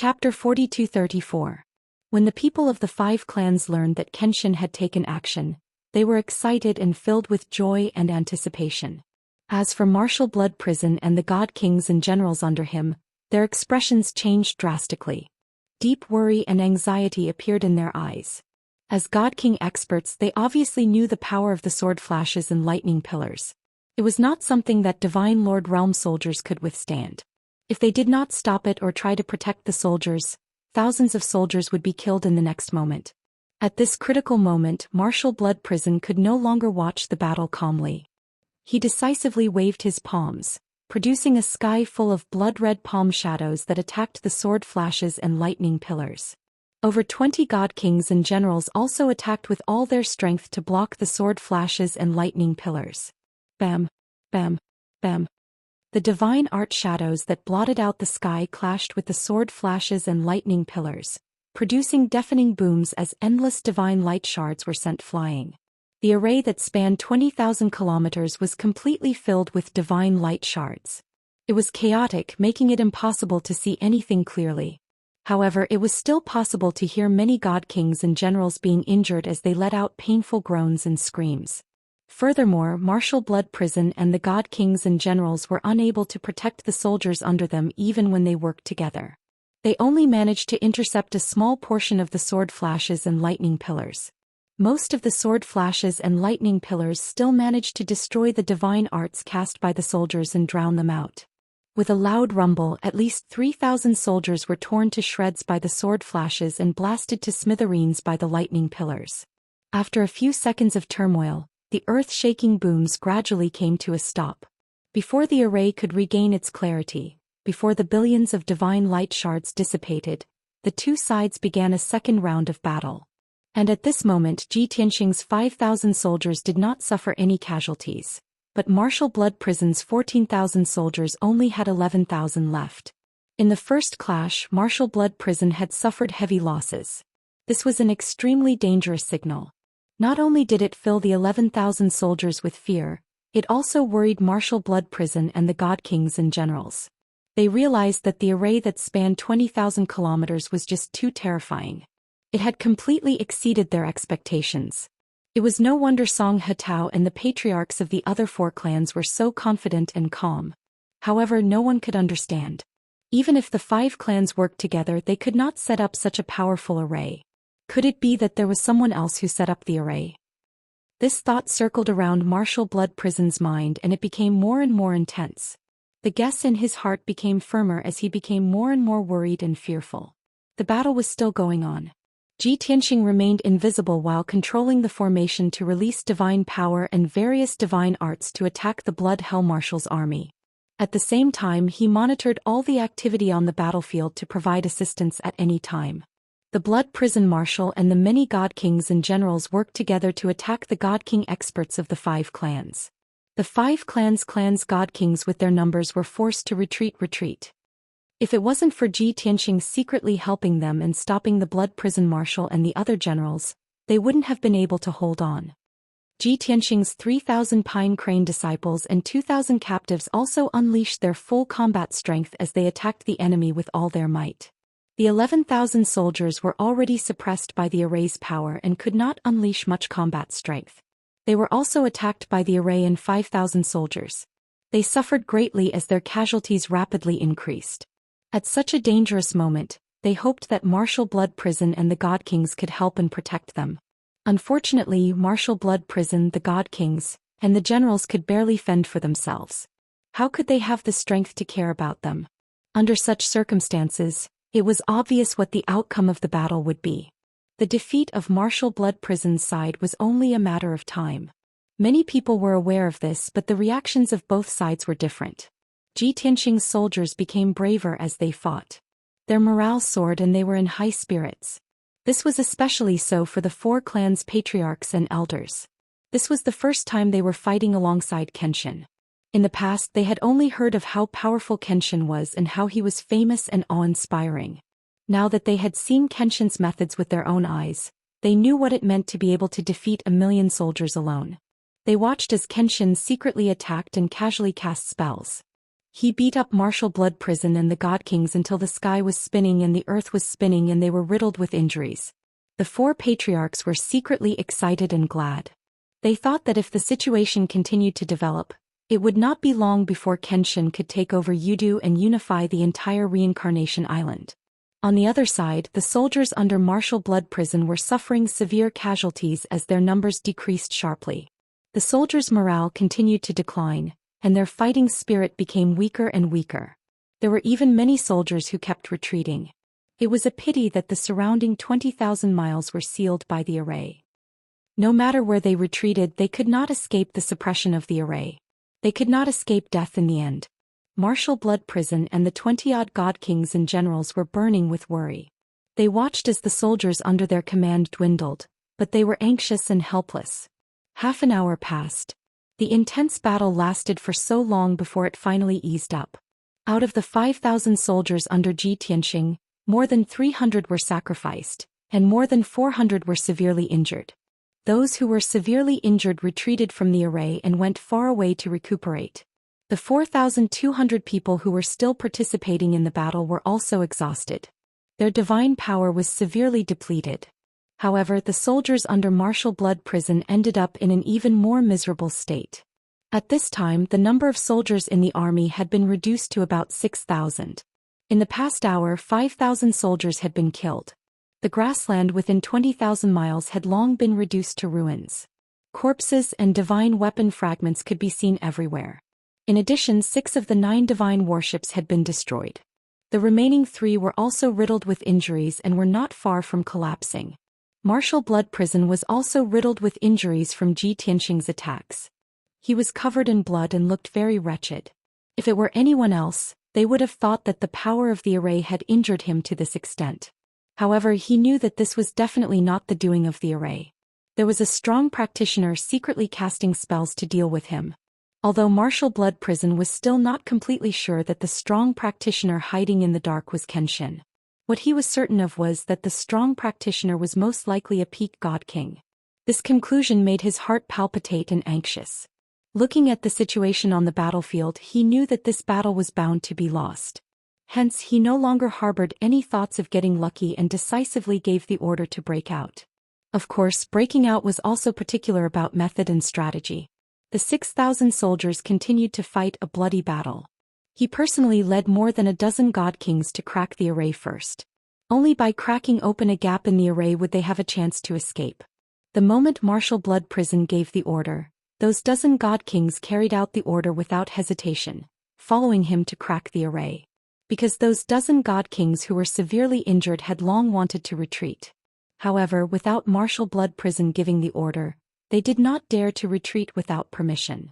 Chapter 42-34. When the people of the 5 clans learned that Kenshin had taken action, they were excited and filled with joy and anticipation. As for Martial Blood Prison and the God Kings and generals under him, their expressions changed drastically. Deep worry and anxiety appeared in their eyes. As God King experts, they obviously knew the power of the sword flashes and lightning pillars. It was not something that Divine Lord Realm soldiers could withstand. If they did not stop it or try to protect the soldiers, thousands of soldiers would be killed in the next moment. At this critical moment, Martial Blood Prison could no longer watch the battle calmly. He decisively waved his palms, producing a sky full of blood-red palm shadows that attacked the sword flashes and lightning pillars. Over 20 God Kings and generals also attacked with all their strength to block the sword flashes and lightning pillars. Bam! Bam! Bam! The divine art shadows that blotted out the sky clashed with the sword flashes and lightning pillars, producing deafening booms as endless divine light shards were sent flying. The array that spanned 20,000 kilometers was completely filled with divine light shards. It was chaotic, making it impossible to see anything clearly. However, it was still possible to hear many God Kings and generals being injured as they let out painful groans and screams. Furthermore, Martial Blood Prison and the God Kings and generals were unable to protect the soldiers under them even when they worked together. They only managed to intercept a small portion of the sword flashes and lightning pillars. Most of the sword flashes and lightning pillars still managed to destroy the divine arts cast by the soldiers and drown them out. With a loud rumble, at least 3,000 soldiers were torn to shreds by the sword flashes and blasted to smithereens by the lightning pillars. After a few seconds of turmoil, the earth-shaking booms gradually came to a stop. Before the array could regain its clarity, before the billions of divine light shards dissipated, the two sides began a second round of battle. And at this moment Ji Tianxing's 5,000 soldiers did not suffer any casualties, but Martial Blood Prison's 14,000 soldiers only had 11,000 left. In the first clash, Martial Blood Prison had suffered heavy losses. This was an extremely dangerous signal. Not only did it fill the 11,000 soldiers with fear, it also worried Martial Blood Prison and the God Kings and generals. They realized that the array that spanned 20,000 kilometers was just too terrifying. It had completely exceeded their expectations. It was no wonder Song Hetao and the patriarchs of the other 4 clans were so confident and calm. However, no one could understand. Even if the 5 clans worked together, they could not set up such a powerful array. Could it be that there was someone else who set up the array? This thought circled around Martial Blood Prison's mind and it became more and more intense. The guess in his heart became firmer as he became more and more worried and fearful. The battle was still going on. Ji Tianxing remained invisible while controlling the formation to release divine power and various divine arts to attack the Blood Hell Marshal's army. At the same time, he monitored all the activity on the battlefield to provide assistance at any time. The Blood Prison Marshal and the many God Kings and generals worked together to attack the God King experts of the 5 clans. The 5 clans' God Kings with their numbers were forced to retreat. If it wasn't for Ji Tianxing secretly helping them and stopping the Blood Prison Marshal and the other generals, they wouldn't have been able to hold on. Ji Tianxing's 3,000 Pine Crane disciples and 2,000 captives also unleashed their full combat strength as they attacked the enemy with all their might. The 11,000 soldiers were already suppressed by the array's power and could not unleash much combat strength. They were also attacked by the array and 5,000 soldiers. They suffered greatly as their casualties rapidly increased. At such a dangerous moment, they hoped that Martial Blood Prison and the God Kings could help and protect them. Unfortunately, Martial Blood Prison, the God Kings, and the generals could barely fend for themselves. How could they have the strength to care about them? Under such circumstances, it was obvious what the outcome of the battle would be. The defeat of Martial Blood Prison's side was only a matter of time. Many people were aware of this, but the reactions of both sides were different. Ji Tianxing's soldiers became braver as they fought. Their morale soared and they were in high spirits. This was especially so for the 4 clans' patriarchs and elders. This was the first time they were fighting alongside Kenshin. In the past, they had only heard of how powerful Kenshin was and how he was famous and awe-inspiring. Now that they had seen Kenshin's methods with their own eyes, they knew what it meant to be able to defeat 1,000,000 soldiers alone. They watched as Kenshin secretly attacked and casually cast spells. He beat up martial blood prison and the god kings until the sky was spinning and the earth was spinning and they were riddled with injuries. The four patriarchs were secretly excited and glad. They thought that if the situation continued to develop, it would not be long before Kenshin could take over Yudu and unify the entire Reincarnation Island. On the other side, the soldiers under martial blood prison were suffering severe casualties as their numbers decreased sharply. The soldiers' morale continued to decline, and their fighting spirit became weaker and weaker. There were even many soldiers who kept retreating. It was a pity that the surrounding 20,000 miles were sealed by the array. No matter where they retreated, they could not escape the suppression of the array. They could not escape death in the end. Martial blood prison and the 20-odd god kings and generals were burning with worry. They watched as the soldiers under their command dwindled, but they were anxious and helpless. Half an hour passed. The intense battle lasted for so long before it finally eased up. Out of the 5,000 soldiers under Xianxia, more than 300 were sacrificed, and more than 400 were severely injured. Those who were severely injured retreated from the array and went far away to recuperate. The 4,200 people who were still participating in the battle were also exhausted. Their divine power was severely depleted. However, the soldiers under martial blood prison ended up in an even more miserable state. At this time, the number of soldiers in the army had been reduced to about 6,000. In the past hour, 5,000 soldiers had been killed. The grassland within 20,000 miles had long been reduced to ruins. Corpses and divine weapon fragments could be seen everywhere. In addition, 6 of the 9 divine warships had been destroyed. The remaining 3 were also riddled with injuries and were not far from collapsing. Martial blood prison was also riddled with injuries from Ji Tianxing's attacks. He was covered in blood and looked very wretched. If it were anyone else, they would have thought that the power of the array had injured him to this extent. However, he knew that this was definitely not the doing of the array. There was a strong practitioner secretly casting spells to deal with him. Although martial blood prison was still not completely sure that the strong practitioner hiding in the dark was Kenshin. What he was certain of was that the strong practitioner was most likely a peak god king. This conclusion made his heart palpitate and anxious. Looking at the situation on the battlefield, he knew that this battle was bound to be lost. Hence, he no longer harbored any thoughts of getting lucky and decisively gave the order to break out. Of course, breaking out was also particular about method and strategy. The 6,000 soldiers continued to fight a bloody battle. He personally led more than a dozen god kings to crack the array first. Only by cracking open a gap in the array would they have a chance to escape. The moment martial blood prison gave the order, those dozen god kings carried out the order without hesitation, following him to crack the array. Because those dozen god kings who were severely injured had long wanted to retreat. However, without martial blood prison giving the order, they did not dare to retreat without permission.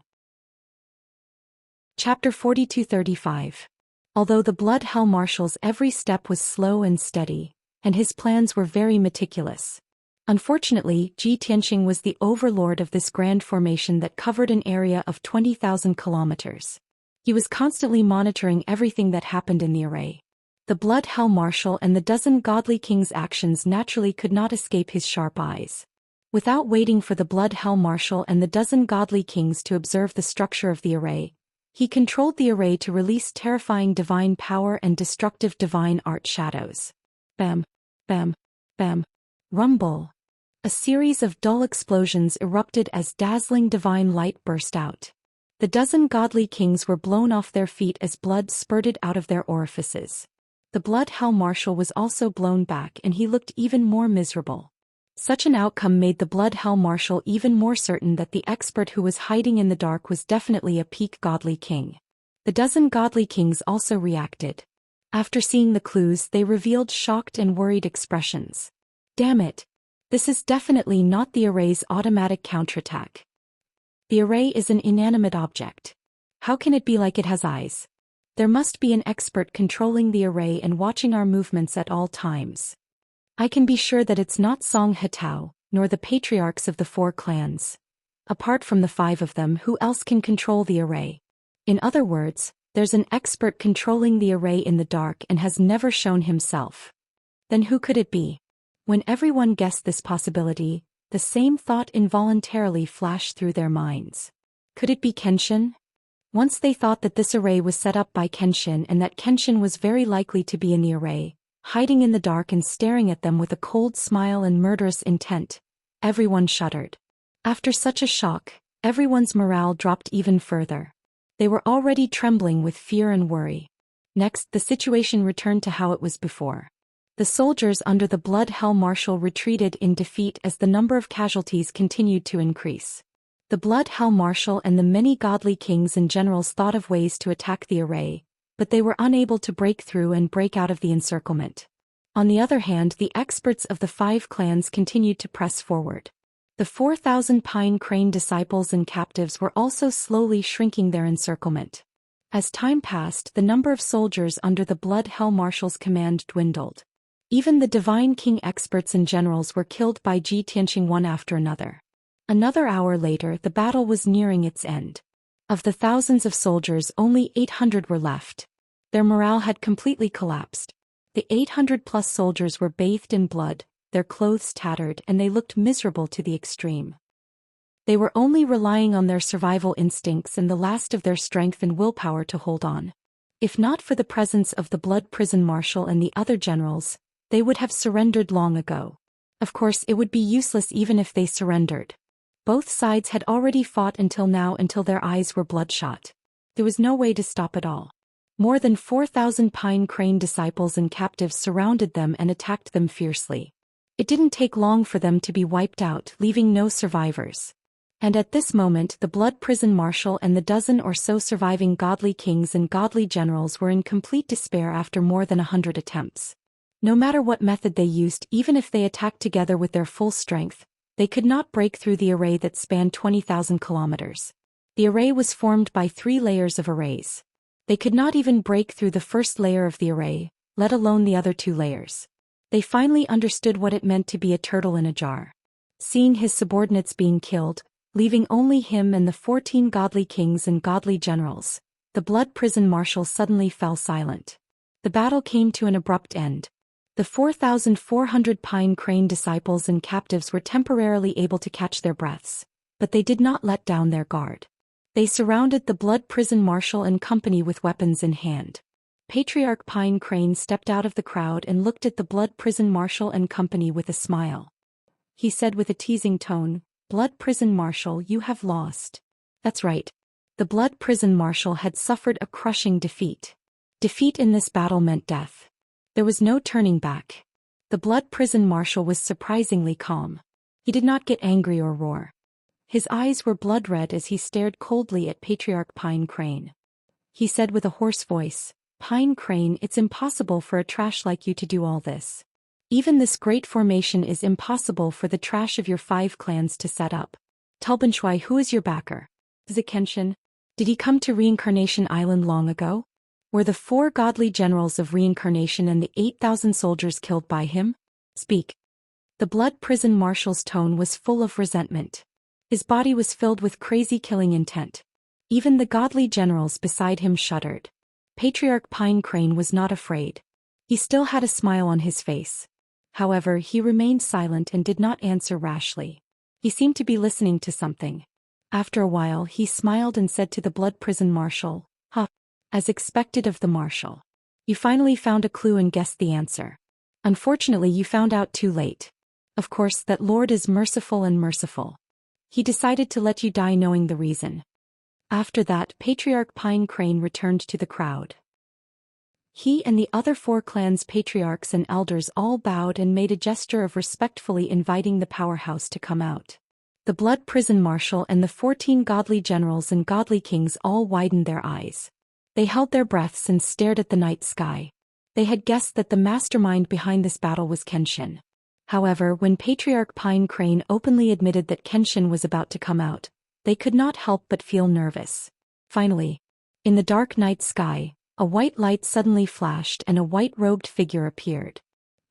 Chapter 42-35. Although the Blood Hell Marshal's every step was slow and steady, and his plans were very meticulous. Unfortunately, Ji Tianxing was the overlord of this grand formation that covered an area of 20,000 kilometers. He was constantly monitoring everything that happened in the array. The Blood Hell Marshal and the dozen godly kings' actions naturally could not escape his sharp eyes. Without waiting for the Blood Hell Marshal and the dozen godly kings to observe the structure of the array, he controlled the array to release terrifying divine power and destructive divine art shadows. Bam, bam, bam, rumble. A series of dull explosions erupted as dazzling divine light burst out. The dozen godly kings were blown off their feet as blood spurted out of their orifices. The Blood Hell Marshal was also blown back and he looked even more miserable. Such an outcome made the Blood Hell Marshal even more certain that the expert who was hiding in the dark was definitely a peak godly king. The dozen godly kings also reacted. After seeing the clues, they revealed shocked and worried expressions. Damn it! This is definitely not the array's automatic counterattack. The array is an inanimate object. How can it be like it has eyes? There must be an expert controlling the array and watching our movements at all times. I can be sure that it's not Song Hetao, nor the patriarchs of the 4 clans. Apart from the 5 of them, who else can control the array? In other words, there's an expert controlling the array in the dark and has never shown himself. Then who could it be? When everyone guessed this possibility, the same thought involuntarily flashed through their minds. Could it be Kenshin? Once they thought that this array was set up by Kenshin and that Kenshin was very likely to be in the array, hiding in the dark and staring at them with a cold smile and murderous intent. Everyone shuddered. After such a shock, everyone's morale dropped even further. They were already trembling with fear and worry. Next, the situation returned to how it was before. The soldiers under the Blood Hell Marshal retreated in defeat as the number of casualties continued to increase. The Blood Hell Marshal and the many godly kings and generals thought of ways to attack the array, but they were unable to break through and break out of the encirclement. On the other hand, the experts of the 5 clans continued to press forward. The 4,000 Pine Crane disciples and captives were also slowly shrinking their encirclement. As time passed, the number of soldiers under the Blood Hell Marshal's command dwindled. Even the Divine King experts and generals were killed by Ji Tianqing one after another. Another hour later, the battle was nearing its end. Of the thousands of soldiers, only 800 were left. Their morale had completely collapsed. The 800-plus soldiers were bathed in blood, their clothes tattered, and they looked miserable to the extreme. They were only relying on their survival instincts and the last of their strength and willpower to hold on. If not for the presence of the Blood Prison Marshal and the other generals, they would have surrendered long ago. Of course, it would be useless even if they surrendered. Both sides had already fought until their eyes were bloodshot. There was no way to stop it all. More than 4,000 Pine Crane disciples and captives surrounded them and attacked them fiercely. It didn't take long for them to be wiped out, leaving no survivors. And at this moment, the Blood Prison Marshal and the dozen or so surviving godly kings and godly generals were in complete despair after more than 100 attempts. No matter what method they used, even if they attacked together with their full strength, they could not break through the array that spanned 20,000 kilometers. The array was formed by 3 layers of arrays. They could not even break through the first layer of the array, let alone the other 2 layers. They finally understood what it meant to be a turtle in a jar. Seeing his subordinates being killed, leaving only him and the 14 godly kings and godly generals, the Blood Prison Marshal suddenly fell silent. The battle came to an abrupt end. The 4,400 Pine Crane disciples and captives were temporarily able to catch their breaths, but they did not let down their guard. They surrounded the Blood Prison Marshal and company with weapons in hand. Patriarch Pine Crane stepped out of the crowd and looked at the Blood Prison Marshal and company with a smile. He said with a teasing tone, "Blood Prison Marshal, you have lost." That's right. The Blood Prison Marshal had suffered a crushing defeat. Defeat in this battle meant death. There was no turning back. The Blood Prison Marshal was surprisingly calm. He did not get angry or roar. His eyes were blood red as he stared coldly at Patriarch Pine Crane. He said with a hoarse voice, "Pine Crane, it's impossible for a trash like you to do all this. Even this great formation is impossible for the trash of your 5 clans to set up. Tulbenshui, who is your backer? Is it Kenshin? Did he come to Reincarnation Island long ago? Were the 4 godly generals of Reincarnation and the 8,000 soldiers killed by him? Speak." The Blood Prison Marshal's tone was full of resentment. His body was filled with crazy killing intent. Even the godly generals beside him shuddered. Patriarch Pine Crane was not afraid. He still had a smile on his face. However, he remained silent and did not answer rashly. He seemed to be listening to something. After a while, he smiled and said to the Blood Prison Marshal, "Huh." As expected of the Marshal. "You finally found a clue and guessed the answer. Unfortunately, you found out too late. Of course, that Lord is merciful and merciful. He decided to let you die knowing the reason." After that, Patriarch Pine Crane returned to the crowd. He and the other 4 clans' patriarchs and elders all bowed and made a gesture of respectfully inviting the powerhouse to come out. The Blood Prison Marshal and the 14 godly generals and godly kings all widened their eyes. They held their breaths and stared at the night sky. They had guessed that the mastermind behind this battle was Kenshin. However, when Patriarch Pine Crane openly admitted that Kenshin was about to come out, they could not help but feel nervous. Finally, in the dark night sky, a white light suddenly flashed and a white-robed figure appeared.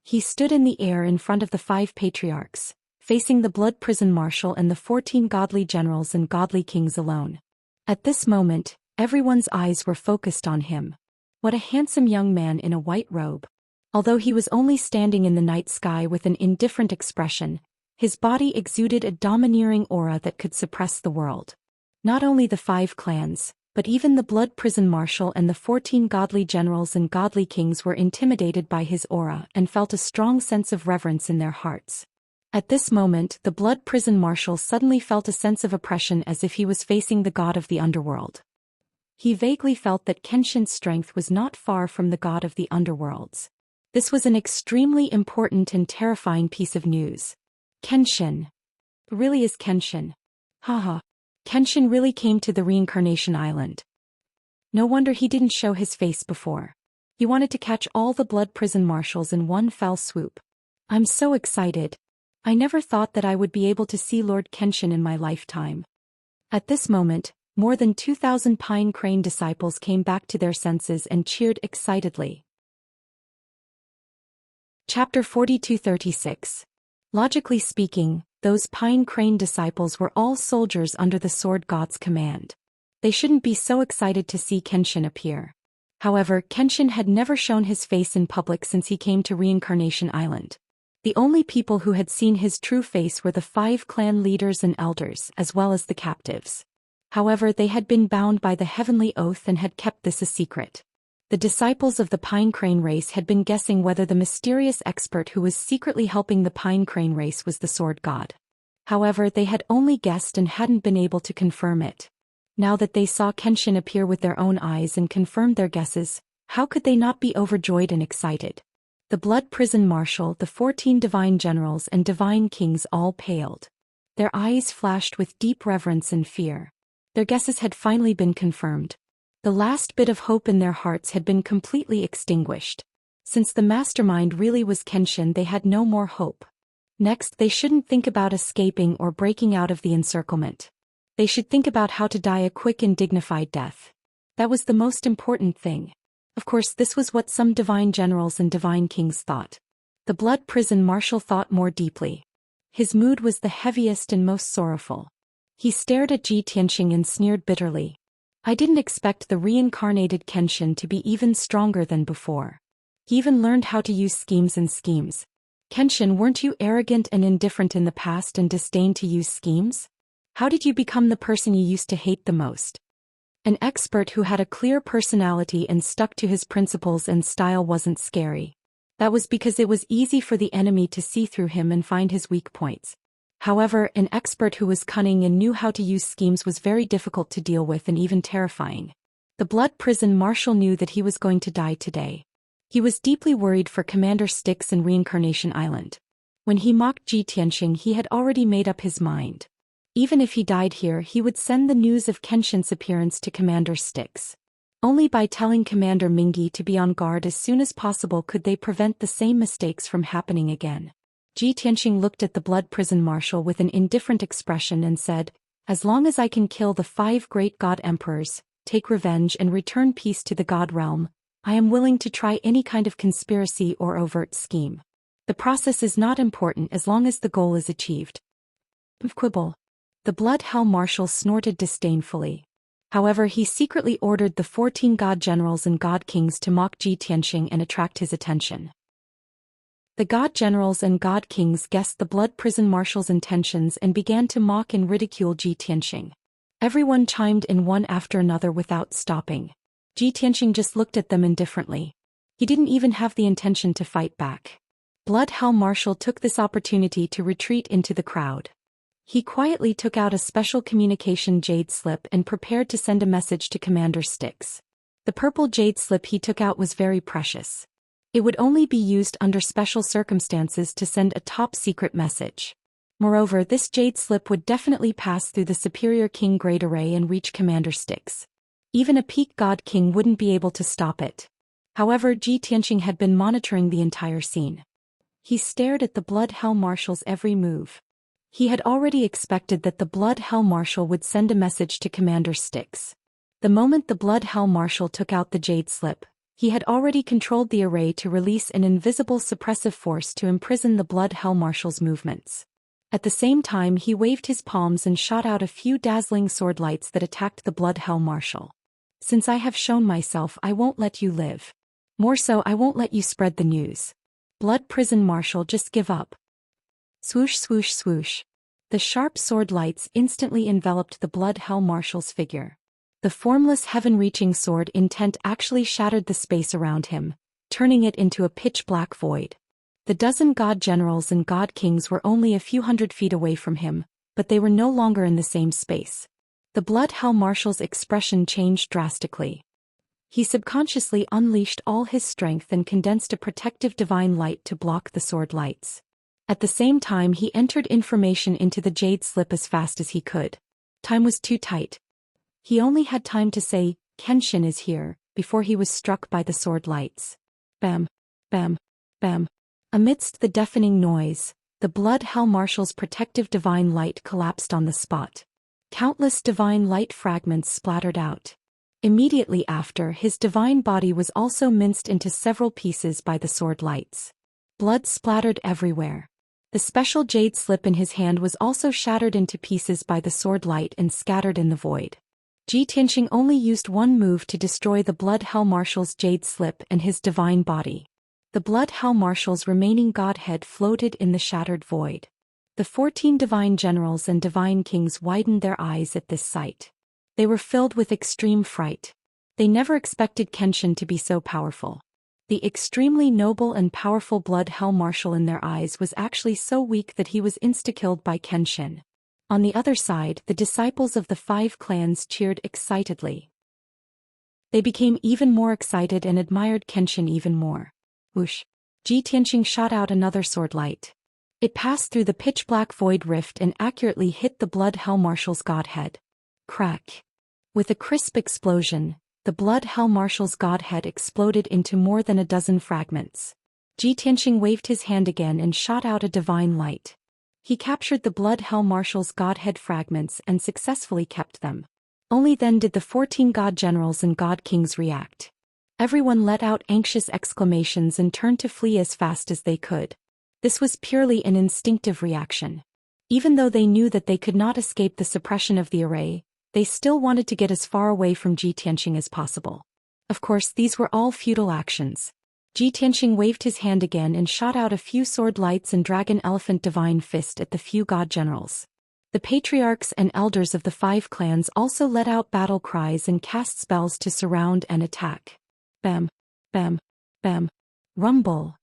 He stood in the air in front of the 5 patriarchs, facing the Blood Prison Marshal and the 14 godly generals and godly kings alone. At this moment, everyone's eyes were focused on him. What a handsome young man in a white robe. Although he was only standing in the night sky with an indifferent expression, his body exuded a domineering aura that could suppress the world. Not only the 5 clans, But even the Blood Prison Marshal and the 14 godly generals and godly kings were intimidated by his aura and felt a strong sense of reverence in their hearts. At this moment, the Blood Prison Marshal suddenly felt a sense of oppression as if he was facing the god of the underworld. He vaguely felt that Kenshin's strength was not far from the god of the underworlds. This was an extremely important and terrifying piece of news. Kenshin. Really is Kenshin. Haha. Kenshin really came to the reincarnation island. No wonder he didn't show his face before. He wanted to catch all the Blood Prison Marshals in one fell swoop. I'm so excited. I never thought that I would be able to see Lord Kenshin in my lifetime. At this moment, more than 2,000 Pine Crane disciples came back to their senses and cheered excitedly. Chapter 4236. Logically speaking, those Pine Crane disciples were all soldiers under the Sword God's command. They shouldn't be so excited to see Kenshin appear. However, Kenshin had never shown his face in public since he came to Reincarnation Island. The only people who had seen his true face were the 5 clan leaders and elders, as well as the captives. However, they had been bound by the heavenly oath and had kept this a secret. The disciples of the Pine Crane race had been guessing whether the mysterious expert who was secretly helping the Pine Crane race was the Sword God. However, they had only guessed and hadn't been able to confirm it. Now that they saw Kenshin appear with their own eyes and confirmed their guesses, how could they not be overjoyed and excited? The Blood Prison Marshal, the 14 divine generals and divine kings all paled. Their eyes flashed with deep reverence and fear. Their guesses had finally been confirmed. The last bit of hope in their hearts had been completely extinguished. Since the mastermind really was Kenshin, they had no more hope. Next, they shouldn't think about escaping or breaking out of the encirclement. They should think about how to die a quick and dignified death. That was the most important thing. Of course, this was what some divine generals and divine kings thought. The Blood Prison Marshal thought more deeply. His mood was the heaviest and most sorrowful. He stared at Ji Tianxing and sneered bitterly. I didn't expect the reincarnated Kenshin to be even stronger than before. He even learned how to use schemes and schemes. Kenshin, weren't you arrogant and indifferent in the past and disdained to use schemes? How did you become the person you used to hate the most? An expert who had a clear personality and stuck to his principles and style wasn't scary. That was because it was easy for the enemy to see through him and find his weak points. However, an expert who was cunning and knew how to use schemes was very difficult to deal with and even terrifying. The Blood Prison Marshal knew that he was going to die today. He was deeply worried for Commander Styx and Reincarnation Island. When he mocked Ji Tianxing, he had already made up his mind. Even if he died here, he would send the news of Kenshin's appearance to Commander Styx. Only by telling Commander Mingi to be on guard as soon as possible could they prevent the same mistakes from happening again. Ji Tianxing looked at the Blood Prison Marshal with an indifferent expression and said, "As long as I can kill the 5 great god emperors, take revenge and return peace to the god realm, I am willing to try any kind of conspiracy or overt scheme. The process is not important as long as the goal is achieved." Quibble. The Blood Hell Marshal snorted disdainfully. However, he secretly ordered the 14 god generals and god kings to mock Ji Tianxing and attract his attention. The god generals and god kings guessed the Blood Prison Marshal's intentions and began to mock and ridicule Ji Tianxing. Everyone chimed in one after another without stopping. Ji Tianxing just looked at them indifferently. He didn't even have the intention to fight back. Blood Hell Marshal took this opportunity to retreat into the crowd. He quietly took out a special communication jade slip and prepared to send a message to Commander Styx. The purple jade slip he took out was very precious. It would only be used under special circumstances to send a top-secret message. Moreover, this jade slip would definitely pass through the Superior King Great Array and reach Commander Styx. Even a peak god king wouldn't be able to stop it. However, Ji Tianxing had been monitoring the entire scene. He stared at the Blood Hell Marshal's every move. He had already expected that the Blood Hell Marshal would send a message to Commander Styx. The moment the Blood Hell Marshal took out the jade slip, he had already controlled the array to release an invisible suppressive force to imprison the Blood Hell Marshal's movements. At the same time, he waved his palms and shot out a few dazzling sword lights that attacked the Blood Hell Marshal. "Since I have shown myself, I won't let you live. More so, I won't let you spread the news. Blood Prison Marshal, just give up." Swoosh swoosh swoosh. The sharp sword lights instantly enveloped the Blood Hell Marshal's figure. The formless heaven-reaching sword intent actually shattered the space around him, turning it into a pitch-black void. The dozen god generals and god kings were only a few hundred feet away from him, but they were no longer in the same space. The Blood Hell Marshal's expression changed drastically. He subconsciously unleashed all his strength and condensed a protective divine light to block the sword lights. At the same time, he entered information into the jade slip as fast as he could. Time was too tight. He only had time to say, "Kenshin is here," before he was struck by the sword lights. Bam, bam, bam. Amidst the deafening noise, the Blood Hell Marshal's protective divine light collapsed on the spot. Countless divine light fragments splattered out. Immediately after, his divine body was also minced into several pieces by the sword lights. Blood splattered everywhere. The special jade slip in his hand was also shattered into pieces by the sword light and scattered in the void. Tianxia only used one move to destroy the Blood Hell Marshal's jade slip and his divine body. The Blood Hell Marshal's remaining godhead floated in the shattered void. The 14 divine generals and divine kings widened their eyes at this sight. They were filled with extreme fright. They never expected Kenshin to be so powerful. The extremely noble and powerful Blood Hell Marshal in their eyes was actually so weak that he was insta-killed by Kenshin. On the other side, the disciples of the 5 clans cheered excitedly. They became even more excited and admired Kenshin even more. Whoosh! Tianxia shot out another sword light. It passed through the pitch-black void rift and accurately hit the Blood Hell Marshal's godhead. Crack! With a crisp explosion, the Blood Hell Marshal's godhead exploded into more than a dozen fragments. Tianxia waved his hand again and shot out a divine light. He captured the Blood Hell Marshal's godhead fragments and successfully kept them. Only then did the 14 god generals and god kings react. Everyone let out anxious exclamations and turned to flee as fast as they could. This was purely an instinctive reaction. Even though they knew that they could not escape the suppression of the array, they still wanted to get as far away from Tianxia as possible. Of course, these were all futile actions. Tianxia waved his hand again and shot out a few sword lights and dragon elephant divine fist at the few god generals. The patriarchs and elders of the 5 clans also let out battle cries and cast spells to surround and attack. Bam, bam, bam. Rumble.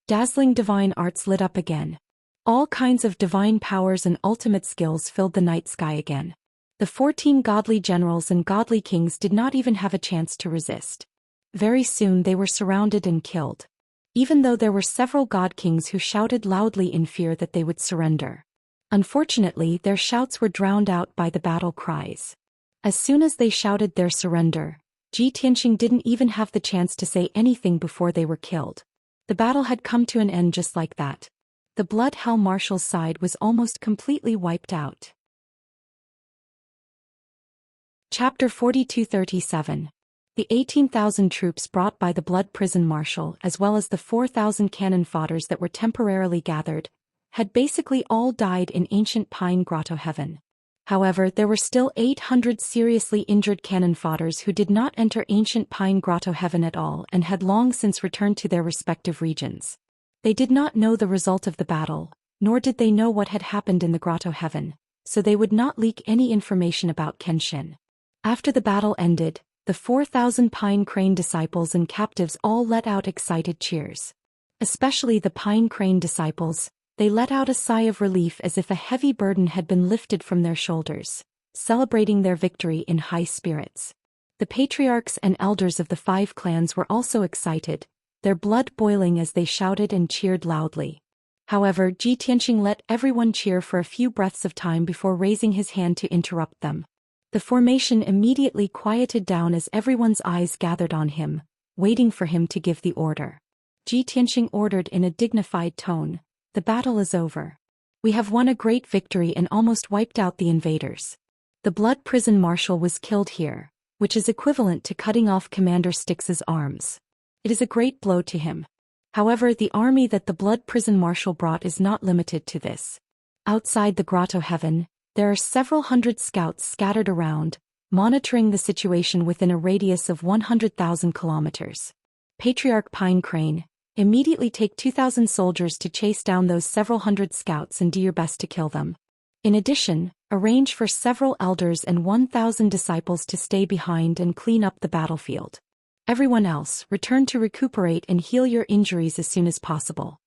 Dazzling divine arts lit up again. All kinds of divine powers and ultimate skills filled the night sky again. The 14 godly generals and godly kings did not even have a chance to resist. Very soon they were surrounded and killed. Even though there were several god kings who shouted loudly in fear that they would surrender. Unfortunately, their shouts were drowned out by the battle cries. As soon as they shouted their surrender, Tianxia didn't even have the chance to say anything before they were killed. The battle had come to an end just like that. The Blood Hell Marshal's side was almost completely wiped out. Chapter 4237. The 18,000 troops brought by the Blood Prison Marshal as well as the 4,000 cannon fodders that were temporarily gathered, had basically all died in ancient Pine Grotto Heaven. However, there were still 800 seriously injured cannon fodders who did not enter ancient Pine Grotto Heaven at all and had long since returned to their respective regions. They did not know the result of the battle, nor did they know what had happened in the Grotto Heaven, so they would not leak any information about Kenshin. After the battle ended, the 4,000 Pine Crane disciples and captives all let out excited cheers. Especially the Pine Crane disciples, they let out a sigh of relief as if a heavy burden had been lifted from their shoulders, celebrating their victory in high spirits. The patriarchs and elders of the 5 clans were also excited, their blood boiling as they shouted and cheered loudly. However, Tianxia let everyone cheer for a few breaths of time before raising his hand to interrupt them. The formation immediately quieted down as everyone's eyes gathered on him, waiting for him to give the order. Tianxia ordered in a dignified tone, "The battle is over. We have won a great victory and almost wiped out the invaders. The Blood Prison Marshal was killed here, which is equivalent to cutting off Commander Styx's arms. It is a great blow to him. However, the army that the Blood Prison Marshal brought is not limited to this. Outside the Grotto Heaven, there are several hundred scouts scattered around, monitoring the situation within a radius of 100,000 kilometers. Patriarch Pine Crane, immediately take 2,000 soldiers to chase down those several hundred scouts and do your best to kill them. In addition, arrange for several elders and 1,000 disciples to stay behind and clean up the battlefield. Everyone else, return to recuperate and heal your injuries as soon as possible.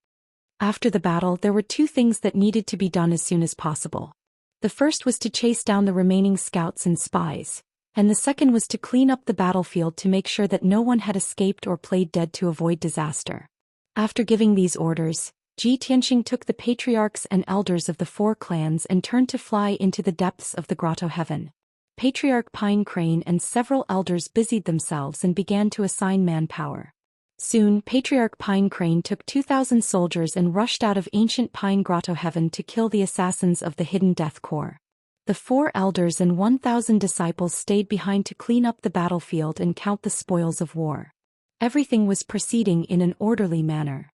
After the battle, there were two things that needed to be done as soon as possible. The first was to chase down the remaining scouts and spies, and the second was to clean up the battlefield to make sure that no one had escaped or played dead to avoid disaster. After giving these orders, Ji Tianxing took the patriarchs and elders of the 4 clans and turned to fly into the depths of the grotto heaven. Patriarch Pine Crane and several elders busied themselves and began to assign manpower. Soon, Patriarch Pine Crane took 2,000 soldiers and rushed out of ancient Pine Grotto Heaven to kill the assassins of the Hidden Death Corps. The 4 elders and 1,000 disciples stayed behind to clean up the battlefield and count the spoils of war. Everything was proceeding in an orderly manner.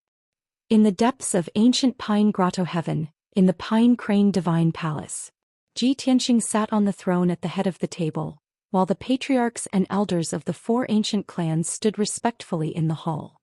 In the depths of ancient Pine Grotto Heaven, in the Pine Crane Divine Palace, Ji Tianxing sat on the throne at the head of the table, while the patriarchs and elders of the 4 ancient clans stood respectfully in the hall.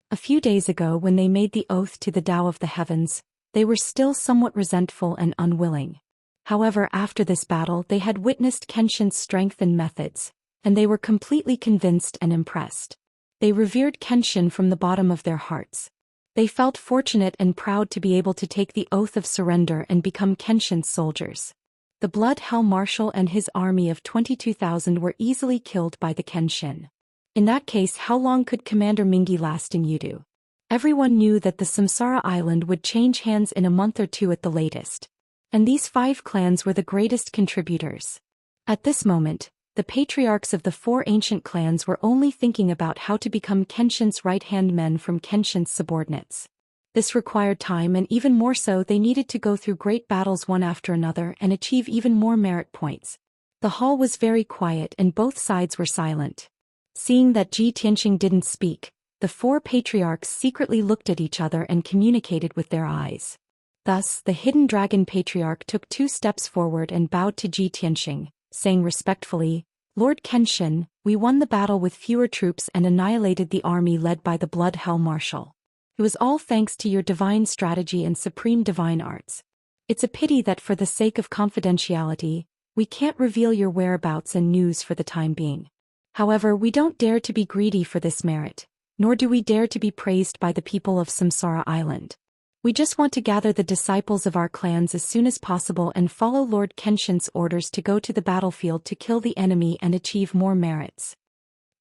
A few days ago, when they made the oath to the Tao of the Heavens, they were still somewhat resentful and unwilling. However, after this battle they had witnessed Kenshin's strength and methods, and they were completely convinced and impressed. They revered Kenshin from the bottom of their hearts. They felt fortunate and proud to be able to take the oath of surrender and become Kenshin's soldiers. The Blood Hell Marshal and his army of 22,000 were easily killed by the Kenshin. In that case, how long could Commander Mingi last in Yudu? Everyone knew that the Samsara Island would change hands in a month or 2 at the latest. And these 5 clans were the greatest contributors. At this moment, the patriarchs of the 4 ancient clans were only thinking about how to become Kenshin's right-hand men from Kenshin's subordinates. This required time, and even more so, they needed to go through great battles one after another and achieve even more merit points. The hall was very quiet and both sides were silent. Seeing that Ji Tianxing didn't speak, the 4 patriarchs secretly looked at each other and communicated with their eyes. Thus, the Hidden Dragon Patriarch took 2 steps forward and bowed to Ji Tianxing, saying respectfully, "Lord Kenshin, we won the battle with fewer troops and annihilated the army led by the Blood Hell Marshal. It was all thanks to your divine strategy and supreme divine arts. It's a pity that for the sake of confidentiality, we can't reveal your whereabouts and news for the time being. However, we don't dare to be greedy for this merit, nor do we dare to be praised by the people of Samsara Island. We just want to gather the disciples of our clans as soon as possible and follow Lord Kenshin's orders to go to the battlefield to kill the enemy and achieve more merits."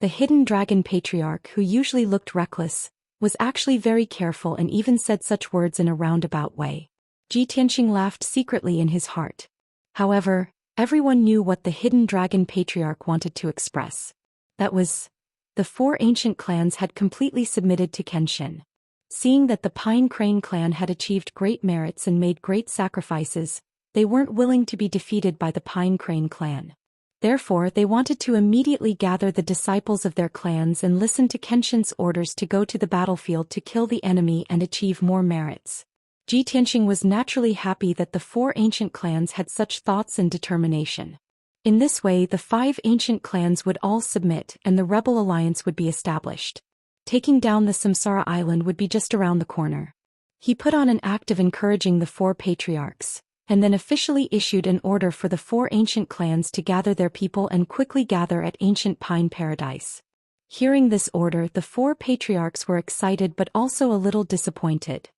The Hidden Dragon Patriarch, who usually looked reckless, was actually very careful and even said such words in a roundabout way. Ji Tianxing laughed secretly in his heart. However, everyone knew what the Hidden Dragon Patriarch wanted to express. That was, the 4 ancient clans had completely submitted to Kenshin. Seeing that the Pine Crane clan had achieved great merits and made great sacrifices, they weren't willing to be defeated by the Pine Crane clan. Therefore, they wanted to immediately gather the disciples of their clans and listen to Kenshin's orders to go to the battlefield to kill the enemy and achieve more merits. Ji Tianxing was naturally happy that the 4 ancient clans had such thoughts and determination. In this way, the 5 ancient clans would all submit and the rebel alliance would be established. Taking down the Samsara Island would be just around the corner. He put on an act of encouraging the 4 patriarchs, and then officially issued an order for the 4 ancient clans to gather their people and quickly gather at ancient Pine Paradise. Hearing this order, the 4 patriarchs were excited but also a little disappointed.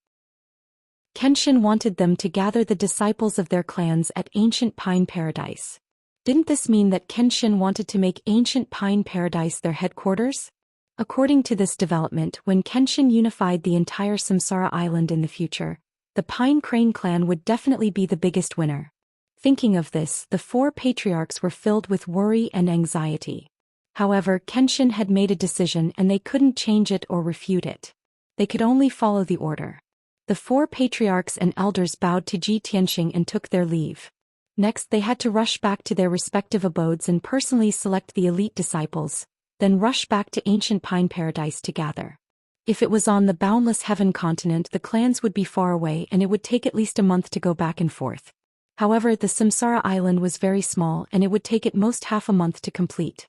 Kenshin wanted them to gather the disciples of their clans at ancient Pine Paradise. Didn't this mean that Kenshin wanted to make ancient Pine Paradise their headquarters? According to this development, when Kenshin unified the entire Samsara Island in the future, the Pine Crane clan would definitely be the biggest winner. Thinking of this, the 4 patriarchs were filled with worry and anxiety. However, Kenshin had made a decision and they couldn't change it or refute it. They could only follow the order. The 4 patriarchs and elders bowed to Ji Tianxing and took their leave. Next, they had to rush back to their respective abodes and personally select the elite disciples, then rush back to ancient Pine Paradise to gather. If it was on the Boundless Heaven continent, the clans would be far away and it would take at least a month to go back and forth. However, the Samsara Island was very small and it would take at most half a month to complete.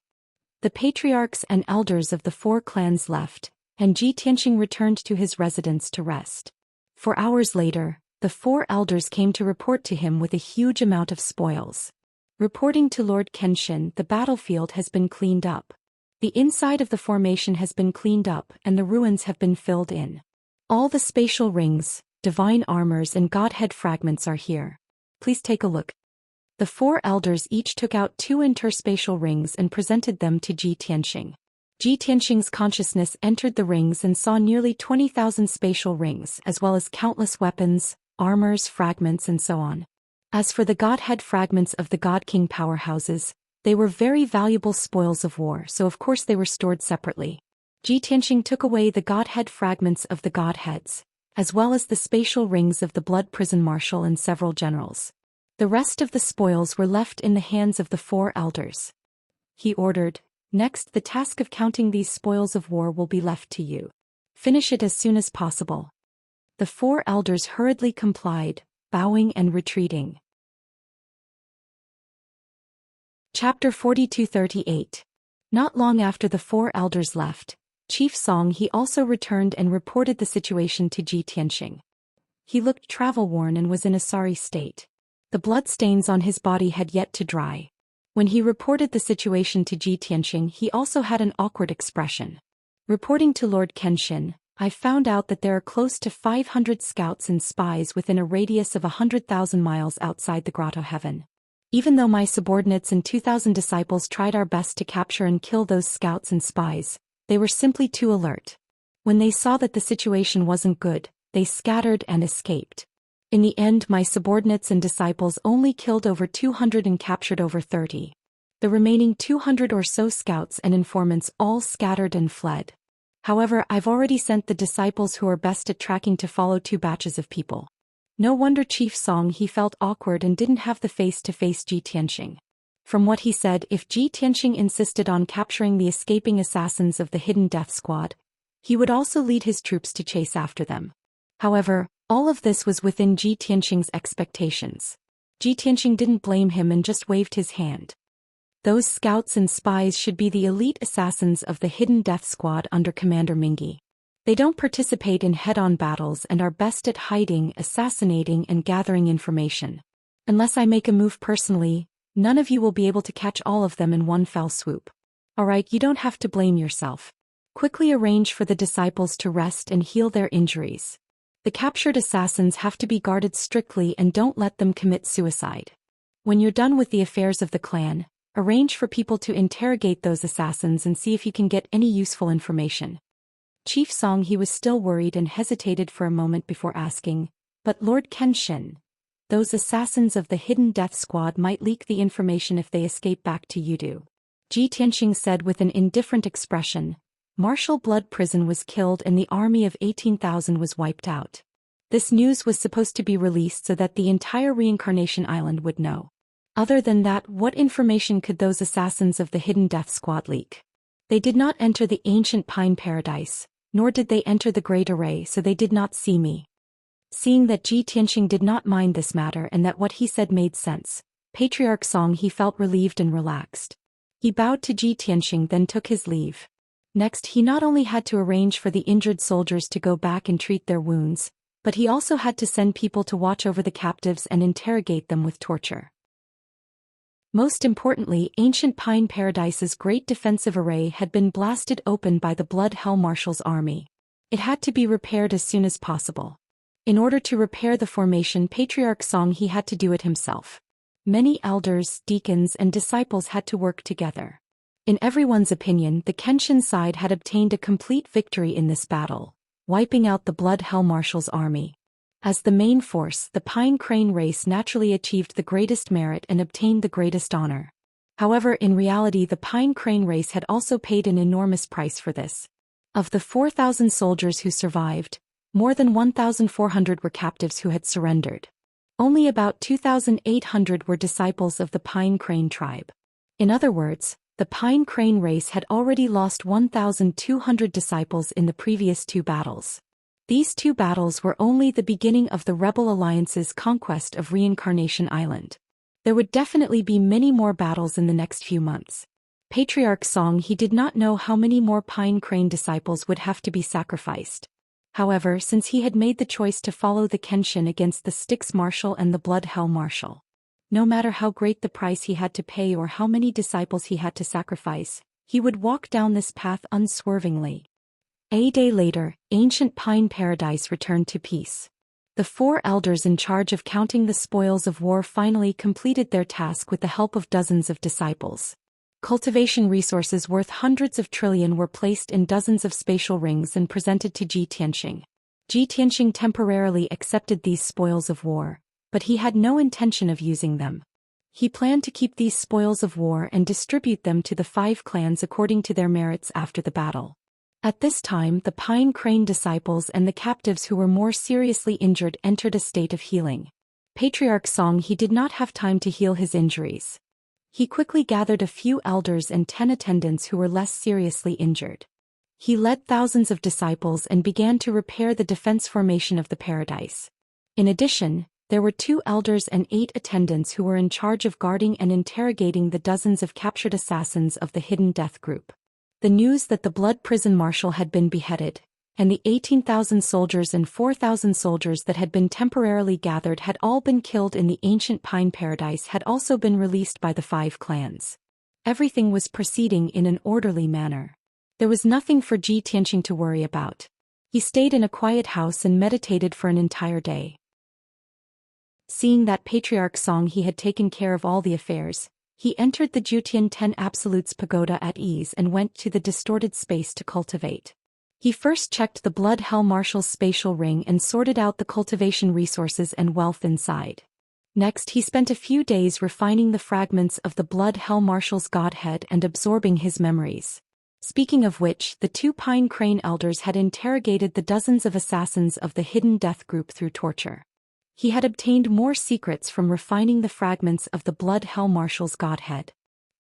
The patriarchs and elders of the 4 clans left, and Ji Tianxing returned to his residence to rest. 4 hours later, the 4 elders came to report to him with a huge amount of spoils. Reporting to Lord Kenshin, the battlefield has been cleaned up. The inside of the formation has been cleaned up and the ruins have been filled in. All the spatial rings, divine armors and godhead fragments are here. Please take a look. The 4 elders each took out 2 interspatial rings and presented them to Ji Tianxing. Ji Tianxing's consciousness entered the rings and saw nearly 20,000 spatial rings as well as countless weapons, armors, fragments and so on. As for the godhead fragments of the God King powerhouses, they were very valuable spoils of war, so of course they were stored separately. Ji Tianxing took away the godhead fragments of the godheads, as well as the spatial rings of the blood prison marshal and several generals. The rest of the spoils were left in the hands of the 4 elders. He ordered, "Next, the task of counting these spoils of war will be left to you. Finish it as soon as possible." The 4 elders hurriedly complied, bowing and retreating. Chapter 42-38. Not long after the 4 elders left, Chief Song he also returned and reported the situation to Ji Tianxing. He looked travel-worn and was in a sorry state. The bloodstains on his body had yet to dry. When he reported the situation to Ji Tianxing, he also had an awkward expression. Reporting to Lord Kenshin, "I found out that there are close to 500 scouts and spies within a radius of 100,000 miles outside the Grotto Heaven. Even though my subordinates and 2,000 disciples tried our best to capture and kill those scouts and spies, they were simply too alert. When they saw that the situation wasn't good, they scattered and escaped. In the end, my subordinates and disciples only killed over 200 and captured over 30. The remaining 200 or so scouts and informants all scattered and fled. However, I've already sent the disciples who are best at tracking to follow 2 batches of people." No wonder Chief Song he felt awkward and didn't have the face to face Ji Tianxing. From what he said, if Ji Tianxing insisted on capturing the escaping assassins of the Hidden Death Squad, he would also lead his troops to chase after them. However, all of this was within Ji Tianxing's expectations. Ji Tianxing didn't blame him and just waved his hand. Those scouts and spies should be the elite assassins of the Hidden Death Squad under Commander Mingi. They don't participate in head-on battles and are best at hiding, assassinating and gathering information. Unless I make a move personally, none of you will be able to catch all of them in one fell swoop. Alright, you don't have to blame yourself. Quickly arrange for the disciples to rest and heal their injuries. The captured assassins have to be guarded strictly and don't let them commit suicide. When you're done with the affairs of the clan, arrange for people to interrogate those assassins and see if you can get any useful information." Chief Song he was still worried and hesitated for a moment before asking, "But Lord Kenshin, those assassins of the Hidden Death Squad might leak the information if they escape back to Yudu." Ji Tianxing said with an indifferent expression, "Martial Blood Prison was killed and the army of 18,000 was wiped out. This news was supposed to be released so that the entire Reincarnation Island would know. Other than that, what information could those assassins of the Hidden Death Squad leak? They did not enter the ancient Pine Paradise, nor did they enter the Great Array, so they did not see me." Seeing that Ji Tianxing did not mind this matter and that what he said made sense, Patriarch Song he felt relieved and relaxed. He bowed to Ji Tianxing then took his leave. Next, he not only had to arrange for the injured soldiers to go back and treat their wounds, but he also had to send people to watch over the captives and interrogate them with torture. Most importantly, ancient Pine Paradise's great defensive array had been blasted open by the Blood Hell Marshal's army. It had to be repaired as soon as possible. In order to repair the formation, Patriarch Song he had to do it himself. Many elders, deacons and disciples had to work together. In everyone's opinion, the Kenshin side had obtained a complete victory in this battle, wiping out the Blood Hell Marshal's army. As the main force, the Pine Crane race naturally achieved the greatest merit and obtained the greatest honor. However, in reality the Pine Crane race had also paid an enormous price for this. Of the 4,000 soldiers who survived, more than 1,400 were captives who had surrendered. Only about 2,800 were disciples of the Pine Crane tribe. In other words, the Pine Crane race had already lost 1,200 disciples in the previous 2 battles. These 2 battles were only the beginning of the Rebel Alliance's conquest of Reincarnation Island. There would definitely be many more battles in the next few months. Patriarch Song he did not know how many more Pine Crane disciples would have to be sacrificed. However, since he had made the choice to follow the Kenshin against the Styx Marshal and the Blood Hell Marshal, no matter how great the price he had to pay or how many disciples he had to sacrifice, he would walk down this path unswervingly. A day later, ancient Pine Paradise returned to peace. The 4 elders in charge of counting the spoils of war finally completed their task with the help of dozens of disciples. Cultivation resources worth hundreds of trillion were placed in dozens of spatial rings and presented to Zhi Tianxing. Zhi Tianxing temporarily accepted these spoils of war, but he had no intention of using them. He planned to keep these spoils of war and distribute them to the 5 clans according to their merits after the battle. At this time, the Pine Crane disciples and the captives who were more seriously injured entered a state of healing. Patriarch Song he did not have time to heal his injuries. He quickly gathered a few elders and 10 attendants who were less seriously injured. He led thousands of disciples and began to repair the defense formation of the paradise. In addition, there were 2 elders and 8 attendants who were in charge of guarding and interrogating the dozens of captured assassins of the Hidden Death Group. The news that the Blood Prison Marshal had been beheaded, and the 18,000 soldiers and 4,000 soldiers that had been temporarily gathered had all been killed in the ancient Pine Paradise had also been released by the 5 clans. Everything was proceeding in an orderly manner. There was nothing for Zhi Tianxing to worry about. He stayed in a quiet house and meditated for an entire day. Seeing that Patriarch Song he had taken care of all the affairs, he entered the Jutian 10 Absolutes Pagoda at ease and went to the distorted space to cultivate. He first checked the Blood Hell Marshal's spatial ring and sorted out the cultivation resources and wealth inside. Next, he spent a few days refining the fragments of the Blood Hell Marshal's godhead and absorbing his memories. Speaking of which, the 2 Pine Crane elders had interrogated the dozens of assassins of the Hidden Death Group through torture. He had obtained more secrets from refining the fragments of the Blood Hell Marshal's godhead.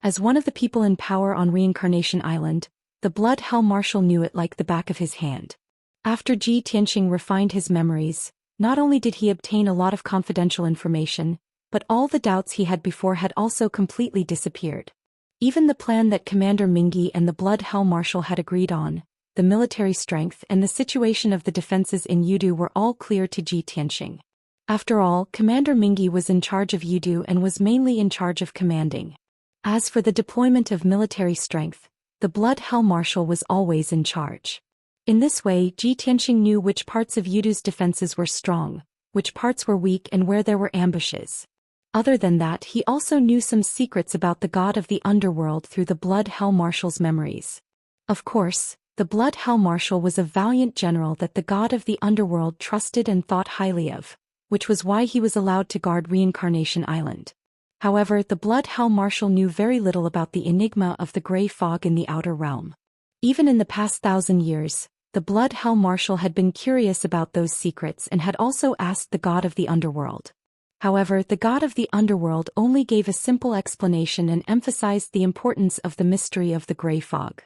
As one of the people in power on Reincarnation Island, the Blood Hell Marshal knew it like the back of his hand. After Zhi Tianxing refined his memories, not only did he obtain a lot of confidential information, but all the doubts he had before had also completely disappeared. Even the plan that Commander Mingyi and the Blood Hell Marshal had agreed on, the military strength and the situation of the defenses in Yudu were all clear to Zhi Tianxing. After all, Commander Mingyi was in charge of Yudu and was mainly in charge of commanding. As for the deployment of military strength, the Blood Hell Marshal was always in charge. In this way, Zhi Tianxing knew which parts of Yudu's defenses were strong, which parts were weak and where there were ambushes. Other than that, he also knew some secrets about the god of the underworld through the Blood Hell Marshal's memories. Of course, the Blood Hell Marshal was a valiant general that the god of the underworld trusted and thought highly of, which was why he was allowed to guard Reincarnation Island. However, the Blood Hell Marshal knew very little about the enigma of the gray fog in the outer realm. Even in the past 1,000 years, the Blood Hell Marshal had been curious about those secrets and had also asked the god of the underworld. However, the god of the underworld only gave a simple explanation and emphasized the importance of the mystery of the gray fog.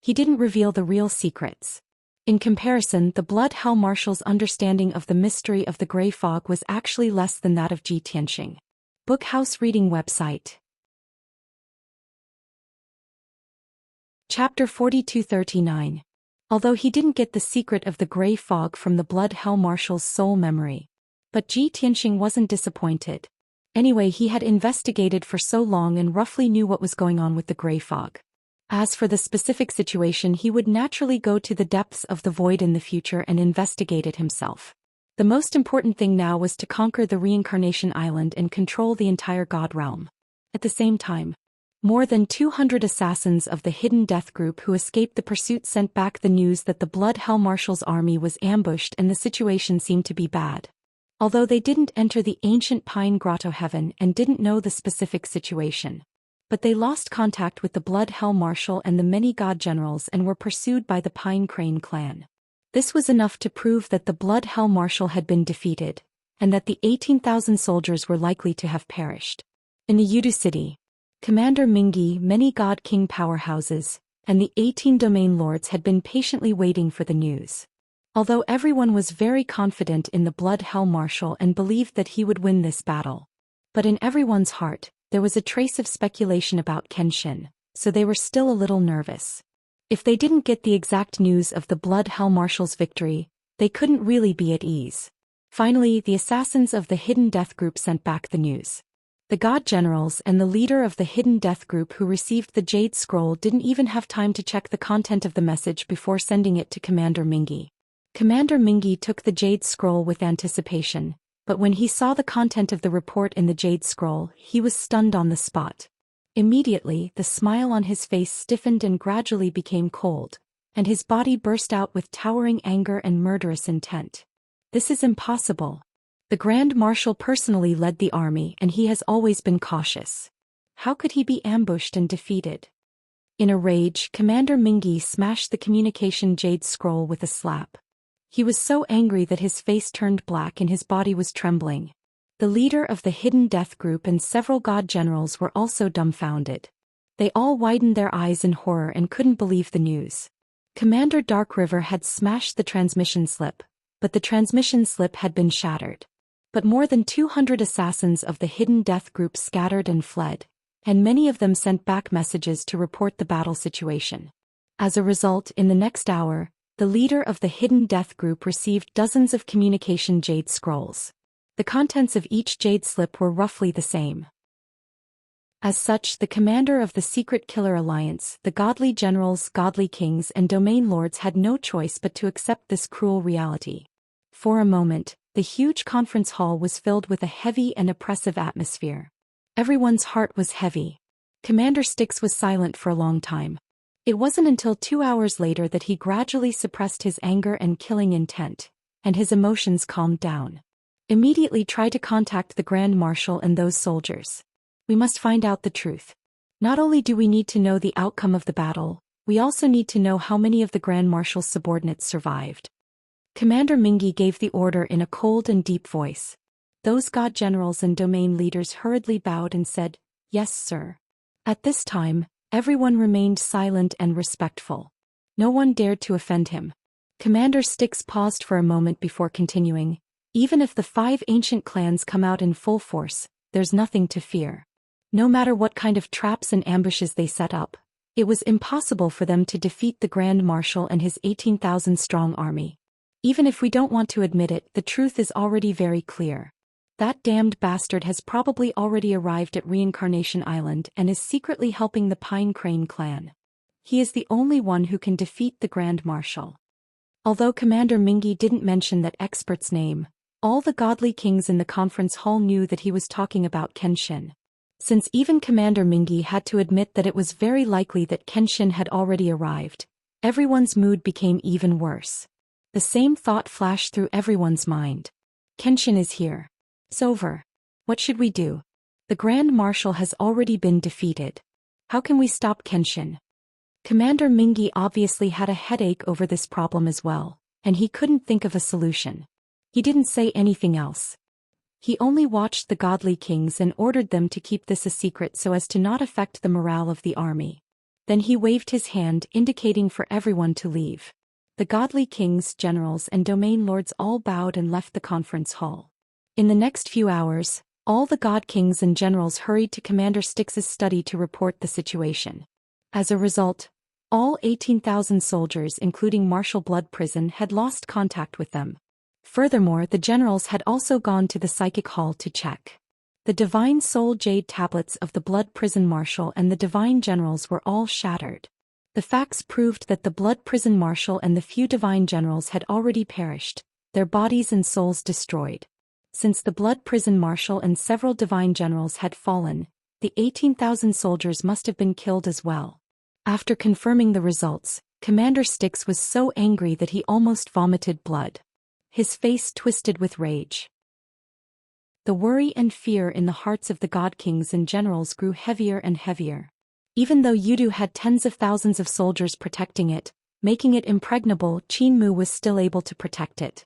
He didn't reveal the real secrets. In comparison, the Blood Hell Marshal's understanding of the mystery of the gray fog was actually less than that of Zhi Tianxing. Bookhouse Reading Website. Chapter 4239. Although he didn't get the secret of the gray fog from the Blood Hell Marshal's soul memory. But Zhi Tianxing wasn't disappointed. Anyway, he had investigated for so long and roughly knew what was going on with the gray fog. As for the specific situation, he would naturally go to the depths of the void in the future and investigate it himself. The most important thing now was to conquer the Reincarnation Island and control the entire God realm. At the same time, more than 200 assassins of the Hidden Death Group who escaped the pursuit sent back the news that the Blood Hell Marshal's army was ambushed and the situation seemed to be bad. Although they didn't enter the ancient Pine Grotto Heaven and didn't know the specific situation. But they lost contact with the Blood Hell Marshal and the many god generals and were pursued by the Pine Crane clan. This was enough to prove that the Blood Hell Marshal had been defeated, and that the 18,000 soldiers were likely to have perished. In the Yudu city, Commander Mingyi, many god king powerhouses, and the 18 domain lords had been patiently waiting for the news. Although everyone was very confident in the Blood Hell Marshal and believed that he would win this battle. But in everyone's heart, there was a trace of speculation about Kenshin, so they were still a little nervous. If they didn't get the exact news of the Blood Hell Marshal's victory, They couldn't really be at ease. Finally, the assassins of the Hidden Death Group sent back the news. The God Generals and the leader of the Hidden Death Group who received the Jade Scroll didn't even have time to check the content of the message before sending it to Commander Mingi. Commander Mingi took the Jade Scroll with anticipation, but when he saw the content of the report in the Jade Scroll, he was stunned on the spot. Immediately, the smile on his face stiffened and gradually became cold, and his body burst out with towering anger and murderous intent. This is impossible. The Grand Marshal personally led the army and he has always been cautious. How could he be ambushed and defeated? In a rage, Commander Mingi smashed the communication Jade Scroll with a slap. He was so angry that his face turned black and his body was trembling. The leader of the Hidden Death Group and several God Generals were also dumbfounded. They all widened their eyes in horror and couldn't believe the news. Commander Dark River had smashed the transmission slip, but the transmission slip had been shattered. But more than 200 assassins of the Hidden Death Group scattered and fled, and many of them sent back messages to report the battle situation. As a result, in the next hour, the leader of the Hidden Death Group received dozens of communication Jade Scrolls. The contents of each Jade slip were roughly the same. As such, the commander of the Secret Killer Alliance, the godly generals, godly kings, and domain lords had no choice but to accept this cruel reality. For a moment, the huge conference hall was filled with a heavy and oppressive atmosphere. Everyone's heart was heavy. Commander Styx was silent for a long time. It wasn't until 2 hours later that he gradually suppressed his anger and killing intent, and his emotions calmed down. Immediately try to contact the Grand Marshal and those soldiers. We must find out the truth. Not only do we need to know the outcome of the battle, we also need to know how many of the Grand Marshal's subordinates survived. Commander Mingi gave the order in a cold and deep voice. Those God Generals and domain leaders hurriedly bowed and said, "Yes, sir." At this time, everyone remained silent and respectful. No one dared to offend him. Commander Styx paused for a moment before continuing. Even if the 5 ancient clans come out in full force, there's nothing to fear. No matter what kind of traps and ambushes they set up, it was impossible for them to defeat the Grand Marshal and his 18,000-strong army. Even if we don't want to admit it, the truth is already very clear. That damned bastard has probably already arrived at Reincarnation Island and is secretly helping the Pine Crane clan. He is the only one who can defeat the Grand Marshal. Although Commander Mingi didn't mention that expert's name, all the godly kings in the conference hall knew that he was talking about Kenshin. Since even Commander Mingi had to admit that it was very likely that Kenshin had already arrived, everyone's mood became even worse. The same thought flashed through everyone's mind. Kenshin is here. It's over. What should we do? The Grand Marshal has already been defeated. How can we stop Kenshin? Commander Mingi obviously had a headache over this problem as well, and he couldn't think of a solution. He didn't say anything else. He only watched the godly kings and ordered them to keep this a secret so as to not affect the morale of the army. Then he waved his hand indicating for everyone to leave. The godly kings, generals, and domain lords all bowed and left the conference hall. In the next few hours, all the god kings and generals hurried to Commander Styx's study to report the situation. As a result, all 18,000 soldiers including Marshal Blood Prison had lost contact with them. Furthermore, the generals had also gone to the psychic hall to check. The divine soul jade tablets of the Blood Prison Marshal and the divine generals were all shattered. The facts proved that the Blood Prison Marshal and the few divine generals had already perished, their bodies and souls destroyed. Since the Blood Prison Marshal and several divine generals had fallen, the 18,000 soldiers must have been killed as well. After confirming the results, Commander Styx was so angry that he almost vomited blood. His face twisted with rage. The worry and fear in the hearts of the god kings and generals grew heavier and heavier. Even though Yudu had tens of thousands of soldiers protecting it, making it impregnable, Qinmu was still able to protect it.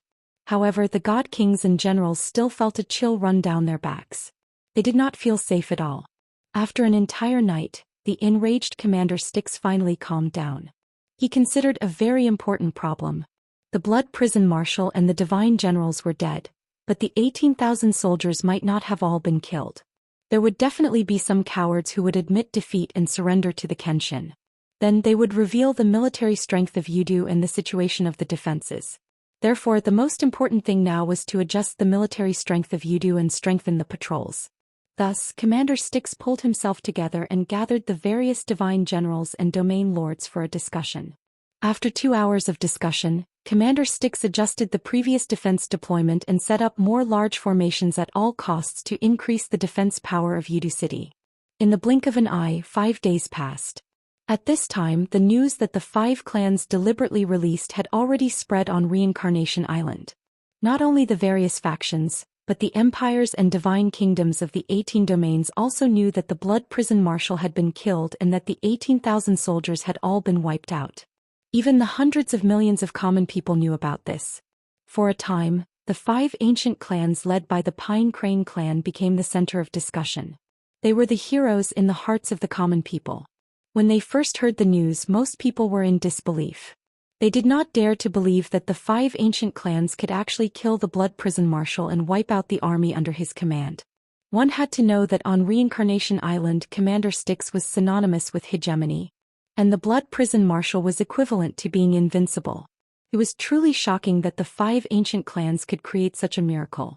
However, the god kings and generals still felt a chill run down their backs. They did not feel safe at all. After an entire night, the enraged Commander Styx finally calmed down. He considered a very important problem. The Blood Prison Marshal and the divine generals were dead, but the 18,000 soldiers might not have all been killed. There would definitely be some cowards who would admit defeat and surrender to the Kenshin. Then they would reveal the military strength of Yudu and the situation of the defenses. Therefore, the most important thing now was to adjust the military strength of Yudu and strengthen the patrols. Thus, Commander Styx pulled himself together and gathered the various divine generals and domain lords for a discussion. After 2 hours of discussion, Commander Styx adjusted the previous defense deployment and set up more large formations at all costs to increase the defense power of Yudu City. In the blink of an eye, 5 days passed. At this time, the news that the 5 clans deliberately released had already spread on Reincarnation Island. Not only the various factions, but the empires and divine kingdoms of the 18 domains also knew that the Blood Prison Marshal had been killed and that the 18,000 soldiers had all been wiped out. Even the hundreds of millions of common people knew about this. For a time, the 5 ancient clans led by the Pine Crane clan became the center of discussion. They were the heroes in the hearts of the common people. When they first heard the news, most people were in disbelief. They did not dare to believe that the 5 ancient clans could actually kill the Blood Prison Marshal and wipe out the army under his command. One had to know that on Reincarnation Island, Commander Styx was synonymous with hegemony, and the Blood Prison Marshal was equivalent to being invincible. It was truly shocking that the 5 ancient clans could create such a miracle.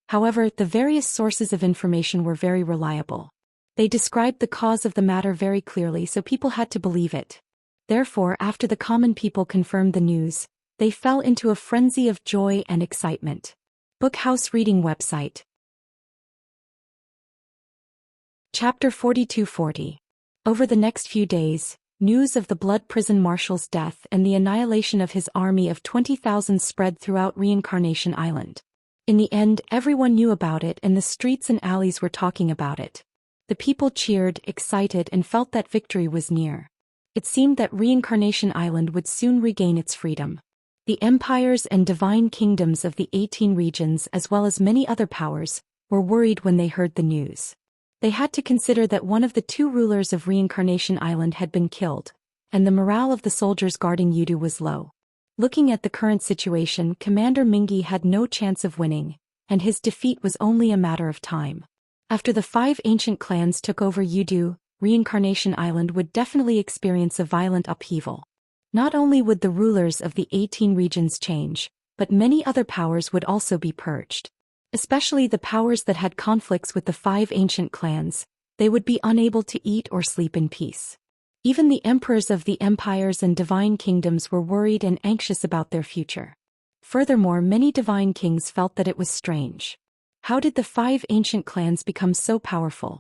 However, the various sources of information were very reliable. They described the cause of the matter very clearly, so people had to believe it. Therefore, after the common people confirmed the news, they fell into a frenzy of joy and excitement. Bookhouse Reading Website. Chapter 4240. Over the next few days, news of the Blood Prison Marshal's death and the annihilation of his army of 20,000 spread throughout Reincarnation Island. In the end, everyone knew about it and the streets and alleys were talking about it. The people cheered, excited, and felt that victory was near. It seemed that Reincarnation Island would soon regain its freedom. The empires and divine kingdoms of the 18 regions, as well as many other powers, were worried when they heard the news. They had to consider that one of the 2 rulers of Reincarnation Island had been killed, and the morale of the soldiers guarding Yudu was low. Looking at the current situation, Commander Mingi had no chance of winning, and his defeat was only a matter of time. After the 5 ancient clans took over Yudu, Reincarnation Island would definitely experience a violent upheaval. Not only would the rulers of the 18 regions change, but many other powers would also be purged. Especially the powers that had conflicts with the 5 ancient clans, they would be unable to eat or sleep in peace. Even the emperors of the empires and divine kingdoms were worried and anxious about their future. Furthermore, many divine kings felt that it was strange. How did the 5 ancient clans become so powerful?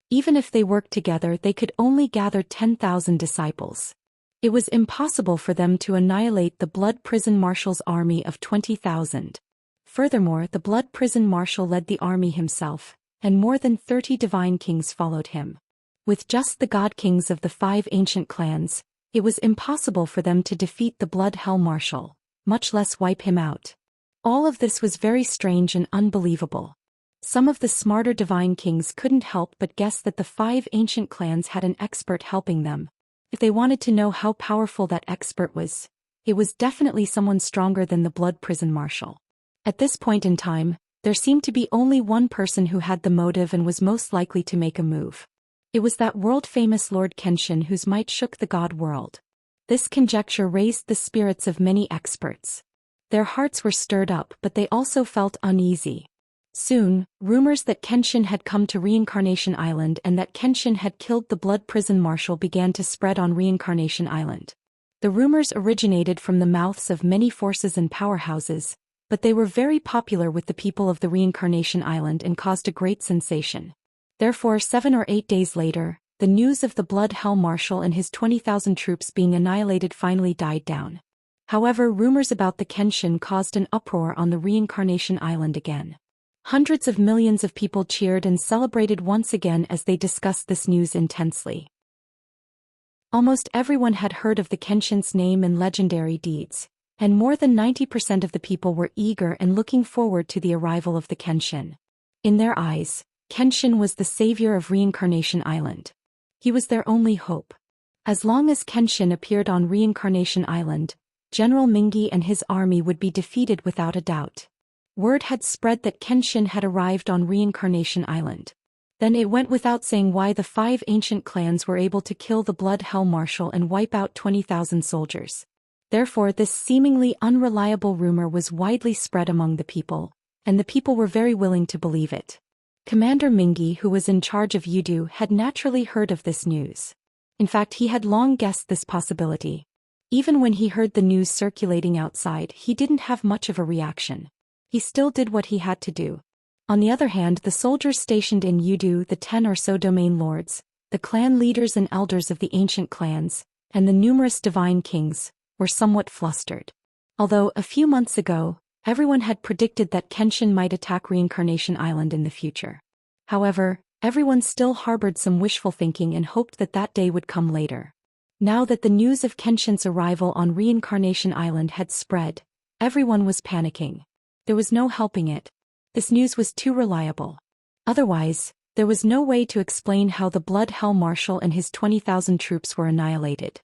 Even if they worked together, they could only gather 10,000 disciples. It was impossible for them to annihilate the Blood Prison Marshal's army of 20,000. Furthermore, the Blood Prison Marshal led the army himself, and more than 30 divine kings followed him. With just the god kings of the 5 ancient clans, it was impossible for them to defeat the Blood Hell Marshal, much less wipe him out. All of this was very strange and unbelievable. Some of the smarter divine kings couldn't help but guess that the 5 ancient clans had an expert helping them. If they wanted to know how powerful that expert was, it was definitely someone stronger than the Blood Prison Marshal. At this point in time, there seemed to be only one person who had the motive and was most likely to make a move. It was that world-famous Lord Kenshin whose might shook the god world. This conjecture raised the spirits of many experts. Their hearts were stirred up, but they also felt uneasy. Soon, rumors that Kenshin had come to Reincarnation Island and that Kenshin had killed the Blood Prison Marshal began to spread on Reincarnation Island. The rumors originated from the mouths of many forces and powerhouses, but they were very popular with the people of the Reincarnation Island and caused a great sensation. Therefore, 7 or 8 days later, the news of the Blood Hell Marshal and his 20,000 troops being annihilated finally died down. However, rumors about the Kenshin caused an uproar on the Reincarnation Island again. Hundreds of millions of people cheered and celebrated once again as they discussed this news intensely. Almost everyone had heard of the Kenshin's name and legendary deeds, and more than 90% of the people were eager and looking forward to the arrival of the Kenshin. In their eyes, Kenshin was the savior of Reincarnation Island. He was their only hope. As long as Kenshin appeared on Reincarnation Island, General Mingi and his army would be defeated without a doubt. Word had spread that Kenshin had arrived on Reincarnation Island. Then it went without saying why the 5 ancient clans were able to kill the Blood Hell Marshal and wipe out 20,000 soldiers. Therefore, this seemingly unreliable rumor was widely spread among the people, and the people were very willing to believe it. Commander Mingi, who was in charge of Yudu, had naturally heard of this news. In fact, he had long guessed this possibility. Even when he heard the news circulating outside, he didn't have much of a reaction. He still did what he had to do. On the other hand, the soldiers stationed in Yudu, the 10 or so domain lords, the clan leaders and elders of the ancient clans, and the numerous divine kings, were somewhat flustered. Although, a few months ago, everyone had predicted that Kenshin might attack Reincarnation Island in the future. However, everyone still harbored some wishful thinking and hoped that that day would come later. Now that the news of Kenshin's arrival on Reincarnation Island had spread, everyone was panicking. There was no helping it. This news was too reliable. Otherwise, there was no way to explain how the Blood Hell Marshal and his 20,000 troops were annihilated.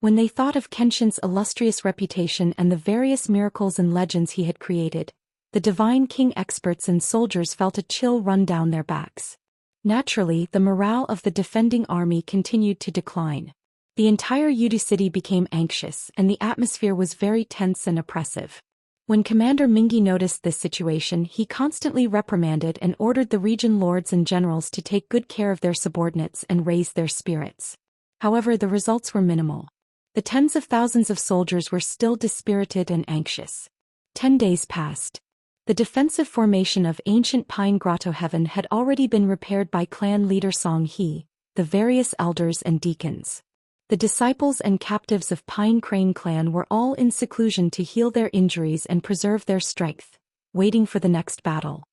When they thought of Kenshin's illustrious reputation and the various miracles and legends he had created, the Divine King experts and soldiers felt a chill run down their backs. Naturally, the morale of the defending army continued to decline. The entire Yudu city became anxious, and the atmosphere was very tense and oppressive. When Commander Mingi noticed this situation, he constantly reprimanded and ordered the region lords and generals to take good care of their subordinates and raise their spirits. However, the results were minimal. The tens of thousands of soldiers were still dispirited and anxious. 10 days passed. The defensive formation of ancient Pine Grotto Heaven had already been repaired by clan leader Song He, the various elders and deacons. The disciples and captives of Pine Crane clan were all in seclusion to heal their injuries and preserve their strength, waiting for the next battle.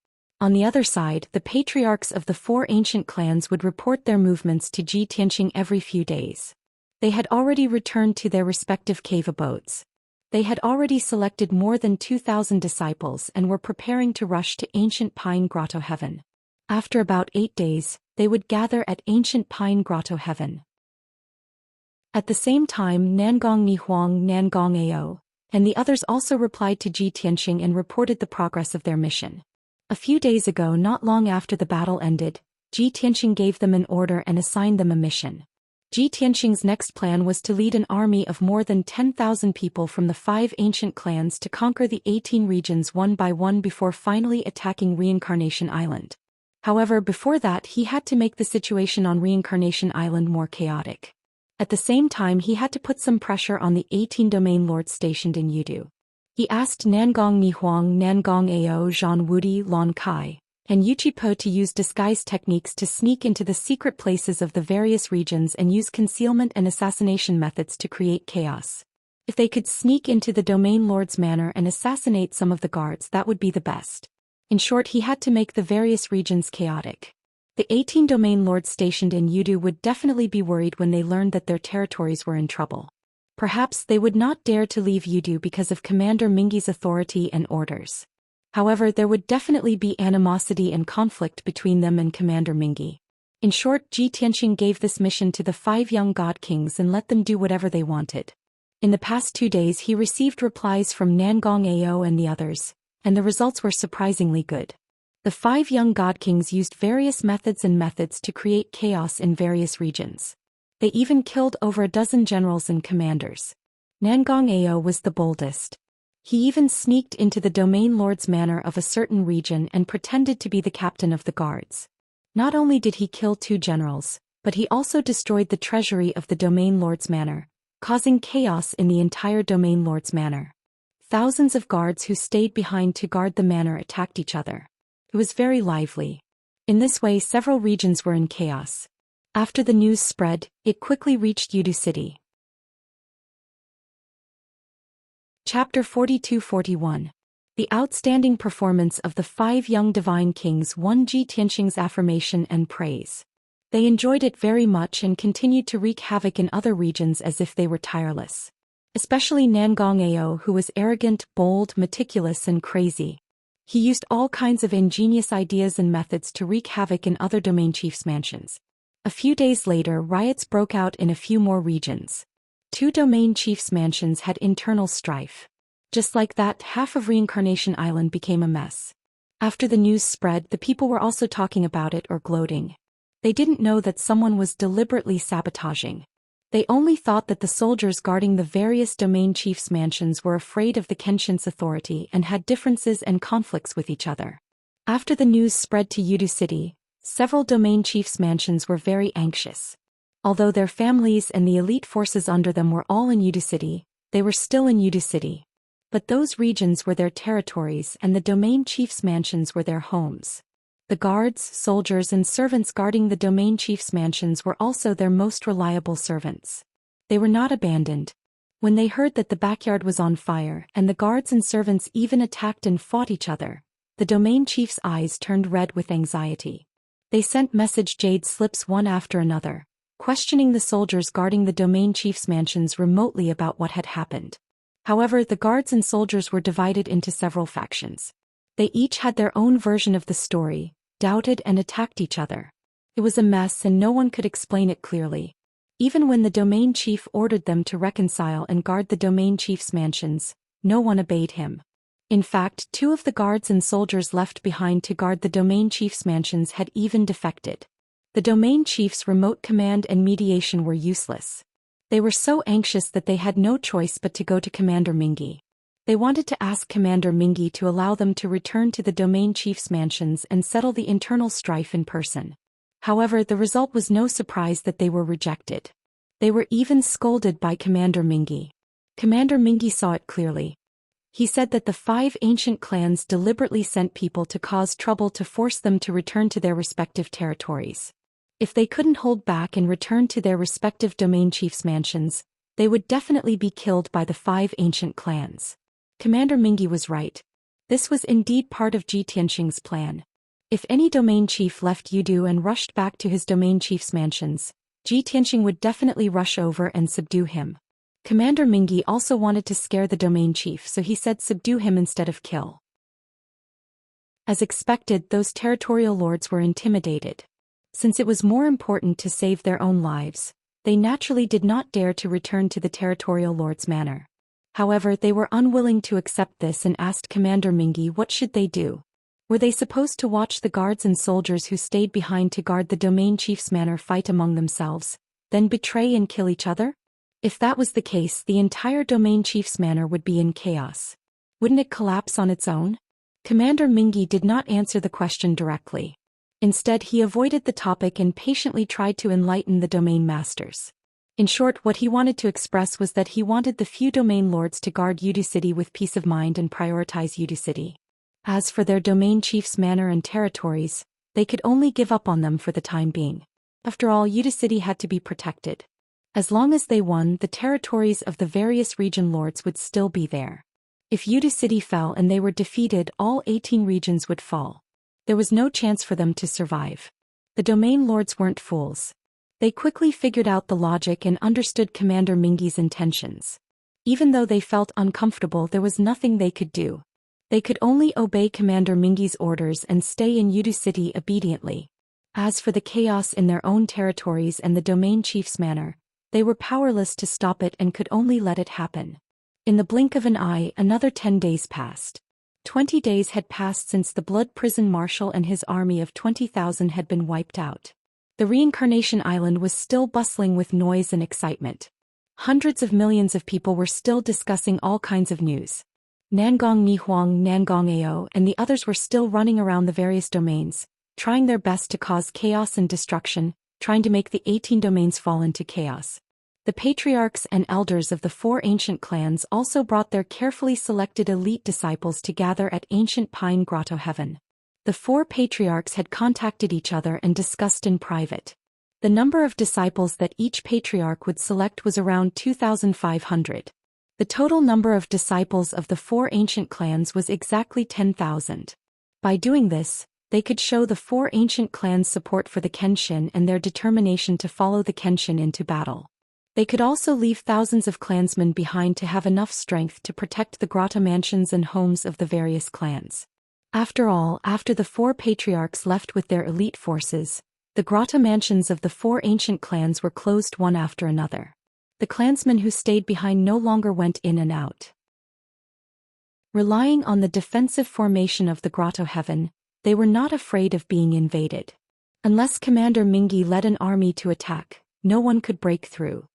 On the other side, the patriarchs of the 4 ancient clans would report their movements to Ji Tianqing every few days. They had already returned to their respective cave abodes. They had already selected more than 2,000 disciples and were preparing to rush to ancient Pine Grotto Heaven. After about 8 days, they would gather at ancient Pine Grotto Heaven. At the same time, Nangong Nihuang, Nangong Ao, and the others also replied to Ji Tianqing and reported the progress of their mission. A few days ago, not long after the battle ended, Ji Tianqing gave them an order and assigned them a mission. Ji Tianqing's next plan was to lead an army of more than 10,000 people from the 5 ancient clans to conquer the 18 regions one by one before finally attacking Reincarnation Island. However, before that, he had to make the situation on Reincarnation Island more chaotic. At the same time, he had to put some pressure on the 18 domain lords stationed in Yudu. He asked Nangong Nihuang, Nangong Ao, Zhan Wudi, Lon Kai, and Yuchi Po to use disguise techniques to sneak into the secret places of the various regions and use concealment and assassination methods to create chaos. If they could sneak into the domain lord's manor and assassinate some of the guards, that would be the best. In short, he had to make the various regions chaotic. The 18 domain lords stationed in Yudu would definitely be worried when they learned that their territories were in trouble. Perhaps they would not dare to leave Yudu because of Commander Mingi's authority and orders. However, there would definitely be animosity and conflict between them and Commander Mingi. In short, Ji Tianqing gave this mission to the 5 young god kings and let them do whatever they wanted. In the past 2 days, he received replies from Nangong Ao and the others, and the results were surprisingly good. The 5 young god kings used various methods to create chaos in various regions. They even killed over a dozen generals and commanders. Nangong Ao was the boldest. He even sneaked into the domain lord's manor of a certain region and pretended to be the captain of the guards. Not only did he kill 2 generals, but he also destroyed the treasury of the domain lord's manor, causing chaos in the entire domain lord's manor. Thousands of guards who stayed behind to guard the manor attacked each other. It was very lively. In this way, several regions were in chaos. After the news spread, it quickly reached Yudu City. Chapter 42-41. The outstanding performance of the 5 young divine kings won Ji Tianqing's affirmation and praise. They enjoyed it very much and continued to wreak havoc in other regions as if they were tireless. Especially Nangong Ao, who was arrogant, bold, meticulous and crazy. He used all kinds of ingenious ideas and methods to wreak havoc in other domain chiefs' mansions. A few days later, riots broke out in a few more regions. 2 domain chiefs' mansions had internal strife. Just like that, half of Reincarnation Island became a mess. After the news spread, the people were also talking about it or gloating. They didn't know that someone was deliberately sabotaging. They only thought that the soldiers guarding the various domain chiefs' mansions were afraid of the Kenshin's authority and had differences and conflicts with each other. After the news spread to Yudu City, several domain chiefs' mansions were very anxious. Although their families and the elite forces under them were all in Yudu City, they were still in Yudu City. But those regions were their territories and the domain chiefs' mansions were their homes. The guards, soldiers and servants guarding the domain chiefs' mansions were also their most reliable servants. They were not abandoned. When they heard that the backyard was on fire and the guards and servants even attacked and fought each other, the domain chiefs' eyes turned red with anxiety. They sent message jade slips one after another, questioning the soldiers guarding the domain chiefs' mansions remotely about what had happened. However, the guards and soldiers were divided into several factions. They each had their own version of the story, doubted and attacked each other. It was a mess and no one could explain it clearly. Even when the domain chief ordered them to reconcile and guard the domain chief's mansions, no one obeyed him. In fact, 2 of the guards and soldiers left behind to guard the domain chief's mansions had even defected. The domain chief's remote command and mediation were useless. They were so anxious that they had no choice but to go to Commander Mingi. They wanted to ask Commander Mingi to allow them to return to the domain chief's mansions and settle the internal strife in person. However, the result was no surprise that they were rejected. They were even scolded by Commander Mingi. Commander Mingi saw it clearly. He said that the 5 ancient clans deliberately sent people to cause trouble to force them to return to their respective territories. If they couldn't hold back and return to their respective domain chiefs' mansions, they would definitely be killed by the 5 ancient clans. Commander Mingi was right. This was indeed part of Ji Tianxing's plan. If any domain chief left Yudu and rushed back to his domain chief's mansions, Ji Tianxing would definitely rush over and subdue him. Commander Mingi also wanted to scare the domain chief, so he said subdue him instead of kill. As expected, those territorial lords were intimidated. Since it was more important to save their own lives, they naturally did not dare to return to the territorial lord's manor. However, they were unwilling to accept this and asked Commander Mingi what should they do. Were they supposed to watch the guards and soldiers who stayed behind to guard the domain chief's manor fight among themselves, then betray and kill each other? If that was the case, the entire domain chief's manor would be in chaos. Wouldn't it collapse on its own? Commander Mingi did not answer the question directly. Instead, he avoided the topic and patiently tried to enlighten the domain masters. In short, what he wanted to express was that he wanted the few domain lords to guard Yudu City with peace of mind and prioritize Yudu City. As for their domain chief's manor and territories, they could only give up on them for the time being. After all, Yudu City had to be protected. As long as they won, the territories of the various region lords would still be there. If Yudu City fell and they were defeated, all 18 regions would fall. There was no chance for them to survive. The domain lords weren't fools. They quickly figured out the logic and understood Commander Mingi's intentions. Even though they felt uncomfortable, there was nothing they could do. They could only obey Commander Mingi's orders and stay in Yudu City obediently. As for the chaos in their own territories and the domain chief's manor, they were powerless to stop it and could only let it happen. In the blink of an eye, another 10 days passed. 20 days had passed since the Blood Prison Marshal and his army of 20,000 had been wiped out. The Reincarnation Island was still bustling with noise and excitement. Hundreds of millions of people were still discussing all kinds of news. Nangong Nihuang, Nangong Ao, and the others were still running around the various domains, trying their best to cause chaos and destruction, trying to make the 18 domains fall into chaos. The patriarchs and elders of the 4 ancient clans also brought their carefully selected elite disciples to gather at ancient Pine Grotto Heaven. The 4 patriarchs had contacted each other and discussed in private. The number of disciples that each patriarch would select was around 2,500. The total number of disciples of the 4 ancient clans was exactly 10,000. By doing this, they could show the 4 ancient clans' support for the Kenshin and their determination to follow the Kenshin into battle. They could also leave thousands of clansmen behind to have enough strength to protect the grotto mansions and homes of the various clans. After all, after the 4 patriarchs left with their elite forces, the grotto mansions of the 4 ancient clans were closed one after another. The clansmen who stayed behind no longer went in and out. Relying on the defensive formation of the grotto heaven, they were not afraid of being invaded. Unless Commander Mingi led an army to attack, no one could break through.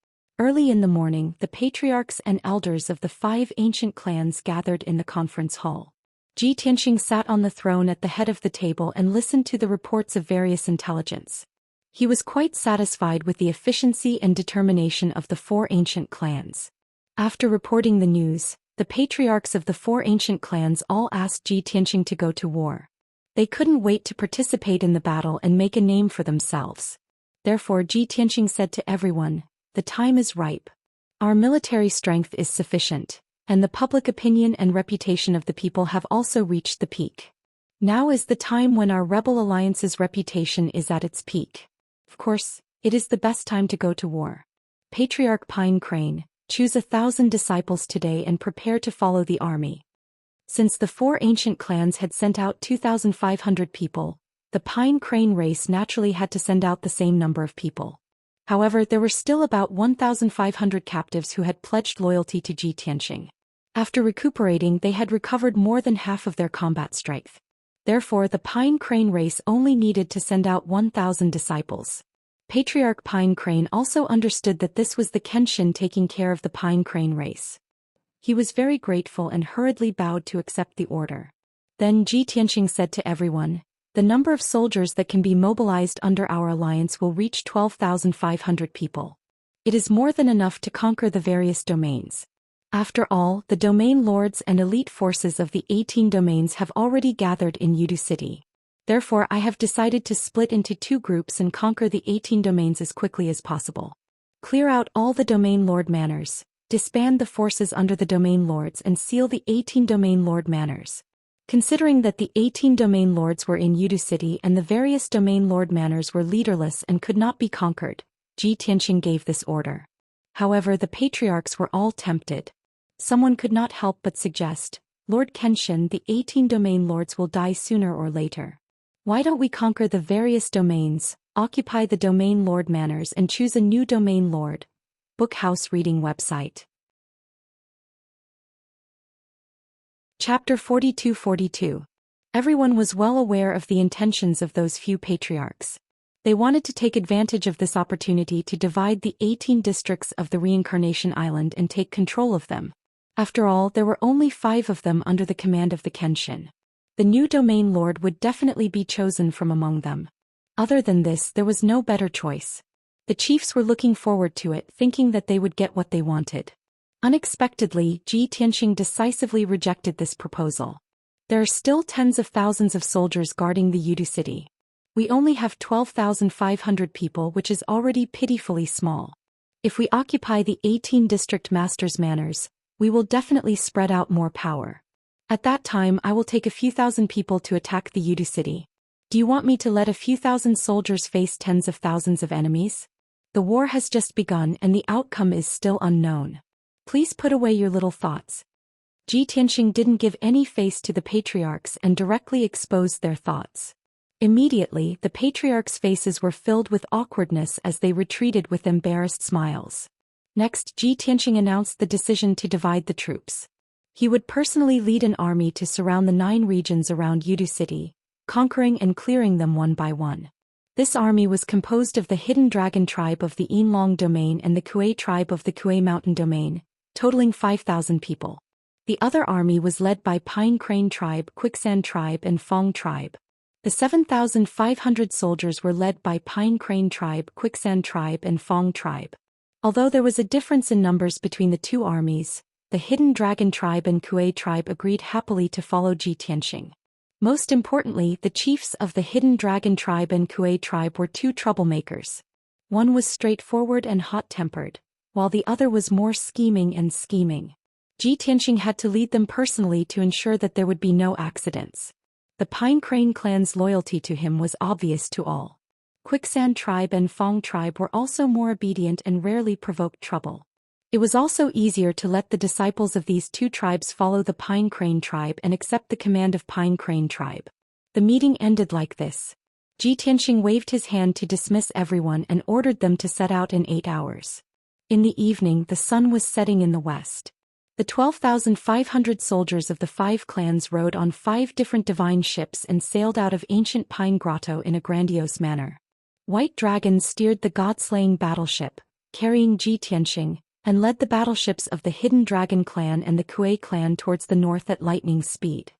Early in the morning, the patriarchs and elders of the 5 ancient clans gathered in the conference hall. Ji Tianxing sat on the throne at the head of the table and listened to the reports of various intelligence. He was quite satisfied with the efficiency and determination of the 4 ancient clans. After reporting the news, the patriarchs of the 4 ancient clans all asked Ji Tianxing to go to war. They couldn't wait to participate in the battle and make a name for themselves. Therefore Ji Tianxing said to everyone, "The time is ripe. Our military strength is sufficient, and the public opinion and reputation of the people have also reached the peak. Now is the time when our rebel alliance's reputation is at its peak. Of course, it is the best time to go to war. Patriarch Pine Crane, choose 1,000 disciples today and prepare to follow the army." Since the 4 ancient clans had sent out 2,500 people, the Pine Crane race naturally had to send out the same number of people. However, there were still about 1,500 captives who had pledged loyalty to Ji Tianxing. After recuperating, they had recovered more than half of their combat strength. Therefore, the Pine Crane race only needed to send out 1,000 disciples. Patriarch Pine Crane also understood that this was the Kenshin taking care of the Pine Crane race. He was very grateful and hurriedly bowed to accept the order. Then Ji Tianxing said to everyone, "The number of soldiers that can be mobilized under our alliance will reach 12,500 people. It is more than enough to conquer the various domains. After all, the domain lords and elite forces of the 18 domains have already gathered in Yudu City. Therefore I have decided to split into 2 groups and conquer the 18 domains as quickly as possible. Clear out all the domain lord manors, disband the forces under the domain lords and seal the 18 domain lord manors." Considering that the 18 domain lords were in Yudu City and the various domain lord manors were leaderless and could not be conquered, Ji Tianxing gave this order. However, the patriarchs were all tempted. Someone could not help but suggest, "Lord Kenshin, the 18 domain lords will die sooner or later. Why don't we conquer the various domains, occupy the domain lord manors and choose a new domain lord?" Bookhouse Reading Website. Chapter 42-42. Everyone was well aware of the intentions of those few patriarchs. They wanted to take advantage of this opportunity to divide the 18 districts of the Reincarnation Island and take control of them. After all, there were only 5 of them under the command of the Kenshin. The new domain lord would definitely be chosen from among them. Other than this, there was no better choice. The chiefs were looking forward to it, thinking that they would get what they wanted. Unexpectedly, Ji Tianxing decisively rejected this proposal. "There are still tens of thousands of soldiers guarding the Yudu city. We only have 12,500 people, which is already pitifully small. If we occupy the 18 district masters' manors, we will definitely spread out more power. At that time I will take a few thousand people to attack the Yudu city. Do you want me to let a few thousand soldiers face tens of thousands of enemies? The war has just begun and the outcome is still unknown. Please put away your little thoughts." Ji Tianxing didn't give any face to the patriarchs and directly exposed their thoughts. Immediately, the patriarchs' faces were filled with awkwardness as they retreated with embarrassed smiles. Next, Ji Tianxing announced the decision to divide the troops. He would personally lead an army to surround the 9 regions around Yudu City, conquering and clearing them one by one. This army was composed of the Hidden Dragon tribe of the Yinlong domain and the Kuei tribe of the Kuei Mountain domain, totaling 5,000 people. The other army was led by Pine Crane tribe, Quicksand tribe and Fong tribe. The 7,500 soldiers were led by Pine Crane tribe, Quicksand tribe and Fong tribe. Although there was a difference in numbers between the 2 armies, the Hidden Dragon tribe and Kuei tribe agreed happily to follow Ji Tianxing. Most importantly, the chiefs of the Hidden Dragon tribe and Kuei tribe were 2 troublemakers. One was straightforward and hot-tempered, while the other was more scheming. Ji Tianxing had to lead them personally to ensure that there would be no accidents. The Pine Crane clan's loyalty to him was obvious to all. Quicksand tribe and Fong tribe were also more obedient and rarely provoked trouble. It was also easier to let the disciples of these 2 tribes follow the Pine Crane tribe and accept the command of Pine Crane tribe. The meeting ended like this. Ji Tianxing waved his hand to dismiss everyone and ordered them to set out in 8 hours. In the evening, the sun was setting in the west. The 12,500 soldiers of the 5 clans rode on 5 different divine ships and sailed out of ancient Pine Grotto in a grandiose manner. White dragons steered the god-slaying battleship, carrying Zhi and led the battleships of the Hidden Dragon clan and the Kuei clan towards the north at lightning speed.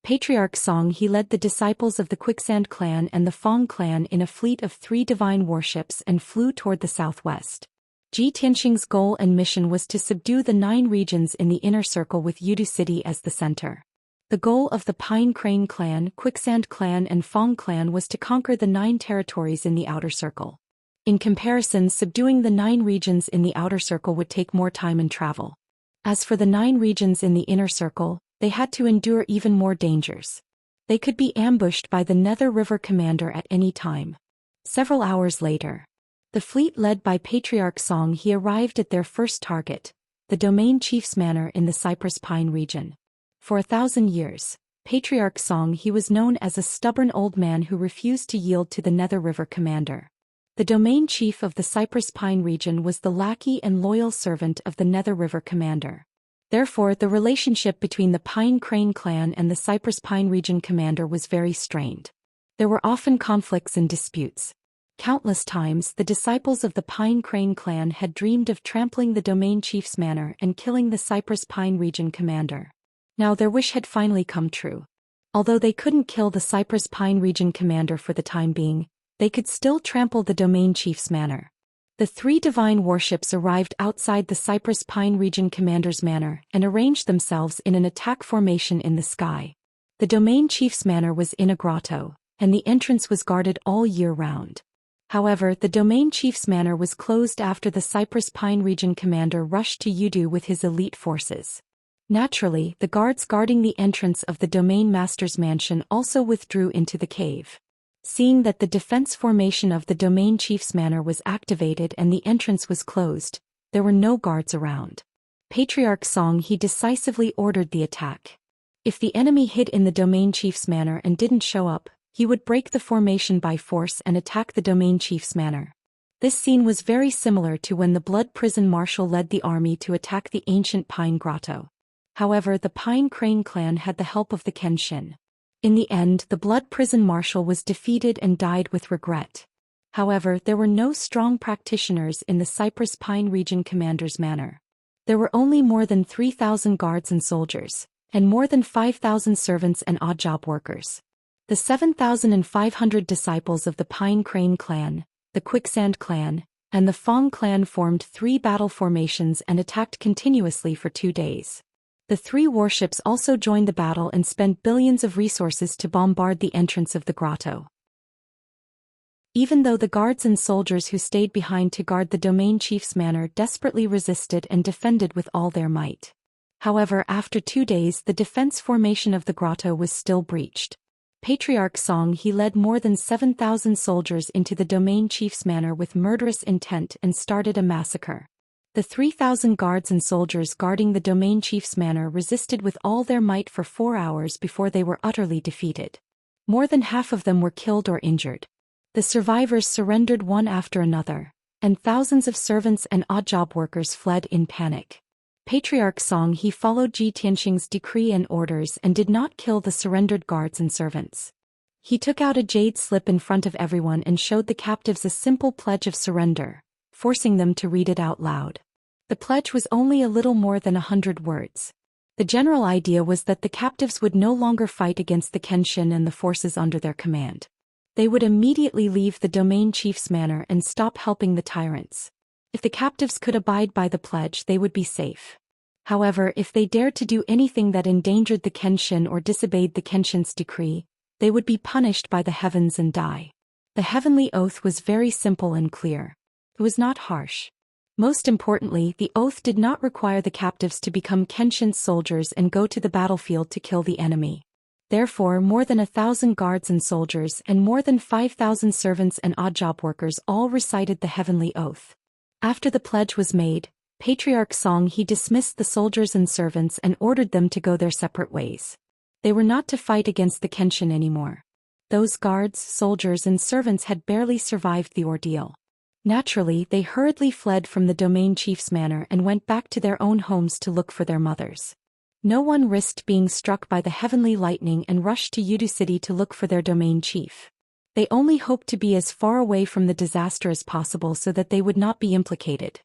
Patriarch Song he led the disciples of the Quicksand clan and the Fong clan in a fleet of 3 divine warships and flew toward the southwest. Zhi Tianxing's goal and mission was to subdue the 9 regions in the inner circle with Yudu City as the center. The goal of the Pine Crane clan, Quicksand clan and Fong clan was to conquer the 9 territories in the outer circle. In comparison, subduing the 9 regions in the outer circle would take more time and travel. As for the 9 regions in the inner circle, they had to endure even more dangers. They could be ambushed by the Nether River commander at any time. Several hours later, the fleet led by Patriarch Song he arrived at their first target, the Domain Chief's Manor in the Cypress Pine region. For 1,000 years, Patriarch Song he was known as a stubborn old man who refused to yield to the Nether River commander. The Domain Chief of the Cypress Pine region was the lackey and loyal servant of the Nether River commander. Therefore, the relationship between the Pine Crane clan and the Cypress Pine region commander was very strained. There were often conflicts and disputes. Countless times, the disciples of the Pine Crane clan had dreamed of trampling the Domain Chief's manor and killing the Cypress Pine region commander. Now their wish had finally come true. Although they couldn't kill the Cypress Pine region commander for the time being, they could still trample the Domain Chief's manor. The 3 divine warships arrived outside the Cypress Pine region commander's manor and arranged themselves in an attack formation in the sky. The Domain Chief's manor was in a grotto, and the entrance was guarded all year round. However, the Domain Chief's manor was closed after the Cypress Pine region commander rushed to Yudu with his elite forces. Naturally, the guards guarding the entrance of the Domain Master's mansion also withdrew into the cave. Seeing that the defense formation of the Domain Chief's manor was activated and the entrance was closed, there were no guards around. Patriarch Song he decisively ordered the attack. If the enemy hid in the Domain Chief's manor and didn't show up, he would break the formation by force and attack the Domain Chief's manor. This scene was very similar to when the Blood Prison Marshal led the army to attack the ancient Pine Grotto. However, the Pine Crane clan had the help of the Kenshin. In the end, the Blood Prison Marshal was defeated and died with regret. However, there were no strong practitioners in the Cypress Pine region commander's manor. There were only more than 3,000 guards and soldiers, and more than 5,000 servants and odd job workers. The 7,500 disciples of the Pine Crane clan, the Quicksand clan, and the Fong clan formed 3 battle formations and attacked continuously for 2 days. The 3 warships also joined the battle and spent billions of resources to bombard the entrance of the grotto. Even though the guards and soldiers who stayed behind to guard the Domain Chief's manor desperately resisted and defended with all their might. However, after 2 days the defense formation of the grotto was still breached. Patriarch Song he led more than 7,000 soldiers into the Domain Chief's manor with murderous intent and started a massacre. The 3,000 guards and soldiers guarding the Domain Chief's manor resisted with all their might for 4 hours before they were utterly defeated. More than half of them were killed or injured. The survivors surrendered one after another, and thousands of servants and odd job workers fled in panic. Patriarch Song he followed Zhi Tianxing's decree and orders and did not kill the surrendered guards and servants. He took out a jade slip in front of everyone and showed the captives a simple pledge of surrender, forcing them to read it out loud. The pledge was only a little more than 100 words. The general idea was that the captives would no longer fight against the Kenshin and the forces under their command. They would immediately leave the Domain Chief's manor and stop helping the tyrants. If the captives could abide by the pledge, they would be safe. However, if they dared to do anything that endangered the Kenshin or disobeyed the Kenshin's decree, they would be punished by the heavens and die. The heavenly oath was very simple and clear. It was not harsh. Most importantly, the oath did not require the captives to become Kenshin's soldiers and go to the battlefield to kill the enemy. Therefore, more than 1,000 guards and soldiers and more than 5,000 servants and odd job workers all recited the heavenly oath. After the pledge was made, Patriarch Song he dismissed the soldiers and servants and ordered them to go their separate ways. They were not to fight against the Kenshin anymore. Those guards, soldiers and servants had barely survived the ordeal. Naturally, they hurriedly fled from the Domain Chief's manor and went back to their own homes to look for their mothers. No one risked being struck by the heavenly lightning and rushed to Yudu City to look for their Domain Chief. They only hoped to be as far away from the disaster as possible so that they would not be implicated.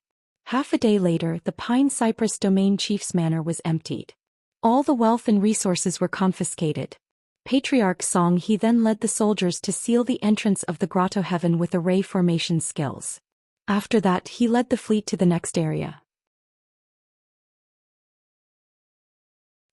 Half a day later, the Pine Cypress Domain Chief's manor was emptied. All the wealth and resources were confiscated. Patriarch Song He then led the soldiers to seal the entrance of the grotto heaven with array formation skills. After that, he led the fleet to the next area.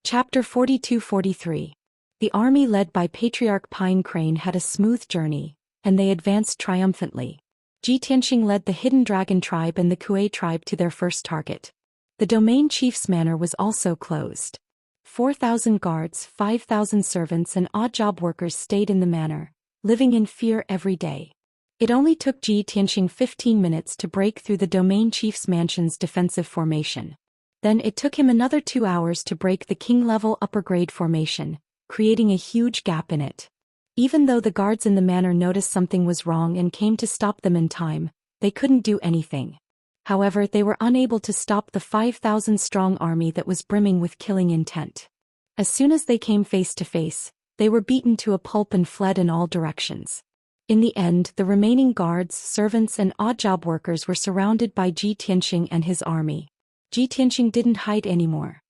Chapter 42-43. The army led by Patriarch Pine Crane had a smooth journey, and they advanced triumphantly. Ji Tianxing led the Hidden Dragon tribe and the Kuei tribe to their first target. The domain chief's manor was also closed. 4,000 guards, 5,000 servants and odd job workers stayed in the manor, living in fear every day. It only took Ji Tianxing 15 minutes to break through the domain chief's mansion's defensive formation. Then it took him another 2 hours to break the king-level upper-grade formation, creating a huge gap in it. Even though the guards in the manor noticed something was wrong and came to stop them in time, they couldn't do anything. However, they were unable to stop the 5,000-strong army that was brimming with killing intent. As soon as they came face to face, they were beaten to a pulp and fled in all directions. In the end, the remaining guards, servants and odd job workers were surrounded by Ji Tianxing and his army. Ji Tianxing didn't hide anymore.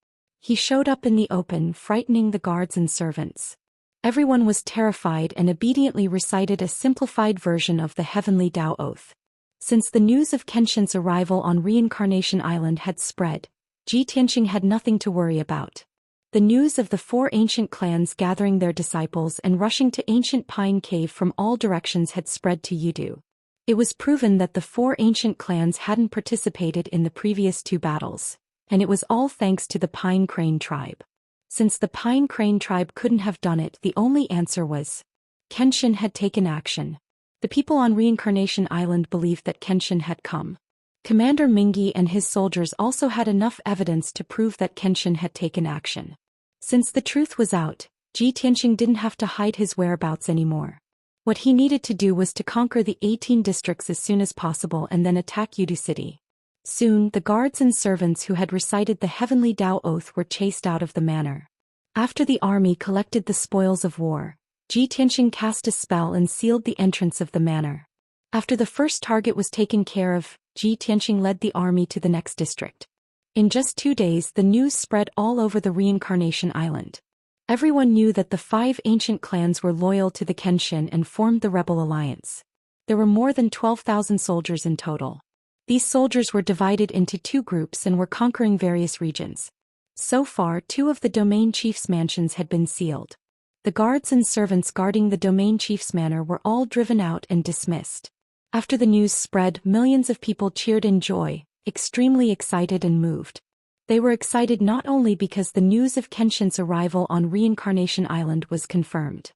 He showed up in the open, frightening the guards and servants. Everyone was terrified and obediently recited a simplified version of the Heavenly Tao Oath. Since the news of Kenshin's arrival on Reincarnation Island had spread, Ji Tianxing had nothing to worry about. The news of the 4 ancient clans gathering their disciples and rushing to ancient Pine Cave from all directions had spread to Yudu. It was proven that the 4 ancient clans hadn't participated in the previous 2 battles, and it was all thanks to the Pine Crane tribe. Since the Pine Crane tribe couldn't have done it, the only answer was Kenshin had taken action. The people on Reincarnation Island believed that Kenshin had come. Commander Mingi and his soldiers also had enough evidence to prove that Kenshin had taken action. Since the truth was out, Ji Tianxing didn't have to hide his whereabouts anymore. What he needed to do was to conquer the 18 districts as soon as possible and then attack Yudu City. Soon, the guards and servants who had recited the Heavenly Tao Oath were chased out of the manor. After the army collected the spoils of war, Ji Tianxing cast a spell and sealed the entrance of the manor. After the first target was taken care of, Ji Tianxing led the army to the next district. In just 2 days, the news spread all over the Reincarnation Island. Everyone knew that the 5 ancient clans were loyal to the Kenshin and formed the rebel alliance. There were more than 12,000 soldiers in total. These soldiers were divided into 2 groups and were conquering various regions. So far, 2 of the domain chief's mansions had been sealed. The guards and servants guarding the domain chief's manor were all driven out and dismissed. After the news spread, millions of people cheered in joy, extremely excited and moved. They were excited not only because the news of Kenshin's arrival on Reincarnation Island was confirmed.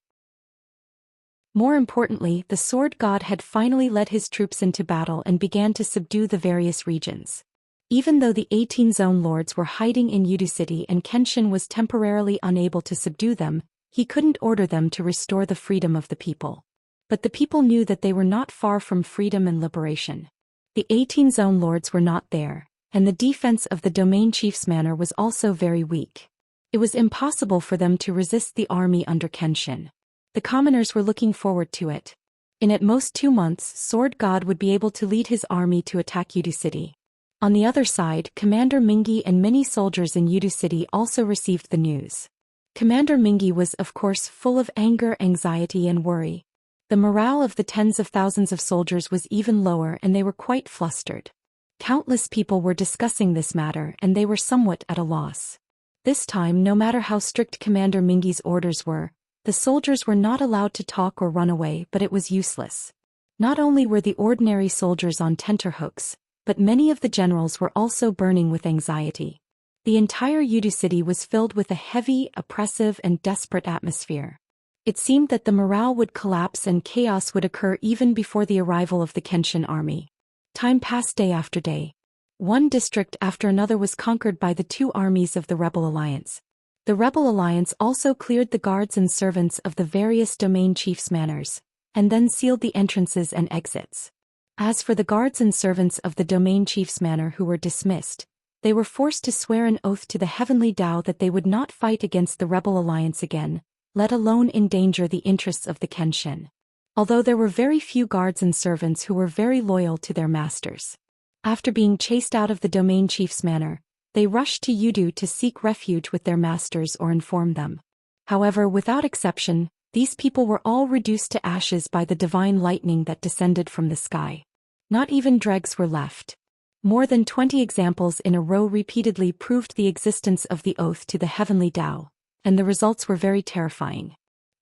More importantly, the Sword God had finally led his troops into battle and began to subdue the various regions. Even though the 18 Zone Lords were hiding in Yudu City and Kenshin was temporarily unable to subdue them, he couldn't order them to restore the freedom of the people. But the people knew that they were not far from freedom and liberation. The 18 Zone Lords were not there, and the defense of the domain chief's manor was also very weak. It was impossible for them to resist the army under Kenshin. The commoners were looking forward to it. In at most 2 months, Sword God would be able to lead his army to attack Yudu City. On the other side, Commander Mingi and many soldiers in Yudu City also received the news. Commander Mingi was, of course, full of anger, anxiety and worry. The morale of the tens of thousands of soldiers was even lower and they were quite flustered. Countless people were discussing this matter and they were somewhat at a loss. This time, no matter how strict Commander Mingi's orders were, the soldiers were not allowed to talk or run away, but it was useless. Not only were the ordinary soldiers on tenterhooks, but many of the generals were also burning with anxiety. The entire Yudu City was filled with a heavy, oppressive and desperate atmosphere. It seemed that the morale would collapse and chaos would occur even before the arrival of the Kenshin army. Time passed day after day. One district after another was conquered by the 2 armies of the Rebel Alliance. The Rebel Alliance also cleared the guards and servants of the various domain chiefs' manors, and then sealed the entrances and exits. As for the guards and servants of the domain chief's manor who were dismissed, they were forced to swear an oath to the Heavenly Tao that they would not fight against the Rebel Alliance again, let alone endanger the interests of the Kenshin. although there were very few guards and servants who were very loyal to their masters. After being chased out of the domain chief's manor, they rushed to Yudu to seek refuge with their masters or inform them. However, without exception, these people were all reduced to ashes by the divine lightning that descended from the sky. Not even dregs were left. More than 20 examples in a row repeatedly proved the existence of the oath to the heavenly Tao, and the results were very terrifying.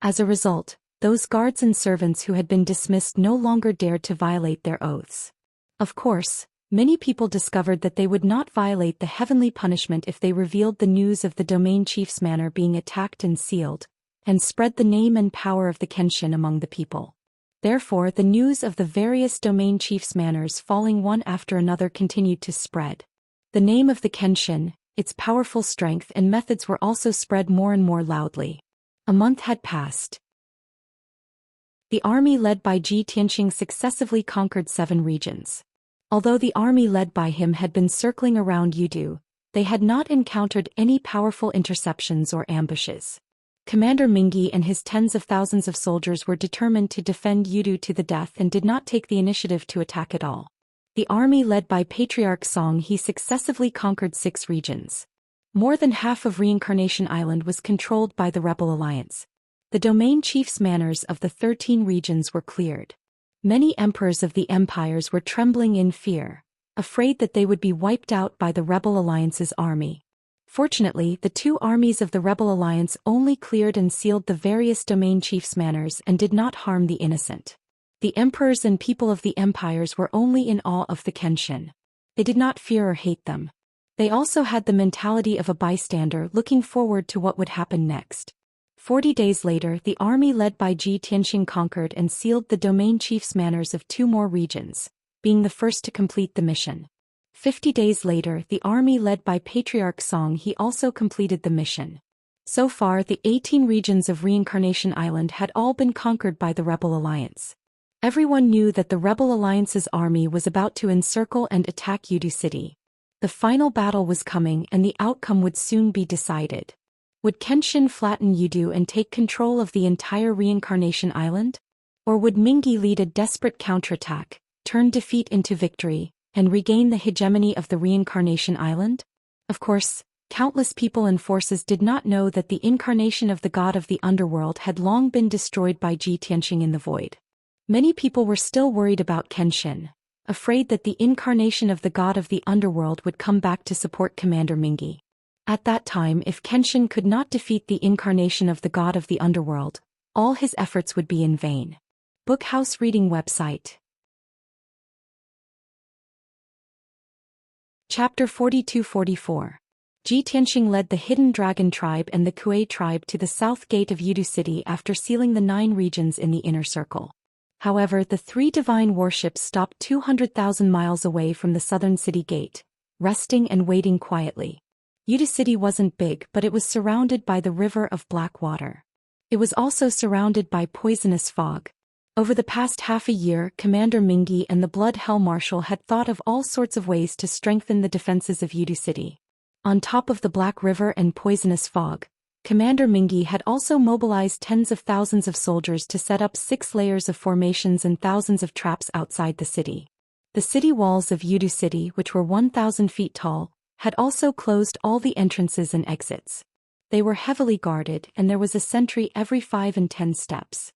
As a result, those guards and servants who had been dismissed no longer dared to violate their oaths. Of course, many people discovered that they would not violate the heavenly punishment if they revealed the news of the domain chief's manor being attacked and sealed, and spread the name and power of the Kenshin among the people. Therefore, the news of the various domain chiefs' manors falling one after another continued to spread. The name of the Kenshin, its powerful strength and methods were also spread more and more loudly. A month had passed. The army led by Ji Tianxing successively conquered 7 regions. Although the army led by him had been circling around Yudu, they had not encountered any powerful interceptions or ambushes. Commander Mingyi and his tens of thousands of soldiers were determined to defend Yudu to the death and did not take the initiative to attack at all. The army led by Patriarch Song He successively conquered 6 regions. More than half of Reincarnation Island was controlled by the Rebel Alliance. The domain chiefs' manors of the 13 regions were cleared. Many emperors of the empires were trembling in fear, afraid that they would be wiped out by the Rebel Alliance's army. Fortunately, the 2 armies of the Rebel Alliance only cleared and sealed the various domain chiefs' manors and did not harm the innocent. The emperors and people of the empires were only in awe of the Kenshin. They did not fear or hate them. They also had the mentality of a bystander looking forward to what would happen next. 40 days later, the army led by Ji Tianxing conquered and sealed the domain chiefs' manors of 2 more regions, being the first to complete the mission. 50 days later, the army led by Patriarch Song He also completed the mission. So far, the 18 regions of Reincarnation Island had all been conquered by the Rebel Alliance. Everyone knew that the Rebel Alliance's army was about to encircle and attack Yudu City. The final battle was coming and the outcome would soon be decided. Would Kenshin flatten Yudu and take control of the entire Reincarnation Island? Or would Mingyi lead a desperate counterattack, turn defeat into victory, and regain the hegemony of the Reincarnation Island? Of course, countless people and forces did not know that the incarnation of the god of the underworld had long been destroyed by Ji Tianxing in the void. Many people were still worried about Kenshin, afraid that the incarnation of the god of the underworld would come back to support Commander Mingyi. At that time, if Kenshin could not defeat the incarnation of the god of the underworld, all his efforts would be in vain. Bookhouse Reading Website. Chapter 42-44. Ji Tianxing led the Hidden Dragon tribe and the Kuei tribe to the south gate of Yudu City after sealing the 9 regions in the inner circle. However, the 3 divine warships stopped 200,000 miles away from the southern city gate, resting and waiting quietly. Yudu City wasn't big, but it was surrounded by the river of black water. It was also surrounded by poisonous fog. Over the past half a year, Commander Mingyi and the Blood Hell Marshal had thought of all sorts of ways to strengthen the defenses of Yudu City. On top of the Black River and poisonous fog, Commander Mingyi had also mobilized tens of thousands of soldiers to set up 6 layers of formations and thousands of traps outside the city. The city walls of Yudu City, which were 1,000 feet tall, had also closed all the entrances and exits. They were heavily guarded and there was a sentry every 5 and 10 steps.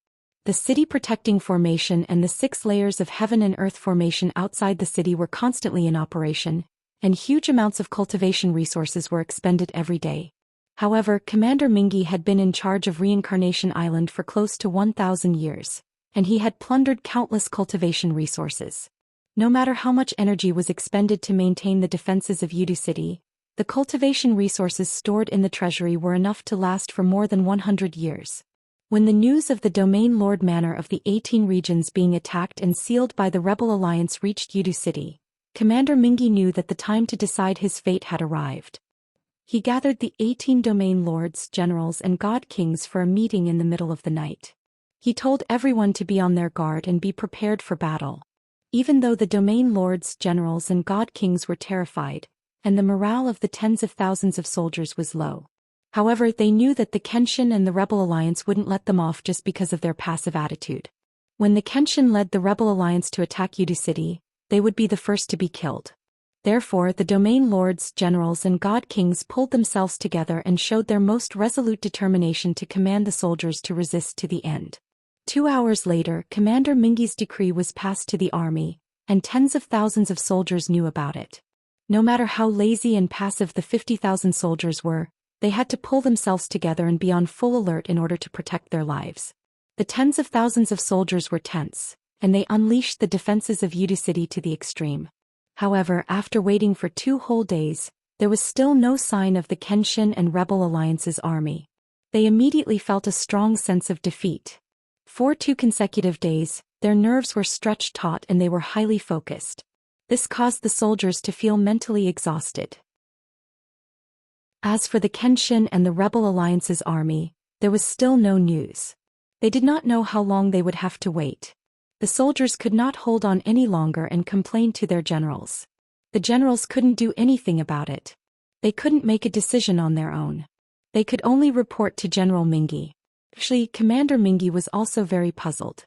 The city protecting formation and the 6 layers of heaven and earth formation outside the city were constantly in operation, and huge amounts of cultivation resources were expended every day. However, Commander Mingyi had been in charge of Reincarnation Island for close to 1,000 years, and he had plundered countless cultivation resources. No matter how much energy was expended to maintain the defenses of Yudu City, the cultivation resources stored in the treasury were enough to last for more than 100 years. When the news of the Domain Lord Manor of the 18 regions being attacked and sealed by the Rebel Alliance reached Yudu City, Commander Mingyi knew that the time to decide his fate had arrived. He gathered the 18 domain lords, generals and god kings for a meeting in the middle of the night. He told everyone to be on their guard and be prepared for battle. Even though the domain lords, generals and god kings were terrified, and the morale of the tens of thousands of soldiers was low. However, they knew that the Kenshin and the Rebel Alliance wouldn't let them off just because of their passive attitude. When the Kenshin led the rebel alliance to attack Yudu City, they would be the first to be killed. Therefore, the domain lords, generals and god kings pulled themselves together and showed their most resolute determination to command the soldiers to resist to the end. 2 hours later, Commander Mingi's decree was passed to the army, and tens of thousands of soldiers knew about it. No matter how lazy and passive the 50,000 soldiers were, they had to pull themselves together and be on full alert in order to protect their lives. The tens of thousands of soldiers were tense, and they unleashed the defenses of Yudu City to the extreme. However, after waiting for 2 whole days, there was still no sign of the Kenshin and Rebel Alliance's army. They immediately felt a strong sense of defeat. For 2 consecutive days, their nerves were stretched taut and they were highly focused. This caused the soldiers to feel mentally exhausted. As for the Kenshin and the Rebel Alliance's army, there was still no news. They did not know how long they would have to wait. The soldiers could not hold on any longer and complained to their generals. The generals couldn't do anything about it. They couldn't make a decision on their own. They could only report to General Mingi. Actually, Commander Mingi was also very puzzled.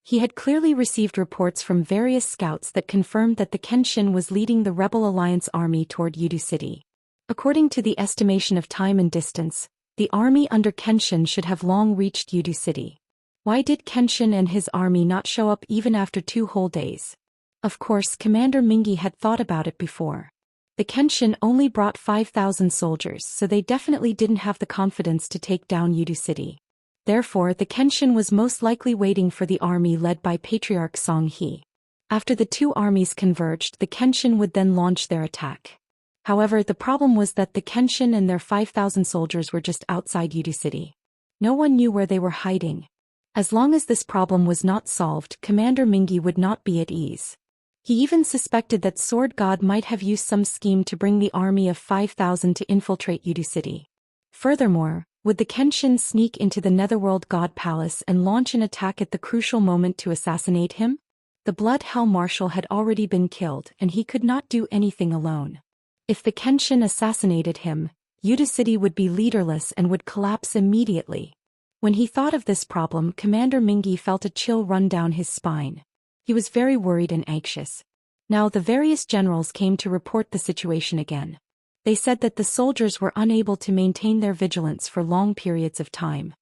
He had clearly received reports from various scouts that confirmed that the Kenshin was leading the Rebel Alliance army toward Yudu City. According to the estimation of time and distance, the army under Kenshin should have long reached Yudu City. Why did Kenshin and his army not show up even after 2 whole days? Of course, Commander Mingi had thought about it before. The Kenshin only brought 5,000 soldiers, so they definitely didn't have the confidence to take down Yudu City. Therefore, the Kenshin was most likely waiting for the army led by Patriarch Xianxia. After the 2 armies converged, the Kenshin would then launch their attack. However, the problem was that the Kenshin and their 5,000 soldiers were just outside Yudu City. No one knew where they were hiding. As long as this problem was not solved, Commander Mingi would not be at ease. He even suspected that Sword God might have used some scheme to bring the army of 5,000 to infiltrate Yudu City. Furthermore, would the Kenshin sneak into the Netherworld God Palace and launch an attack at the crucial moment to assassinate him? The Blood Hell Marshal had already been killed and he could not do anything alone. If the Kenshin assassinated him, Yudu City would be leaderless and would collapse immediately. When he thought of this problem, Commander Mingi felt a chill run down his spine. He was very worried and anxious. Now the various generals came to report the situation again. They said that the soldiers were unable to maintain their vigilance for long periods of time.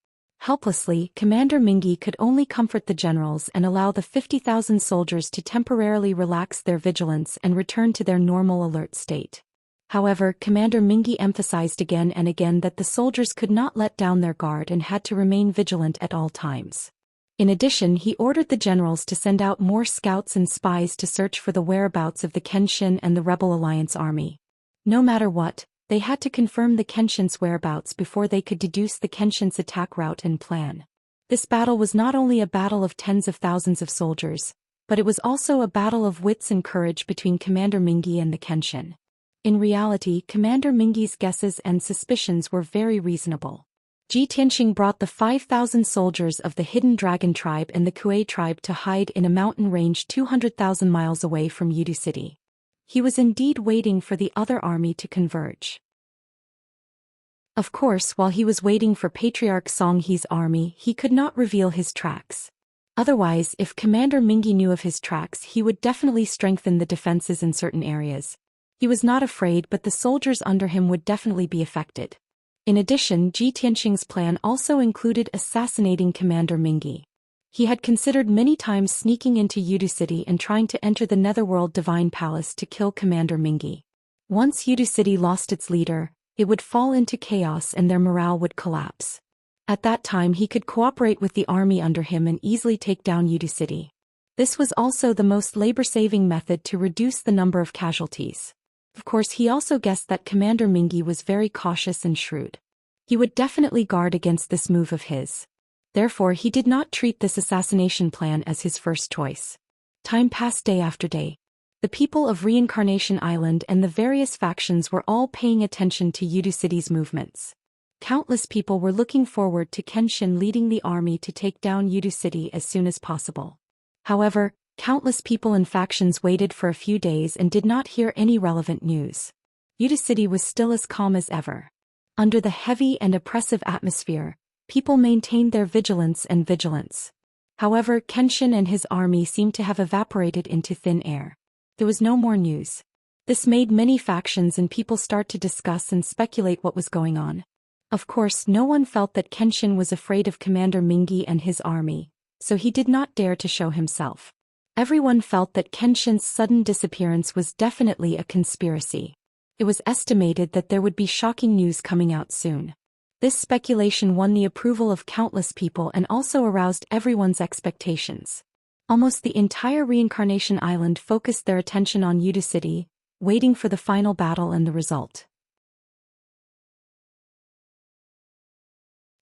Helplessly, Commander Mingi could only comfort the generals and allow the 50,000 soldiers to temporarily relax their vigilance and return to their normal alert state. However, Commander Mingi emphasized again and again that the soldiers could not let down their guard and had to remain vigilant at all times. In addition, he ordered the generals to send out more scouts and spies to search for the whereabouts of the Kenshin and the Rebel Alliance army. No matter what, they had to confirm the Kenshin's whereabouts before they could deduce the Kenshin's attack route and plan. This battle was not only a battle of tens of thousands of soldiers, but it was also a battle of wits and courage between Commander Mingi and the Kenshin. In reality, Commander Mingi's guesses and suspicions were very reasonable. Ji Tianxing brought the 5,000 soldiers of the Hidden Dragon tribe and the Kuei tribe to hide in a mountain range 200,000 miles away from Yudu City. He was indeed waiting for the other army to converge. Of course, while he was waiting for Patriarch Xiangxi's army, he could not reveal his tracks. Otherwise, if Commander Mingi knew of his tracks, he would definitely strengthen the defenses in certain areas. He was not afraid, but the soldiers under him would definitely be affected. In addition, Ji Tianxing's plan also included assassinating Commander Mingi. He had considered many times sneaking into Yudu City and trying to enter the Netherworld Divine Palace to kill Commander Mingi. Once Yudu City lost its leader, it would fall into chaos and their morale would collapse. At that time he could cooperate with the army under him and easily take down Yudu City. This was also the most labor-saving method to reduce the number of casualties. Of course, he also guessed that Commander Mingi was very cautious and shrewd. He would definitely guard against this move of his. Therefore, he did not treat this assassination plan as his first choice. Time passed day after day. The people of Reincarnation Island and the various factions were all paying attention to Yudu City's movements. Countless people were looking forward to Kenshin leading the army to take down Yudu City as soon as possible. However, countless people and factions waited for a few days and did not hear any relevant news. Yudu City was still as calm as ever. Under the heavy and oppressive atmosphere, people maintained their vigilance. However, Kenshin and his army seemed to have evaporated into thin air. There was no more news. This made many factions and people start to discuss and speculate what was going on. Of course, no one felt that Kenshin was afraid of Commander Mingi and his army, so he did not dare to show himself. Everyone felt that Kenshin's sudden disappearance was definitely a conspiracy. It was estimated that there would be shocking news coming out soon. This speculation won the approval of countless people and also aroused everyone's expectations. Almost the entire Reincarnation Island focused their attention on Yudu City, waiting for the final battle and the result.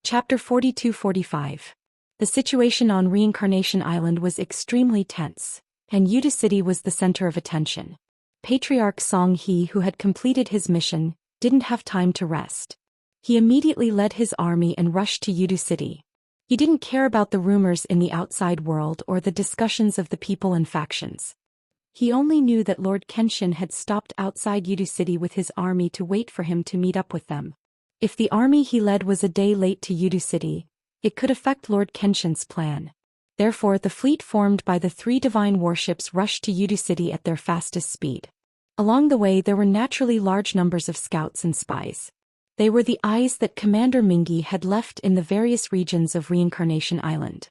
Chapter 42-45. The situation on Reincarnation Island was extremely tense, and Yudu City was the center of attention. Patriarch Song He, who had completed his mission, didn't have time to rest. He immediately led his army and rushed to Yudu City. He didn't care about the rumors in the outside world or the discussions of the people and factions. He only knew that Lord Kenshin had stopped outside Yudu City with his army to wait for him to meet up with them. If the army he led was a day late to Yudu City, it could affect Lord Kenshin's plan. Therefore, the fleet formed by the 3 divine warships rushed to Yudu City at their fastest speed. Along the way there were naturally large numbers of scouts and spies. They were the eyes that Commander Mingi had left in the various regions of Reincarnation Island.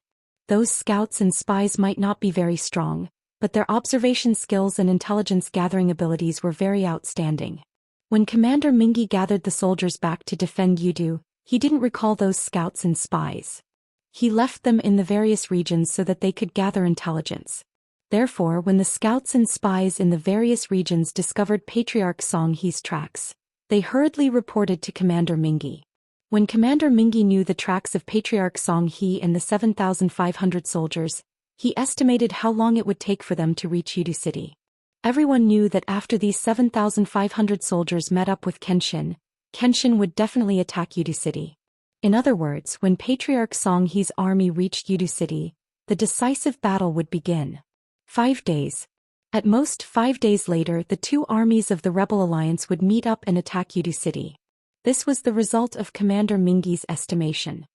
Those scouts and spies might not be very strong, but their observation skills and intelligence gathering abilities were very outstanding. When Commander Mingi gathered the soldiers back to defend Yudu, he didn't recall those scouts and spies. He left them in the various regions so that they could gather intelligence. Therefore, when the scouts and spies in the various regions discovered Patriarch Song He's tracks, they hurriedly reported to Commander Mingi. When Commander Mingi knew the tracks of Patriarch Song He and the 7,500 soldiers, he estimated how long it would take for them to reach Yudu City. Everyone knew that after these 7,500 soldiers met up with Kenshin, Kenshin would definitely attack Yudu City. In other words, when Patriarch Song He's army reached Yudu City, the decisive battle would begin. 5 days. At most 5 days later, the 2 armies of the Rebel Alliance would meet up and attack Yudu City. This was the result of Commander Mingi's estimation.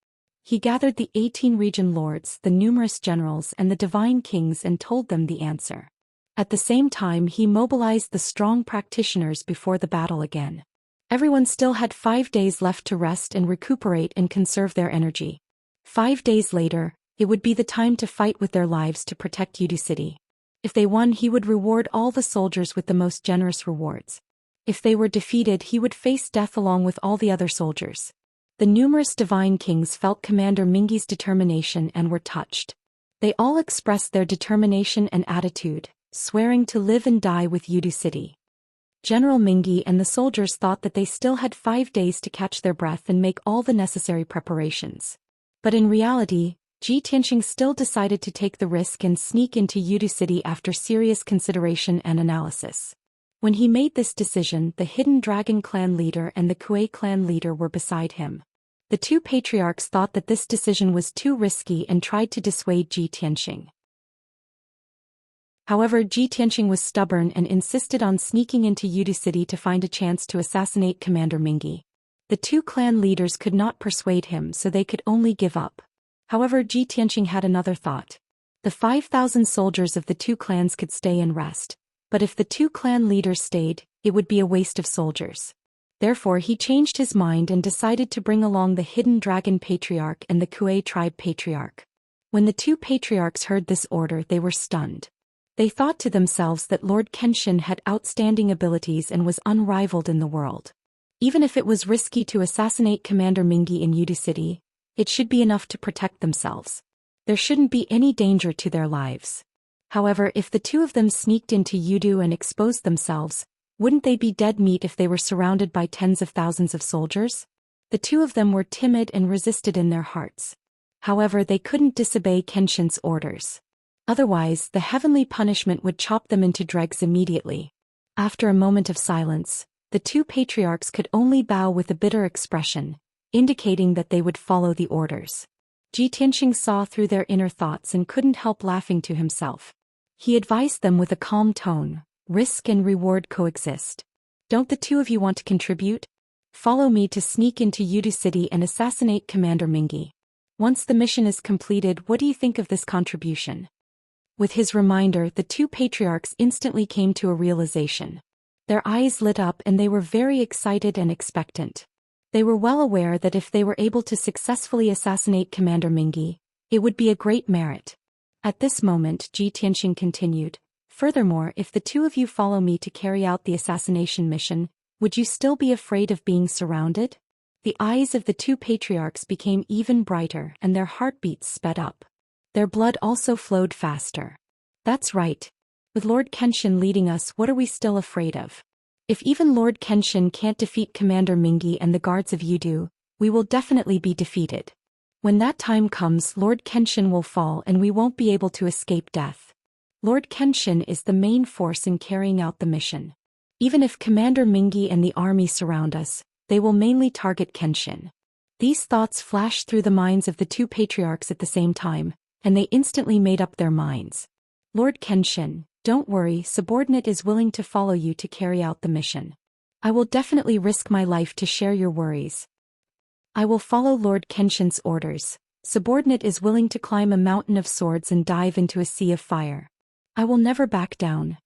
He gathered the 18 region lords, the numerous generals and the divine kings and told them the answer. At the same time, he mobilized the strong practitioners before the battle again. Everyone still had 5 days left to rest and recuperate and conserve their energy. 5 days later, it would be the time to fight with their lives to protect Yudu City. If they won, he would reward all the soldiers with the most generous rewards. If they were defeated, he would face death along with all the other soldiers. The numerous divine kings felt Commander Mingi's determination and were touched. They all expressed their determination and attitude, swearing to live and die with Yudu City. General Mingi and the soldiers thought that they still had 5 days to catch their breath and make all the necessary preparations. But in reality, Ji Tianxing still decided to take the risk and sneak into Yudu City after serious consideration and analysis. When he made this decision, the Hidden Dragon clan leader and the Kuei clan leader were beside him. The 2 patriarchs thought that this decision was too risky and tried to dissuade Ji Tianxing. However, Ji Tianxing was stubborn and insisted on sneaking into Yudu City to find a chance to assassinate Commander Mingi. The 2 clan leaders could not persuade him, so they could only give up. However, Ji Tianxing had another thought. The 5,000 soldiers of the 2 clans could stay and rest, but if the 2 clan leaders stayed, it would be a waste of soldiers. Therefore, he changed his mind and decided to bring along the Hidden Dragon Patriarch and the Kuei tribe Patriarch. When the 2 patriarchs heard this order, they were stunned. They thought to themselves that Lord Kenshin had outstanding abilities and was unrivaled in the world. Even if it was risky to assassinate Commander Mingi in Yudu City, it should be enough to protect themselves. There shouldn't be any danger to their lives. However, if the 2 of them sneaked into Yudu and exposed themselves, wouldn't they be dead meat if they were surrounded by tens of thousands of soldiers? The 2 of them were timid and resisted in their hearts. However, they couldn't disobey Kenshin's orders. Otherwise, the heavenly punishment would chop them into dregs immediately. After a moment of silence, the 2 patriarchs could only bow with a bitter expression, indicating that they would follow the orders. Ji Tianxing saw through their inner thoughts and couldn't help laughing to himself. He advised them with a calm tone, risk and reward coexist. Don't the 2 of you want to contribute? Follow me to sneak into Yudu City and assassinate Commander Mingi. Once the mission is completed, what do you think of this contribution? With his reminder, the two patriarchs instantly came to a realization. Their eyes lit up and they were very excited and expectant. They were well aware that if they were able to successfully assassinate Commander Mingyi, it would be a great merit. At this moment, Ji Tianxing continued, "Furthermore, if the two of you follow me to carry out the assassination mission, would you still be afraid of being surrounded?" The eyes of the two patriarchs became even brighter and their heartbeats sped up. Their blood also flowed faster. "That's right. With Lord Kenshin leading us, what are we still afraid of? If even Lord Kenshin can't defeat Commander Mingyi and the guards of Yudu, we will definitely be defeated. When that time comes, Lord Kenshin will fall and we won't be able to escape death. Lord Kenshin is the main force in carrying out the mission. Even if Commander Mingyi and the army surround us, they will mainly target Kenshin." These thoughts flashed through the minds of the two patriarchs at the same time, and they instantly made up their minds. "Lord Kenshin, don't worry, subordinate is willing to follow you to carry out the mission. I will definitely risk my life to share your worries. I will follow Lord Kenshin's orders. Subordinate is willing to climb a mountain of swords and dive into a sea of fire. I will never back down."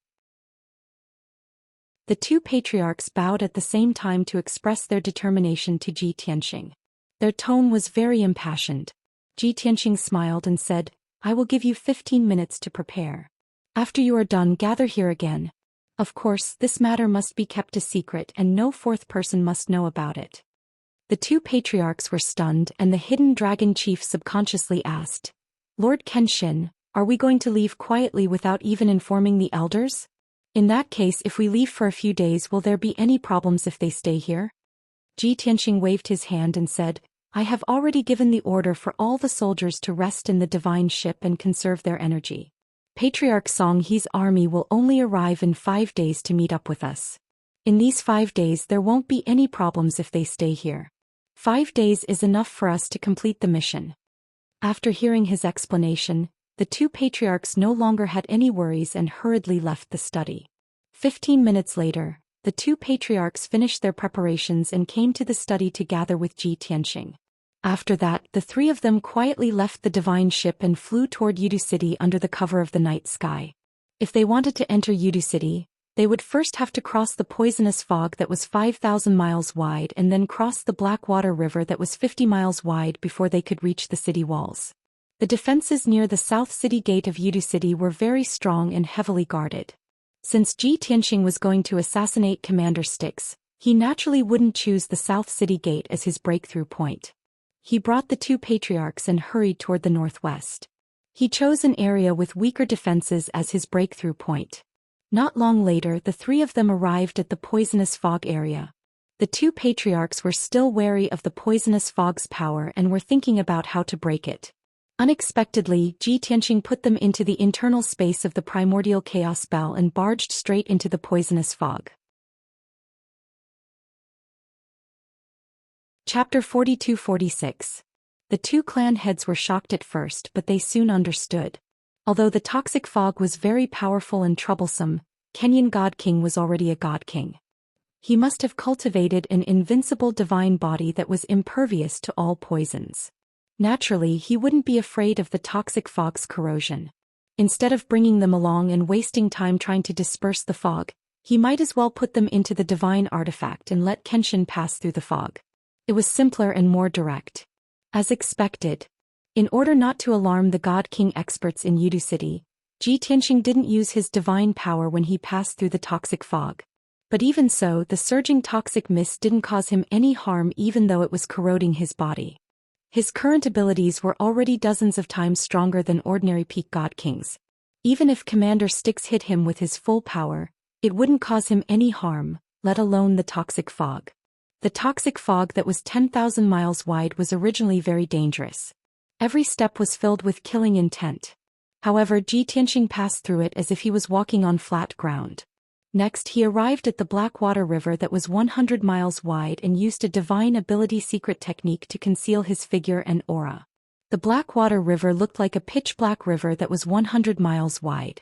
The two patriarchs bowed at the same time to express their determination to Ji Tianxing. Their tone was very impassioned. Ji Tianxing smiled and said, "I will give you 15 minutes to prepare. After you are done, gather here again. Of course, this matter must be kept a secret and no fourth person must know about it." The two patriarchs were stunned and the hidden dragon chief subconsciously asked, "Lord Kenshin, are we going to leave quietly without even informing the elders? In that case, if we leave for a few days, will there be any problems if they stay here?" Ji Tianxing waved his hand and said, "I have already given the order for all the soldiers to rest in the divine ship and conserve their energy. Patriarch Songhe's army will only arrive in 5 days to meet up with us. In these 5 days there won't be any problems if they stay here. 5 days is enough for us to complete the mission." After hearing his explanation, the two patriarchs no longer had any worries and hurriedly left the study. 15 minutes later, the two patriarchs finished their preparations and came to the study to gather with Ji Tianxing. After that, the three of them quietly left the divine ship and flew toward Yudu City under the cover of the night sky. If they wanted to enter Yudu City, they would first have to cross the poisonous fog that was 5,000 miles wide and then cross the Blackwater River that was 50 miles wide before they could reach the city walls. The defenses near the south city gate of Yudu City were very strong and heavily guarded. Since Ji Tianxing was going to assassinate Commander Styx, he naturally wouldn't choose the south city gate as his breakthrough point. He brought the two patriarchs and hurried toward the northwest. He chose an area with weaker defenses as his breakthrough point. Not long later, the three of them arrived at the poisonous fog area. The two patriarchs were still wary of the poisonous fog's power and were thinking about how to break it. Unexpectedly, Ji Tianxing put them into the internal space of the primordial chaos bell and barged straight into the poisonous fog. Chapter 42-46. The two clan heads were shocked at first, but they soon understood. Although the toxic fog was very powerful and troublesome, Kenyan God King was already a God King. He must have cultivated an invincible divine body that was impervious to all poisons. Naturally, he wouldn't be afraid of the toxic fog's corrosion. Instead of bringing them along and wasting time trying to disperse the fog, he might as well put them into the divine artifact and let Kenshin pass through the fog. It was simpler and more direct. As expected. In order not to alarm the God King experts in Yudu City, Ji Tianxing didn't use his divine power when he passed through the toxic fog. But even so, the surging toxic mist didn't cause him any harm even though it was corroding his body. His current abilities were already dozens of times stronger than ordinary peak God Kings. Even if Commander Styx hit him with his full power, it wouldn't cause him any harm, let alone the toxic fog. The toxic fog that was 10,000 miles wide was originally very dangerous. Every step was filled with killing intent. However, Ji Tianxing passed through it as if he was walking on flat ground. Next, he arrived at the Blackwater River that was 100 miles wide and used a divine ability secret technique to conceal his figure and aura. The Blackwater River looked like a pitch-black river that was 100 miles wide.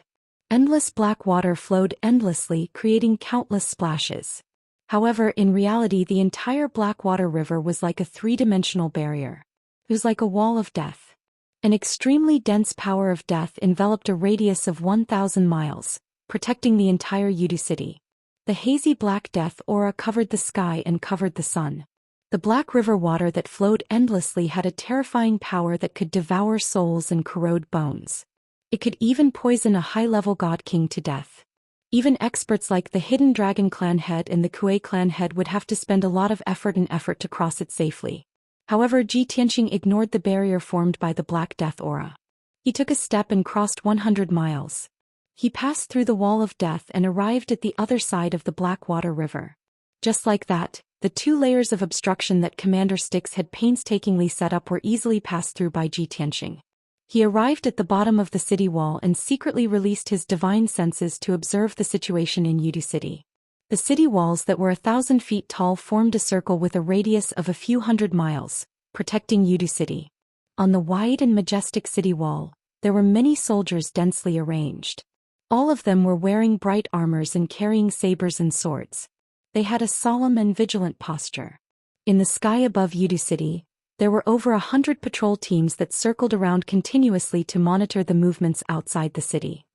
Endless black water flowed endlessly, creating countless splashes. However, in reality, the entire Blackwater River was like a three-dimensional barrier. It was like a wall of death. An extremely dense power of death enveloped a radius of 1,000 miles, protecting the entire Yudu city. The hazy black death aura covered the sky and covered the sun. The black river water that flowed endlessly had a terrifying power that could devour souls and corrode bones. It could even poison a high-level god king to death. Even experts like the Hidden Dragon clan head and the Kuei clan head would have to spend a lot of effort to cross it safely. However, Ji Tianxing ignored the barrier formed by the Black Death aura. He took a step and crossed 100 miles. He passed through the wall of death and arrived at the other side of the Blackwater River. Just like that, the 2 layers of obstruction that Commander Styx had painstakingly set up were easily passed through by Ji Tianxing. He arrived at the bottom of the city wall and secretly released his divine senses to observe the situation in Yudu City. The city walls that were 1,000 feet tall formed a circle with a radius of a few hundred miles, protecting Yudu City. On the wide and majestic city wall, there were many soldiers densely arranged. All of them were wearing bright armors and carrying sabers and swords. They had a solemn and vigilant posture. In the sky above Yudu City, there were over 100 patrol teams that circled around continuously to monitor the movements outside the city.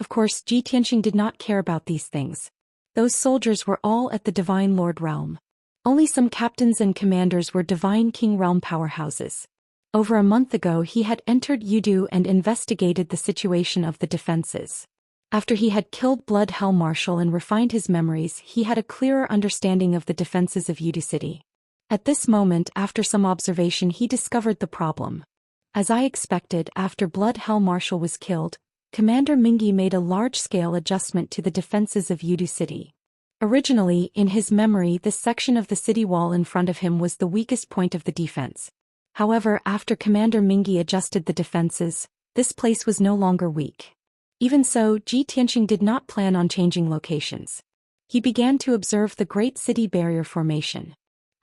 Of course, Ji Tianxing did not care about these things. Those soldiers were all at the Divine Lord realm. Only some captains and commanders were Divine King realm powerhouses. Over a month ago he had entered Yudu and investigated the situation of the defenses. After he had killed Blood Hell Marshal and refined his memories, he had a clearer understanding of the defenses of Yudu City. At this moment, after some observation, he discovered the problem. As I expected, after Blood Hell Marshal was killed, Commander Mingi made a large-scale adjustment to the defenses of Yudu City. Originally, in his memory, this section of the city wall in front of him was the weakest point of the defense. However, after Commander Mingi adjusted the defenses, this place was no longer weak. Even so, Ji Tianxing did not plan on changing locations. He began to observe the Great City Barrier Formation.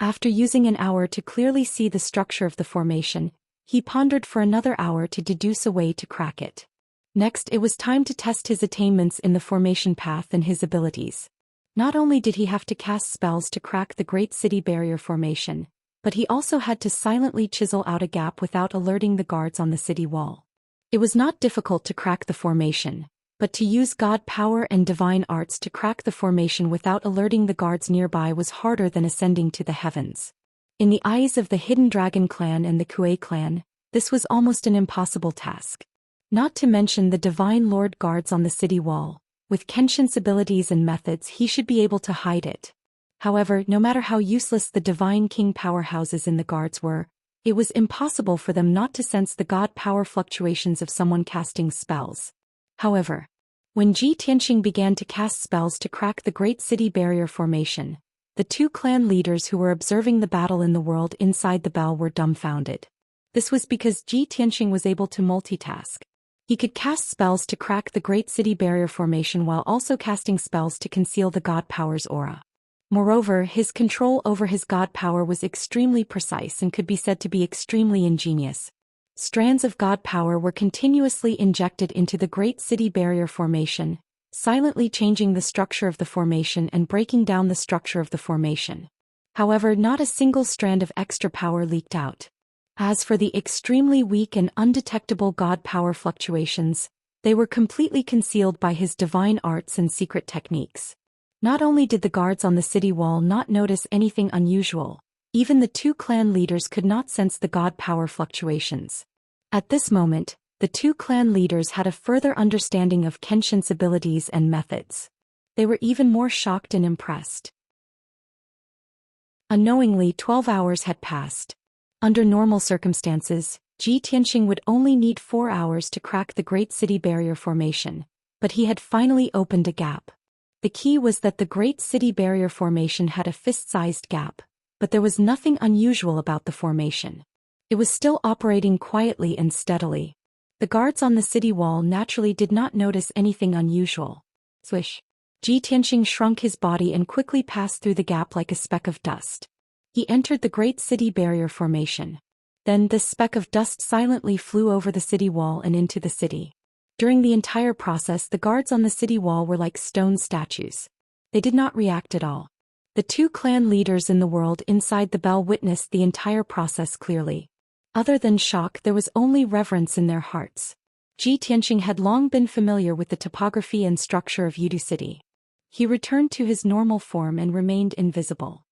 After using an hour to clearly see the structure of the formation, he pondered for another hour to deduce a way to crack it. Next, it was time to test his attainments in the formation path and his abilities. Not only did he have to cast spells to crack the Great City Barrier Formation, but he also had to silently chisel out a gap without alerting the guards on the city wall. It was not difficult to crack the formation, but to use god power and divine arts to crack the formation without alerting the guards nearby was harder than ascending to the heavens. In the eyes of the Hidden Dragon clan and the Kuei clan, this was almost an impossible task. Not to mention the Divine Lord guards on the city wall. With Kenshin's abilities and methods, he should be able to hide it. However, no matter how useless the Divine King powerhouses in the guards were, it was impossible for them not to sense the god power fluctuations of someone casting spells. However, when Ji Tianxing began to cast spells to crack the Great City Barrier Formation, the 2 clan leaders who were observing the battle in the world inside the bell were dumbfounded. This was because Ji Tianxing was able to multitask. He could cast spells to crack the Great City Barrier Formation while also casting spells to conceal the god power's aura. Moreover, his control over his god power was extremely precise and could be said to be extremely ingenious. Strands of god power were continuously injected into the Great City Barrier Formation, silently changing the structure of the formation and breaking down the structure of the formation. However, not a single strand of extra power leaked out. As for the extremely weak and undetectable god power fluctuations, they were completely concealed by his divine arts and secret techniques. Not only did the guards on the city wall not notice anything unusual, even the 2 clan leaders could not sense the god power fluctuations. At this moment, the 2 clan leaders had a further understanding of Kenshin's abilities and methods. They were even more shocked and impressed. Unknowingly, 12 hours had passed. Under normal circumstances, Ji Tianxing would only need 4 hours to crack the Great City Barrier Formation, but he had finally opened a gap. The key was that the Great City Barrier Formation had a fist-sized gap, but there was nothing unusual about the formation. It was still operating quietly and steadily. The guards on the city wall naturally did not notice anything unusual. Swish! Ji Tianxing shrunk his body and quickly passed through the gap like a speck of dust. He entered the Great City Barrier Formation. Then this speck of dust silently flew over the city wall and into the city. During the entire process, the guards on the city wall were like stone statues. They did not react at all. The two clan leaders in the world inside the bell witnessed the entire process clearly. Other than shock, there was only reverence in their hearts. Ji Tianxing had long been familiar with the topography and structure of Yudu City. He returned to his normal form and remained invisible.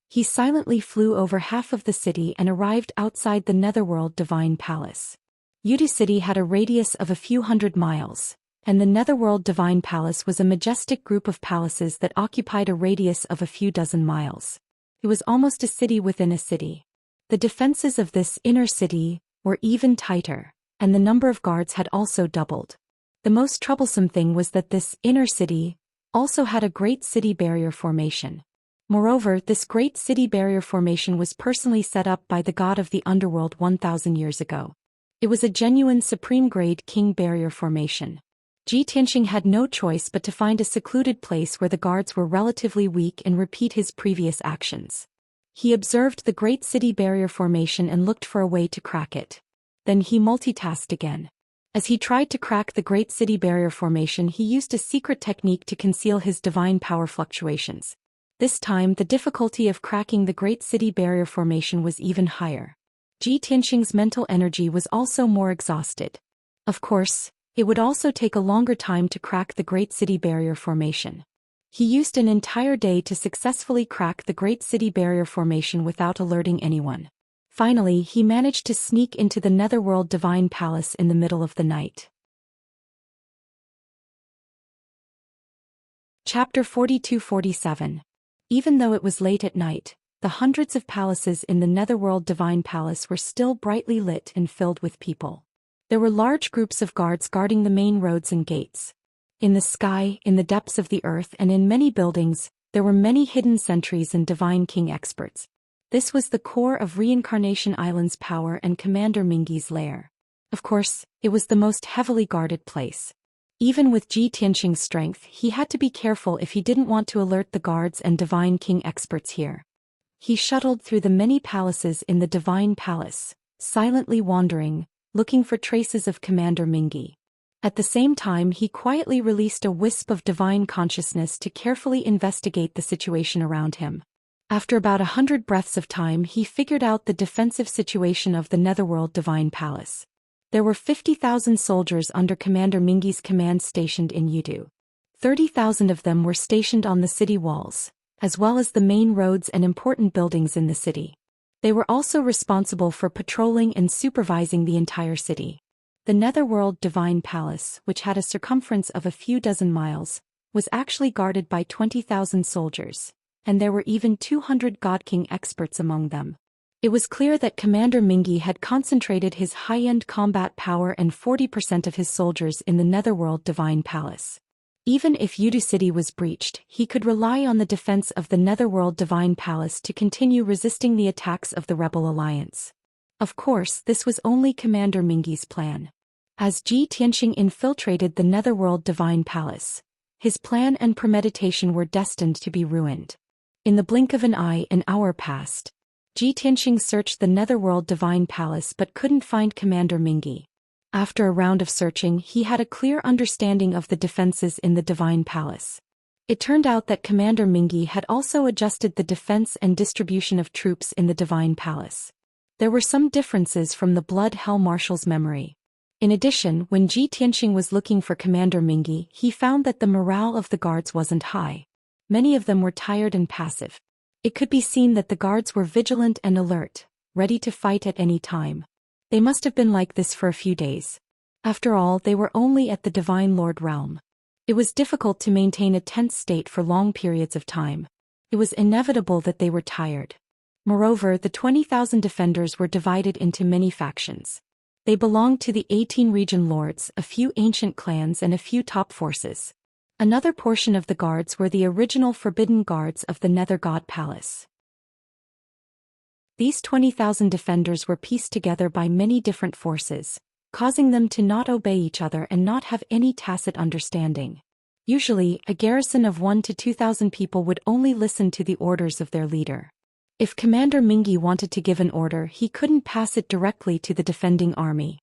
He silently flew over half of the city and arrived outside the Netherworld Divine Palace. Yudu City had a radius of a few hundred miles, and the Netherworld Divine Palace was a majestic group of palaces that occupied a radius of a few dozen miles. It was almost a city within a city. The defenses of this inner city were even tighter, and the number of guards had also doubled. The most troublesome thing was that this inner city also had a great city barrier formation. Moreover, this great city barrier formation was personally set up by the god of the underworld 1,000 years ago. It was a genuine supreme-grade king barrier formation. Ji Tianxing had no choice but to find a secluded place where the guards were relatively weak and repeat his previous actions. He observed the great city barrier formation and looked for a way to crack it. Then he multitasked again. As he tried to crack the great city barrier formation, he used a secret technique to conceal his divine power fluctuations. This time, the difficulty of cracking the great city barrier formation was even higher. Ji Tianxing's mental energy was also more exhausted. Of course, it would also take a longer time to crack the great city barrier formation. He used an entire day to successfully crack the great city barrier formation without alerting anyone. Finally, he managed to sneak into the Netherworld Divine Palace in the middle of the night. Chapter 42-47. Even though it was late at night, the hundreds of palaces in the Netherworld Divine Palace were still brightly lit and filled with people. There were large groups of guards guarding the main roads and gates. In the sky, in the depths of the earth, and in many buildings, there were many hidden sentries and Divine King experts. This was the core of Reincarnation Island's power and Commander Mingi's lair. Of course, it was the most heavily guarded place. Even with Ji Tianxing's strength, he had to be careful if he didn't want to alert the guards and Divine King experts here. He shuttled through the many palaces in the Divine Palace, silently wandering, looking for traces of Commander Mingi. At the same time, he quietly released a wisp of divine consciousness to carefully investigate the situation around him. After about 100 breaths of time, he figured out the defensive situation of the Netherworld Divine Palace. There were 50,000 soldiers under Commander Mingi's command stationed in Yudu. 30,000 of them were stationed on the city walls, as well as the main roads and important buildings in the city. They were also responsible for patrolling and supervising the entire city. The Netherworld Divine Palace, which had a circumference of a few dozen miles, was actually guarded by 20,000 soldiers, and there were even 200 God King experts among them. It was clear that Commander Mingi had concentrated his high-end combat power and 40% of his soldiers in the Netherworld Divine Palace. Even if Yudu City was breached, he could rely on the defense of the Netherworld Divine Palace to continue resisting the attacks of the Rebel Alliance. Of course, this was only Commander Mingi's plan. As Ji Tianxing infiltrated the Netherworld Divine Palace, his plan and premeditation were destined to be ruined. In the blink of an eye, an hour passed. Ji Tianxing searched the Netherworld Divine Palace but couldn't find Commander Mingi. After a round of searching, he had a clear understanding of the defenses in the Divine Palace. It turned out that Commander Mingi had also adjusted the defense and distribution of troops in the Divine Palace. There were some differences from the Blood Hell Marshal's memory. In addition, when Ji Tianxing was looking for Commander Mingi, he found that the morale of the guards wasn't high. Many of them were tired and passive. It could be seen that the guards were vigilant and alert, ready to fight at any time. They must have been like this for a few days. After all, they were only at the Divine Lord realm. It was difficult to maintain a tense state for long periods of time. It was inevitable that they were tired. Moreover, the 20,000 defenders were divided into many factions. They belonged to the 18 region lords, a few ancient clans, and a few top forces. Another portion of the guards were the original forbidden guards of the Nether God Palace. These 20,000 defenders were pieced together by many different forces, causing them to not obey each other and not have any tacit understanding. Usually, a garrison of 1,000 to 2,000 people would only listen to the orders of their leader. If Commander Mingi wanted to give an order, he couldn't pass it directly to the defending army.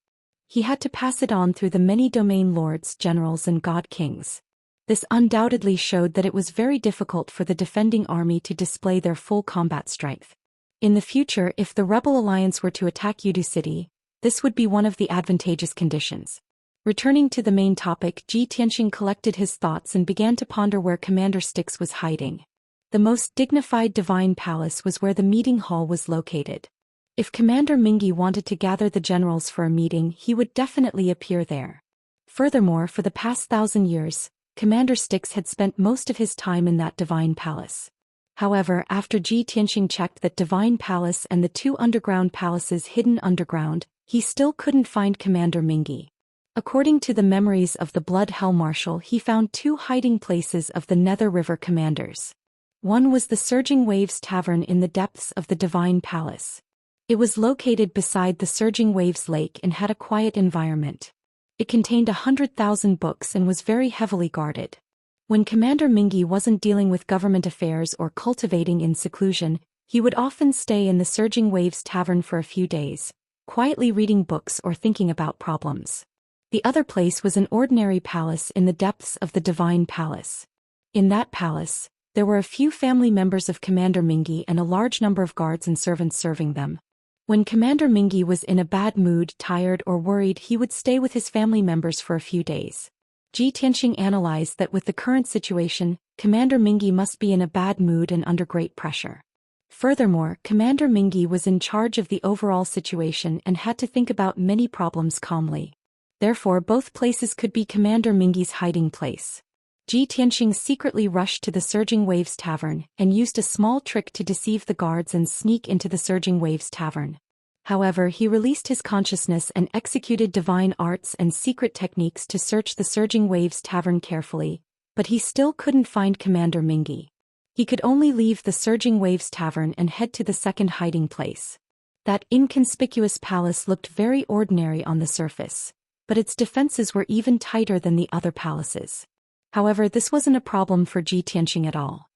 He had to pass it on through the many domain lords, generals, and god kings. This undoubtedly showed that it was very difficult for the defending army to display their full combat strength. In the future, if the rebel alliance were to attack Yudu City, this would be one of the advantageous conditions. Returning to the main topic, Ji Tianxing collected his thoughts and began to ponder where Commander Styx was hiding. The most dignified divine palace was where the meeting hall was located. If Commander Mingi wanted to gather the generals for a meeting, he would definitely appear there. Furthermore, for the past 1,000 years, Commander Styx had spent most of his time in that divine palace. However, after Ji Tianxing checked that divine palace and the 2 underground palaces hidden underground, he still couldn't find Commander Mingi. According to the memories of the Blood Hell Marshal, he found 2 hiding places of the Nether River commanders. One was the Surging Waves Tavern in the depths of the divine palace. It was located beside the Surging Waves Lake and had a quiet environment. It contained 100,000 books and was very heavily guarded. When Commander Mingi wasn't dealing with government affairs or cultivating in seclusion, he would often stay in the Surging Waves Tavern for a few days, quietly reading books or thinking about problems. The other place was an ordinary palace in the depths of the divine palace. In that palace, there were a few family members of Commander Mingi and a large number of guards and servants serving them. When Commander Mingi was in a bad mood, tired or worried, he would stay with his family members for a few days. Ji Tianxing analyzed that with the current situation, Commander Mingi must be in a bad mood and under great pressure. Furthermore, Commander Mingi was in charge of the overall situation and had to think about many problems calmly. Therefore, both places could be Commander Mingi's hiding place. Ji Tianxing secretly rushed to the Surging Waves Tavern and used a small trick to deceive the guards and sneak into the Surging Waves Tavern. However, he released his consciousness and executed divine arts and secret techniques to search the Surging Waves Tavern carefully, but he still couldn't find Commander Mingi. He could only leave the Surging Waves Tavern and head to the second hiding place. That inconspicuous palace looked very ordinary on the surface, but its defenses were even tighter than the other palaces. However, this wasn't a problem for Ji Tianxing at all.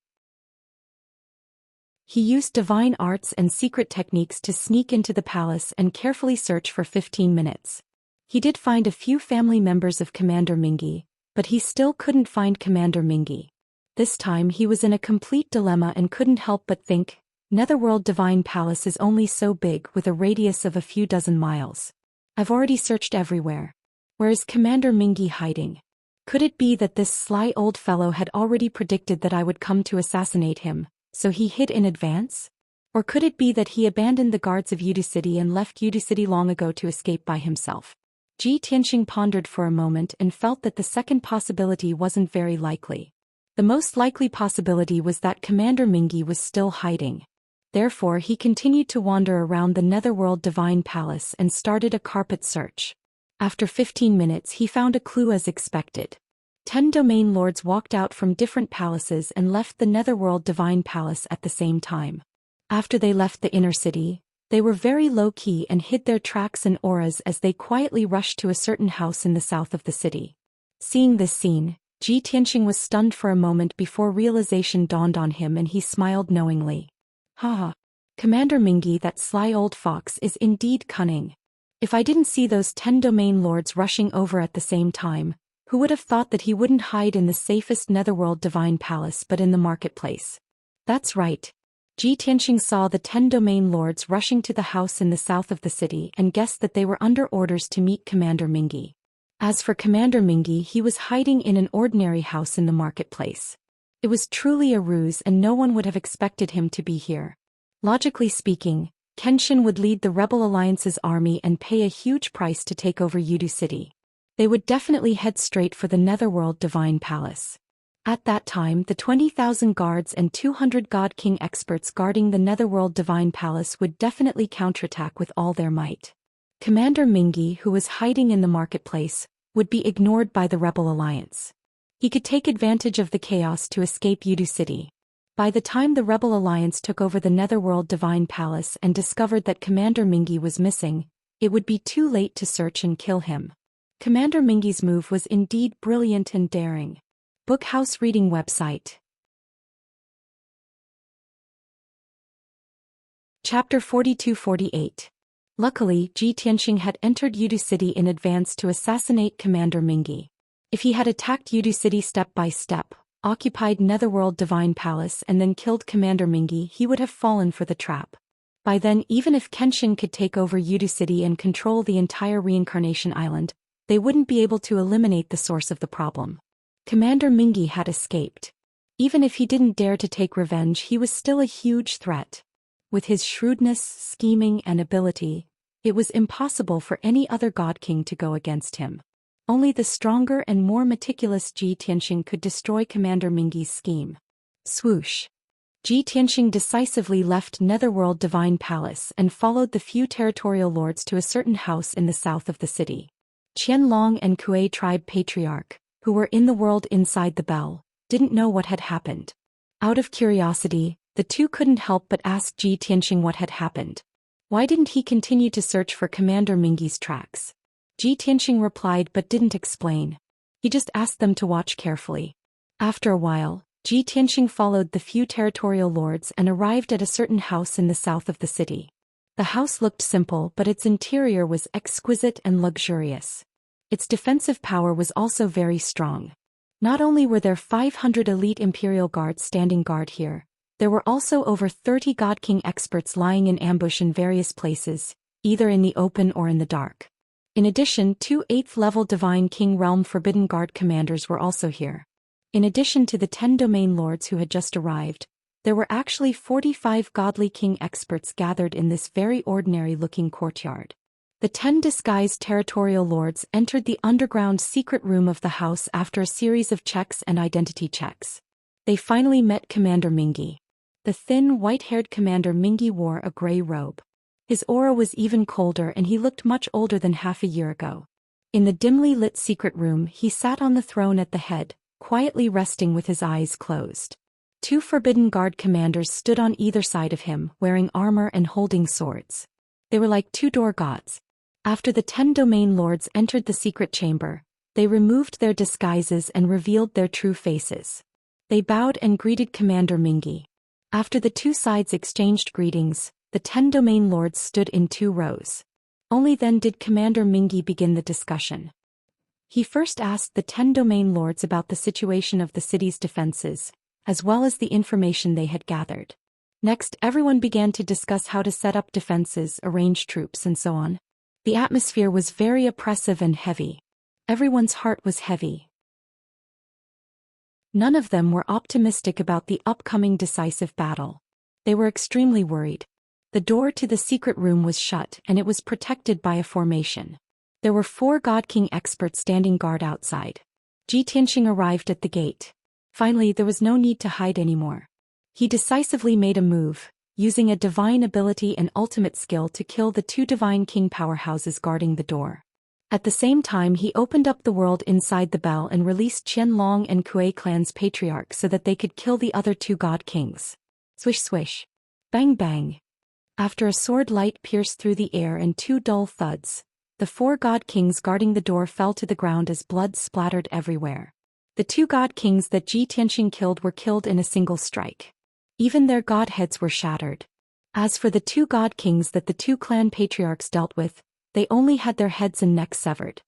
He used divine arts and secret techniques to sneak into the palace and carefully search for 15 minutes. He did find a few family members of Commander Mingi, but he still couldn't find Commander Mingi. This time he was in a complete dilemma and couldn't help but think, Netherworld Divine Palace is only so big with a radius of a few dozen miles. I've already searched everywhere. Where is Commander Mingi hiding? Could it be that this sly old fellow had already predicted that I would come to assassinate him, so he hid in advance? Or could it be that he abandoned the guards of Yudu City and left Yudu City long ago to escape by himself? Ji Tianxing pondered for a moment and felt that the second possibility wasn't very likely. The most likely possibility was that Commander Mingi was still hiding. Therefore, he continued to wander around the Netherworld Divine Palace and started a carpet search. After 15 minutes, he found a clue as expected. 10 domain lords walked out from different palaces and left the Netherworld Divine Palace at the same time. After they left the inner city, they were very low-key and hid their tracks and auras as they quietly rushed to a certain house in the south of the city. Seeing this scene, Ji Tianxing was stunned for a moment before realization dawned on him and he smiled knowingly. Haha. Commander Mingi, that sly old fox, is indeed cunning. If I didn't see those 10 domain lords rushing over at the same time, who would have thought that he wouldn't hide in the safest Netherworld Divine Palace but in the marketplace? That's right. Ji Tianxing saw the 10 domain lords rushing to the house in the south of the city and guessed that they were under orders to meet Commander Mingi. As for Commander Mingi, he was hiding in an ordinary house in the marketplace. It was truly a ruse and no one would have expected him to be here. Logically speaking, Kenshin would lead the Rebel Alliance's army and pay a huge price to take over Yudu City. They would definitely head straight for the Netherworld Divine Palace. At that time, the 20,000 guards and 200 God King experts guarding the Netherworld Divine Palace would definitely counterattack with all their might. Commander Mingi, who was hiding in the marketplace, would be ignored by the Rebel Alliance. He could take advantage of the chaos to escape Yudu City. By the time the Rebel Alliance took over the Netherworld Divine Palace and discovered that Commander Mingi was missing, it would be too late to search and kill him. Commander Mingi's move was indeed brilliant and daring. Bookhouse Reading Website. Chapter 42-48. Luckily, Ji Tianxing had entered Yudu City in advance to assassinate Commander Mingi. If he had attacked Yudu City step by step, occupied Netherworld Divine Palace and then killed Commander Mingi, he would have fallen for the trap. By then, even if Kenshin could take over Yudu City and control the entire Reincarnation Island, they wouldn't be able to eliminate the source of the problem. Commander Mingi had escaped. Even if he didn't dare to take revenge, he was still a huge threat. With his shrewdness, scheming, and ability, it was impossible for any other God King to go against him. Only the stronger and more meticulous Ji Tianxing could destroy Commander Mingi's scheme. Swoosh. Ji Tianxing decisively left Netherworld Divine Palace and followed the few territorial lords to a certain house in the south of the city. Qianlong and Kuei tribe patriarch, who were in the world inside the bell, didn't know what had happened. Out of curiosity, the two couldn't help but ask Ji Tianxing what had happened. Why didn't he continue to search for Commander Mingi's tracks? Ji Tianxing replied but didn't explain. He just asked them to watch carefully. After a while, Ji Tianxing followed the few territorial lords and arrived at a certain house in the south of the city. The house looked simple, but its interior was exquisite and luxurious. Its defensive power was also very strong. Not only were there 500 elite Imperial guards standing guard here, there were also over 30 God King experts lying in ambush in various places, either in the open or in the dark. In addition, 2 8th-level Divine King Realm Forbidden Guard commanders were also here. In addition to the 10 domain lords who had just arrived, there were actually 45 Godly King experts gathered in this very ordinary-looking courtyard. The 10 disguised territorial lords entered the underground secret room of the house after a series of checks and identity checks. They finally met Commander Mingi. The thin, white-haired Commander Mingi wore a gray robe. His aura was even colder and he looked much older than half a year ago. In the dimly lit secret room, he sat on the throne at the head, quietly resting with his eyes closed. 2 Forbidden Guard commanders stood on either side of him, wearing armor and holding swords. They were like 2 door gods. After the 10 domain lords entered the secret chamber, they removed their disguises and revealed their true faces. They bowed and greeted Commander Mingi. After the 2 sides exchanged greetings, the 10 domain lords stood in 2 rows. Only then did Commander Mingi begin the discussion. He first asked the 10 domain lords about the situation of the city's defenses, as well as the information they had gathered. Next, everyone began to discuss how to set up defenses, arrange troops, and so on. The atmosphere was very oppressive and heavy. Everyone's heart was heavy. None of them were optimistic about the upcoming decisive battle. They were extremely worried. The door to the secret room was shut and it was protected by a formation. There were 4 God King experts standing guard outside. Ji Tianxing arrived at the gate. Finally, there was no need to hide anymore. He decisively made a move, using a divine ability and ultimate skill to kill the 2 Divine King powerhouses guarding the door. At the same time, he opened up the world inside the bell and released Qianlong and Kuei clan's patriarch so that they could kill the other 2 God Kings. Swish swish. Bang bang. After a sword light pierced through the air and 2 dull thuds, the 4 God Kings guarding the door fell to the ground as blood splattered everywhere. The 2 God Kings that Ji Tianxing killed were killed in a single strike. Even their god heads were shattered. As for the 2 God Kings that the 2 clan patriarchs dealt with, they only had their heads and necks severed.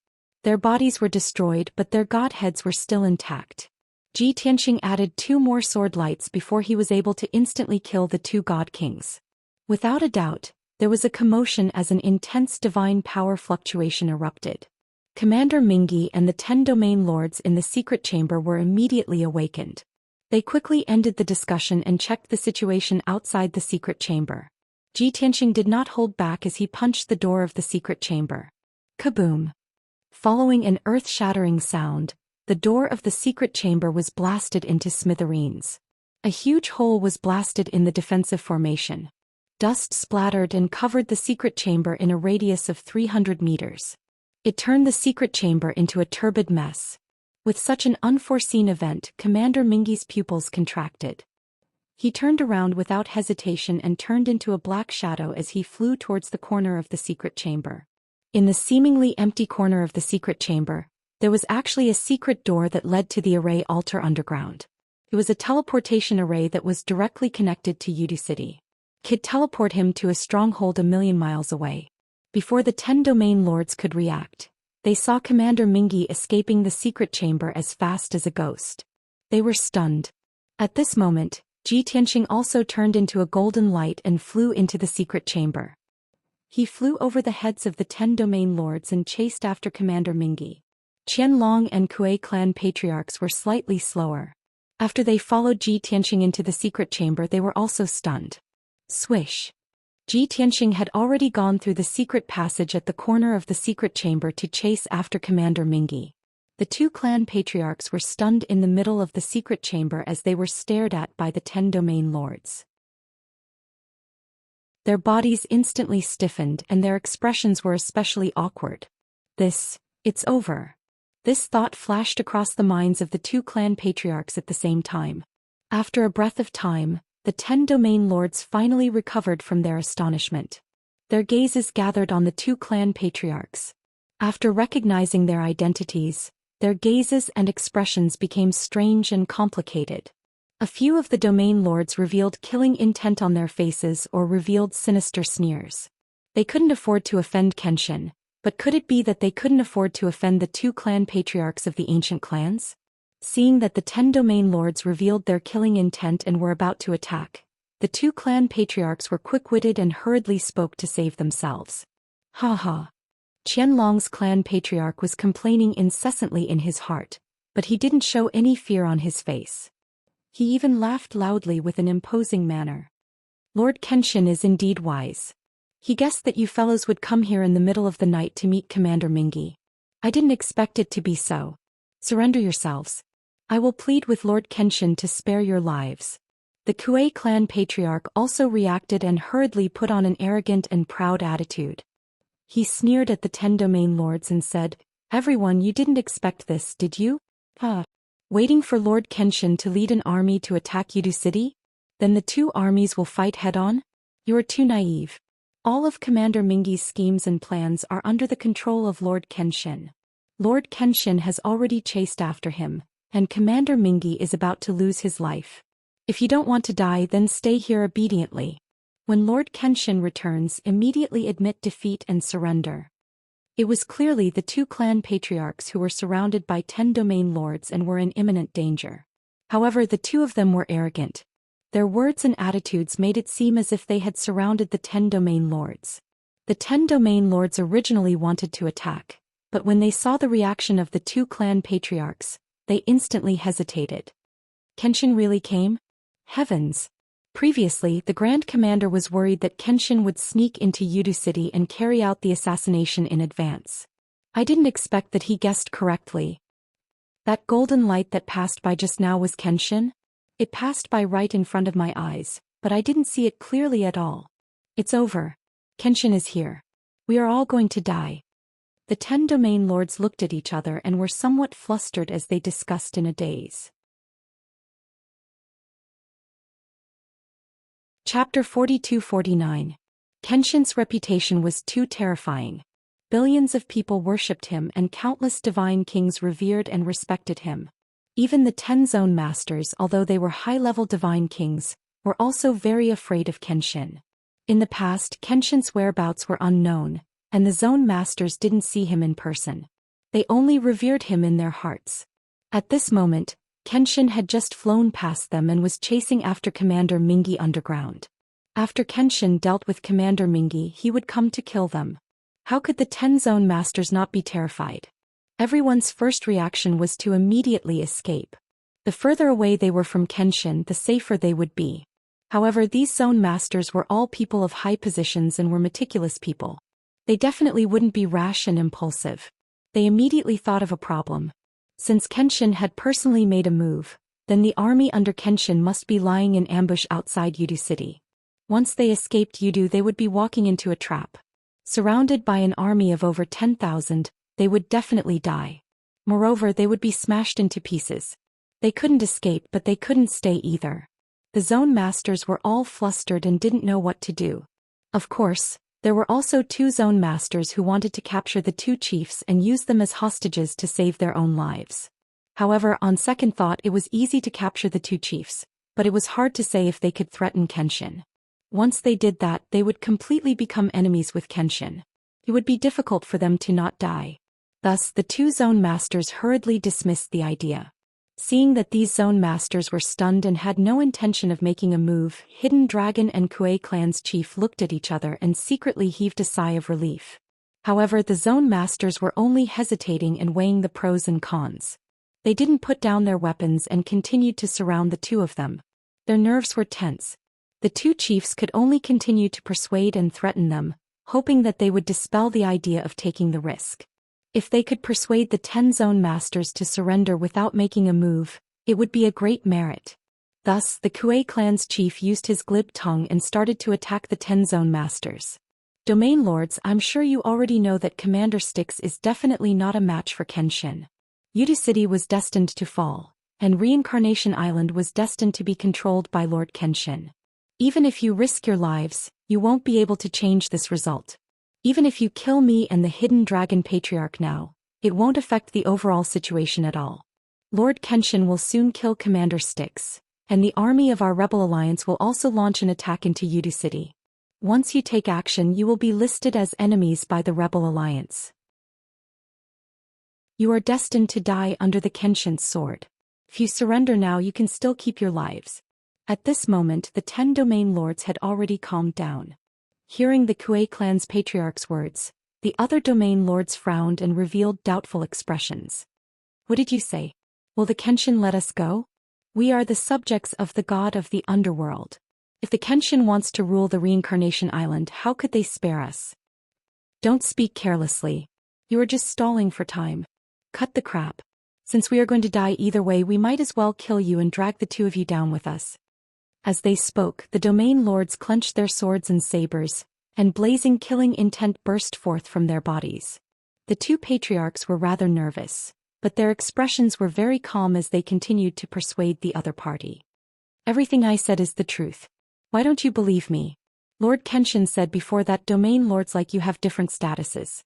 Their bodies were destroyed, but their god heads were still intact. Ji Tianxing added 2 more sword lights before he was able to instantly kill the 2 God Kings. Without a doubt, there was a commotion as an intense divine power fluctuation erupted. Commander Mingi and the 10 domain lords in the secret chamber were immediately awakened. They quickly ended the discussion and checked the situation outside the secret chamber. Ji Tianxing did not hold back as he punched the door of the secret chamber. Kaboom! Following an earth-shattering sound, the door of the secret chamber was blasted into smithereens. A huge hole was blasted in the defensive formation. Dust splattered and covered the secret chamber in a radius of 300 meters. It turned the secret chamber into a turbid mess. With such an unforeseen event, Commander Mingi's pupils contracted. He turned around without hesitation and turned into a black shadow as he flew towards the corner of the secret chamber. In the seemingly empty corner of the secret chamber, there was actually a secret door that led to the array altar underground. It was a teleportation array that was directly connected to Yudu City. Could teleport him to a stronghold 1,000,000 miles away. Before the 10 domain lords could react, They saw Commander Mingi escaping the secret chamber as fast as a ghost. They were stunned. At this moment, Tianxia also turned into a golden light and flew into the secret chamber. He flew over the heads of the 10 domain lords and chased after Commander Mingi. Qianlong and Kuei clan patriarchs were slightly slower. After they followed Tianxia into the secret chamber, they were also stunned. Swish. Tianxia had already gone through the secret passage at the corner of the secret chamber to chase after Commander Mingi. The 2 clan patriarchs were stunned in the middle of the secret chamber as they were stared at by the 10 domain lords. Their bodies instantly stiffened and their expressions were especially awkward. It's over. This thought flashed across the minds of the 2 clan patriarchs at the same time. After a breath of time, the 10 domain lords finally recovered from their astonishment. Their gazes gathered on the 2 clan patriarchs. After recognizing their identities, their gazes and expressions became strange and complicated. A few of the domain lords revealed killing intent on their faces or revealed sinister sneers. They couldn't afford to offend Kenshin, but could it be that they couldn't afford to offend the 2 clan patriarchs of the ancient clans? Seeing that the 10 domain lords revealed their killing intent and were about to attack, the 2 clan patriarchs were quick-witted and hurriedly spoke to save themselves. Ha ha. Qianlong's clan patriarch was complaining incessantly in his heart, but he didn't show any fear on his face. He even laughed loudly with an imposing manner. Lord Kenshin is indeed wise. He guessed that you fellows would come here in the middle of the night to meet Commander Mingi. I didn't expect it to be so. Surrender yourselves. I will plead with Lord Kenshin to spare your lives. The Kuei clan patriarch also reacted and hurriedly put on an arrogant and proud attitude. He sneered at the 10 domain lords and said, "Everyone, you didn't expect this, did you? Waiting for Lord Kenshin to lead an army to attack Yudu City? Then the 2 armies will fight head-on? You are too naive. All of Commander Mingi's schemes and plans are under the control of Lord Kenshin. Lord Kenshin has already chased after him, and Commander Mingi is about to lose his life. If you don't want to die, then stay here obediently. When Lord Kenshin returns, immediately admit defeat and surrender." It was clearly the 2 clan patriarchs who were surrounded by 10 domain lords and were in imminent danger. However, the 2 of them were arrogant. Their words and attitudes made it seem as if they had surrounded the 10 domain lords. The 10 domain lords originally wanted to attack, but when they saw the reaction of the 2 clan patriarchs, they instantly hesitated. Kenshin really came? Heavens! Previously, the Grand Commander was worried that Kenshin would sneak into Yudu City and carry out the assassination in advance. I didn't expect that he guessed correctly. That golden light that passed by just now was Kenshin? It passed by right in front of my eyes, but I didn't see it clearly at all. It's over. Kenshin is here. We are all going to die. The 10 domain lords looked at each other and were somewhat flustered as they discussed in a daze. Chapter 42-49. Kenshin's reputation was too terrifying. Billions of people worshipped him and countless divine kings revered and respected him. Even the 10 zone masters, although they were high-level divine kings, were also very afraid of Kenshin. In the past, Kenshin's whereabouts were unknown, and the zone masters didn't see him in person. They only revered him in their hearts. At this moment, Kenshin had just flown past them and was chasing after Commander Mingi underground. After Kenshin dealt with Commander Mingi, he would come to kill them. How could the 10 zone masters not be terrified? Everyone's first reaction was to immediately escape. The further away they were from Kenshin, the safer they would be. However, these zone masters were all people of high positions and were meticulous people. They definitely wouldn't be rash and impulsive. They immediately thought of a problem. Since Kenshin had personally made a move, then the army under Kenshin must be lying in ambush outside Yudu City. Once they escaped Yudu, they would be walking into a trap. Surrounded by an army of over 10,000, they would definitely die. Moreover, they would be smashed into pieces. They couldn't escape, but they couldn't stay either. The zone masters were all flustered and didn't know what to do. Of course, there were also 2 zone masters who wanted to capture the 2 chiefs and use them as hostages to save their own lives. However, on second thought, it was easy to capture the 2 chiefs, but it was hard to say if they could threaten Kenshin. Once they did that, they would completely become enemies with Kenshin. It would be difficult for them to not die. Thus, the two zone masters hurriedly dismissed the idea. Seeing that these zone masters were stunned and had no intention of making a move, Hidden Dragon and Kuei clan's chief looked at each other and secretly heaved a sigh of relief. However, the zone masters were only hesitating and weighing the pros and cons. They didn't put down their weapons and continued to surround the two of them. Their nerves were tense. The two chiefs could only continue to persuade and threaten them, hoping that they would dispel the idea of taking the risk. If they could persuade the 10 zone masters to surrender without making a move, it would be a great merit. Thus, the Kuei clan's chief used his glib tongue and started to attack the 10 zone masters. Domain lords, I'm sure you already know that Commander Styx is definitely not a match for Kenshin. Yudu City was destined to fall, and Reincarnation Island was destined to be controlled by Lord Kenshin. Even if you risk your lives, you won't be able to change this result. Even if you kill me and the Hidden Dragon Patriarch now, it won't affect the overall situation at all. Lord Kenshin will soon kill Commander Styx, and the army of our Rebel Alliance will also launch an attack into Yudu City. Once you take action, you will be listed as enemies by the Rebel Alliance. You are destined to die under the Kenshin's sword. If you surrender now, you can still keep your lives. At this moment, the 10 domain lords had already calmed down. Hearing the Kuei clan's patriarch's words, the other domain lords frowned and revealed doubtful expressions. What did you say? Will the Kenshin let us go? We are the subjects of the god of the underworld. If the Kenshin wants to rule the Reincarnation Island, how could they spare us? Don't speak carelessly. You are just stalling for time. Cut the crap. Since we are going to die either way, we might as well kill you and drag the two of you down with us. As they spoke, the domain lords clenched their swords and sabers, and blazing killing intent burst forth from their bodies. The two patriarchs were rather nervous, but their expressions were very calm as they continued to persuade the other party. Everything I said is the truth. Why don't you believe me? Lord Kenshin said before that domain lords like you have different statuses.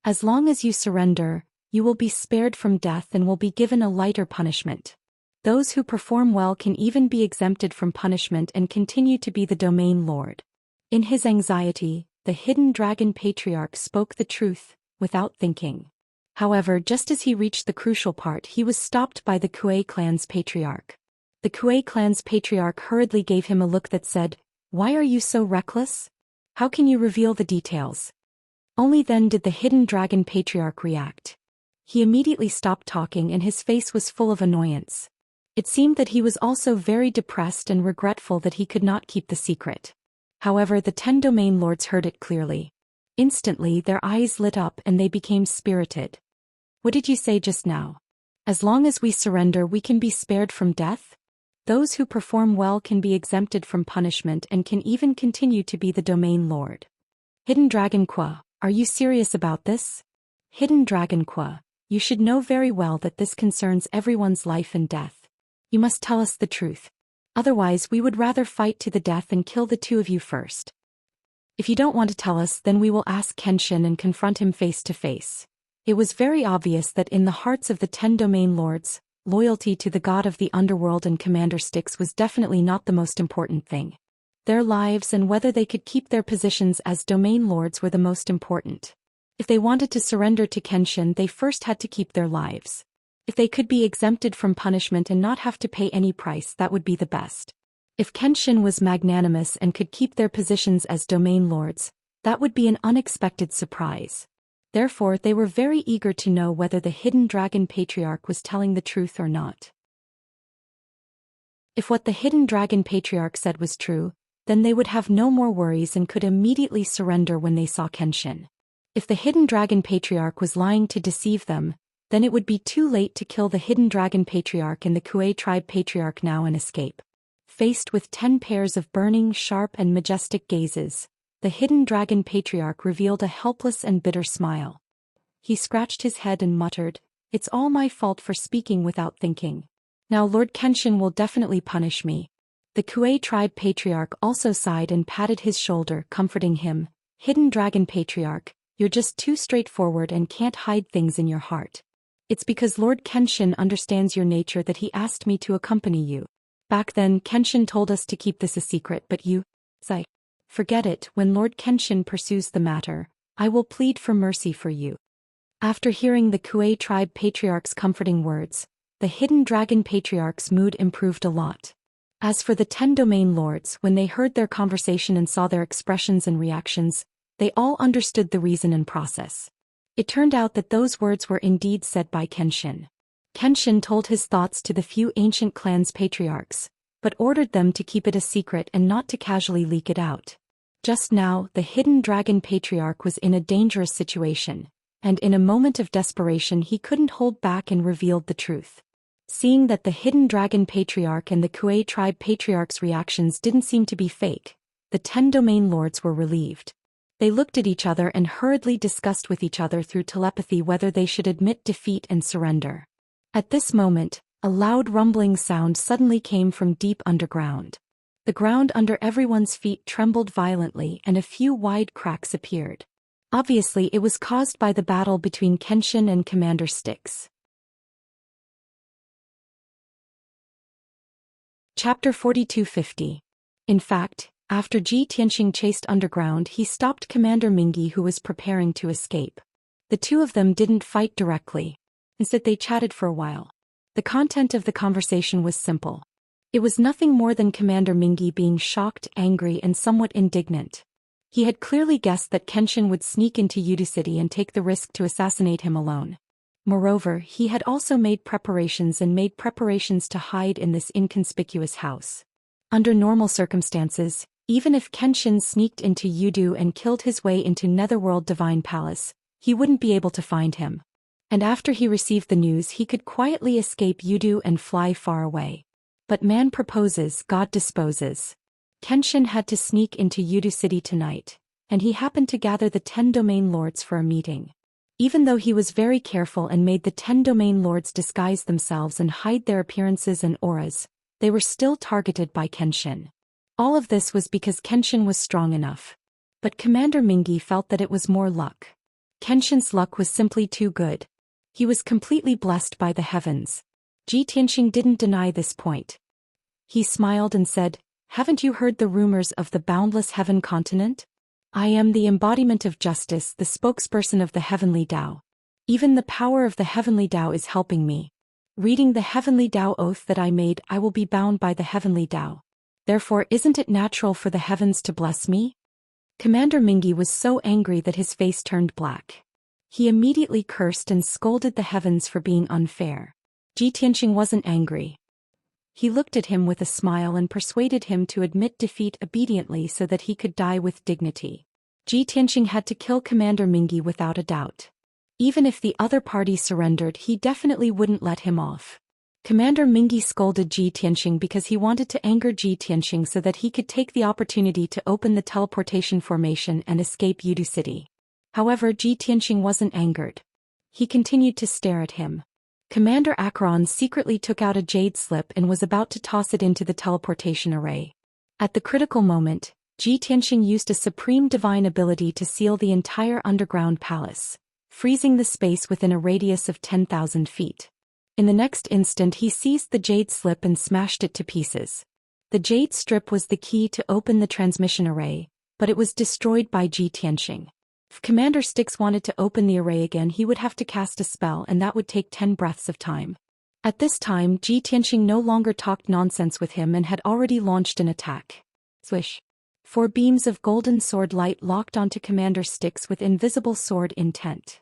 As long as you surrender, you will be spared from death and will be given a lighter punishment. Those who perform well can even be exempted from punishment and continue to be the domain lord. In his anxiety, the Hidden Dragon Patriarch spoke the truth, without thinking. However, just as he reached the crucial part, he was stopped by the Kuei clan's patriarch. The Kuei clan's patriarch hurriedly gave him a look that said, "Why are you so reckless? How can you reveal the details?" Only then did the Hidden Dragon Patriarch react. He immediately stopped talking and his face was full of annoyance. It seemed that he was also very depressed and regretful that he could not keep the secret. However, the 10 domain lords heard it clearly. Instantly, their eyes lit up and they became spirited. What did you say just now? As long as we surrender, we can be spared from death? Those who perform well can be exempted from punishment and can even continue to be the domain lord. Hidden Dragon Qua, are you serious about this? Hidden Dragon Qua, you should know very well that this concerns everyone's life and death. You must tell us the truth. Otherwise, we would rather fight to the death and kill the two of you first. If you don't want to tell us, then we will ask Kenshin and confront him face to face. It was very obvious that in the hearts of the 10 domain lords, loyalty to the god of the underworld and Commander Styx was definitely not the most important thing. Their lives and whether they could keep their positions as domain lords were the most important. If they wanted to surrender to Kenshin, they first had to keep their lives. If they could be exempted from punishment and not have to pay any price, that would be the best. If Kenshin was magnanimous and could keep their positions as domain lords, that would be an unexpected surprise. Therefore, they were very eager to know whether the Hidden Dragon Patriarch was telling the truth or not. If what the Hidden Dragon Patriarch said was true, then they would have no more worries and could immediately surrender when they saw Kenshin. If the Hidden Dragon Patriarch was lying to deceive them, then it would be too late to kill the Hidden Dragon Patriarch and the Kuei tribe patriarch now and escape. Faced with 10 pairs of burning, sharp and majestic gazes, the Hidden Dragon Patriarch revealed a helpless and bitter smile. He scratched his head and muttered, "It's all my fault for speaking without thinking. Now Lord Kenshin will definitely punish me." The Kuei tribe patriarch also sighed and patted his shoulder, comforting him. "Hidden Dragon Patriarch, you're just too straightforward and can't hide things in your heart. It's because Lord Kenshin understands your nature that he asked me to accompany you. Back then, Kenshin told us to keep this a secret, but you... Sigh. Forget it. When Lord Kenshin pursues the matter, I will plead for mercy for you." After hearing the Kuei tribe patriarch's comforting words, the hidden dragon patriarch's mood improved a lot. As for the 10 domain lords, when they heard their conversation and saw their expressions and reactions, they all understood the reason and process. It turned out that those words were indeed said by Kenshin. Kenshin told his thoughts to the few ancient clans' patriarchs, but ordered them to keep it a secret and not to casually leak it out. Just now, the hidden dragon patriarch was in a dangerous situation, and in a moment of desperation he couldn't hold back and revealed the truth. Seeing that the hidden dragon patriarch and the Kuei tribe patriarch's reactions didn't seem to be fake, the 10 domain lords were relieved. They looked at each other and hurriedly discussed with each other through telepathy whether they should admit defeat and surrender. At this moment, a loud rumbling sound suddenly came from deep underground. The ground under everyone's feet trembled violently and a few wide cracks appeared. Obviously, it was caused by the battle between Kenshin and Commander Styx. Chapter 4250. In fact, after Ji Tianxing chased underground, he stopped Commander Mingi, who was preparing to escape. The two of them didn't fight directly. Instead, they chatted for a while. The content of the conversation was simple. It was nothing more than Commander Mingi being shocked, angry, and somewhat indignant. He had clearly guessed that Kenshin would sneak into Yudu City and take the risk to assassinate him alone. Moreover, he had also made preparations to hide in this inconspicuous house. Under normal circumstances, even if Kenshin sneaked into Yudu and killed his way into Netherworld Divine Palace, he wouldn't be able to find him. And after he received the news, he could quietly escape Yudu and fly far away. But man proposes, God disposes. Kenshin had to sneak into Yudu City tonight, and he happened to gather the 10 domain lords for a meeting. Even though he was very careful and made the 10 domain lords disguise themselves and hide their appearances and auras, they were still targeted by Kenshin. All of this was because Kenshin was strong enough. But Commander Mingi felt that it was more luck. Kenshin's luck was simply too good. He was completely blessed by the heavens. Ji Tianxing didn't deny this point. He smiled and said, "Haven't you heard the rumors of the boundless heaven continent? I am the embodiment of justice, the spokesperson of the heavenly Tao. Even the power of the heavenly Tao is helping me. Reading the heavenly Tao oath that I made, I will be bound by the heavenly Tao. Therefore, isn't it natural for the heavens to bless me?" Commander Mingi was so angry that his face turned black. He immediately cursed and scolded the heavens for being unfair. Ji Tianxing wasn't angry. He looked at him with a smile and persuaded him to admit defeat obediently so that he could die with dignity. Ji Tianxing had to kill Commander Mingi without a doubt. Even if the other party surrendered, he definitely wouldn't let him off. Commander Mingi scolded Ji Tianxing because he wanted to anger Ji Tianxing so that he could take the opportunity to open the teleportation formation and escape Yudu City. However, Ji Tianxing wasn't angered. He continued to stare at him. Commander Acheron secretly took out a jade slip and was about to toss it into the teleportation array. At the critical moment, Ji Tianxing used a supreme divine ability to seal the entire underground palace, freezing the space within a radius of 10,000 feet. In the next instant, he seized the jade slip and smashed it to pieces. The jade strip was the key to open the transmission array, but it was destroyed by Ji Tianxing. If Commander Styx wanted to open the array again, he would have to cast a spell, and that would take 10 breaths of time. At this time, Ji Tianxing no longer talked nonsense with him and had already launched an attack. Swish. 4 beams of golden sword light locked onto Commander Styx with invisible sword intent.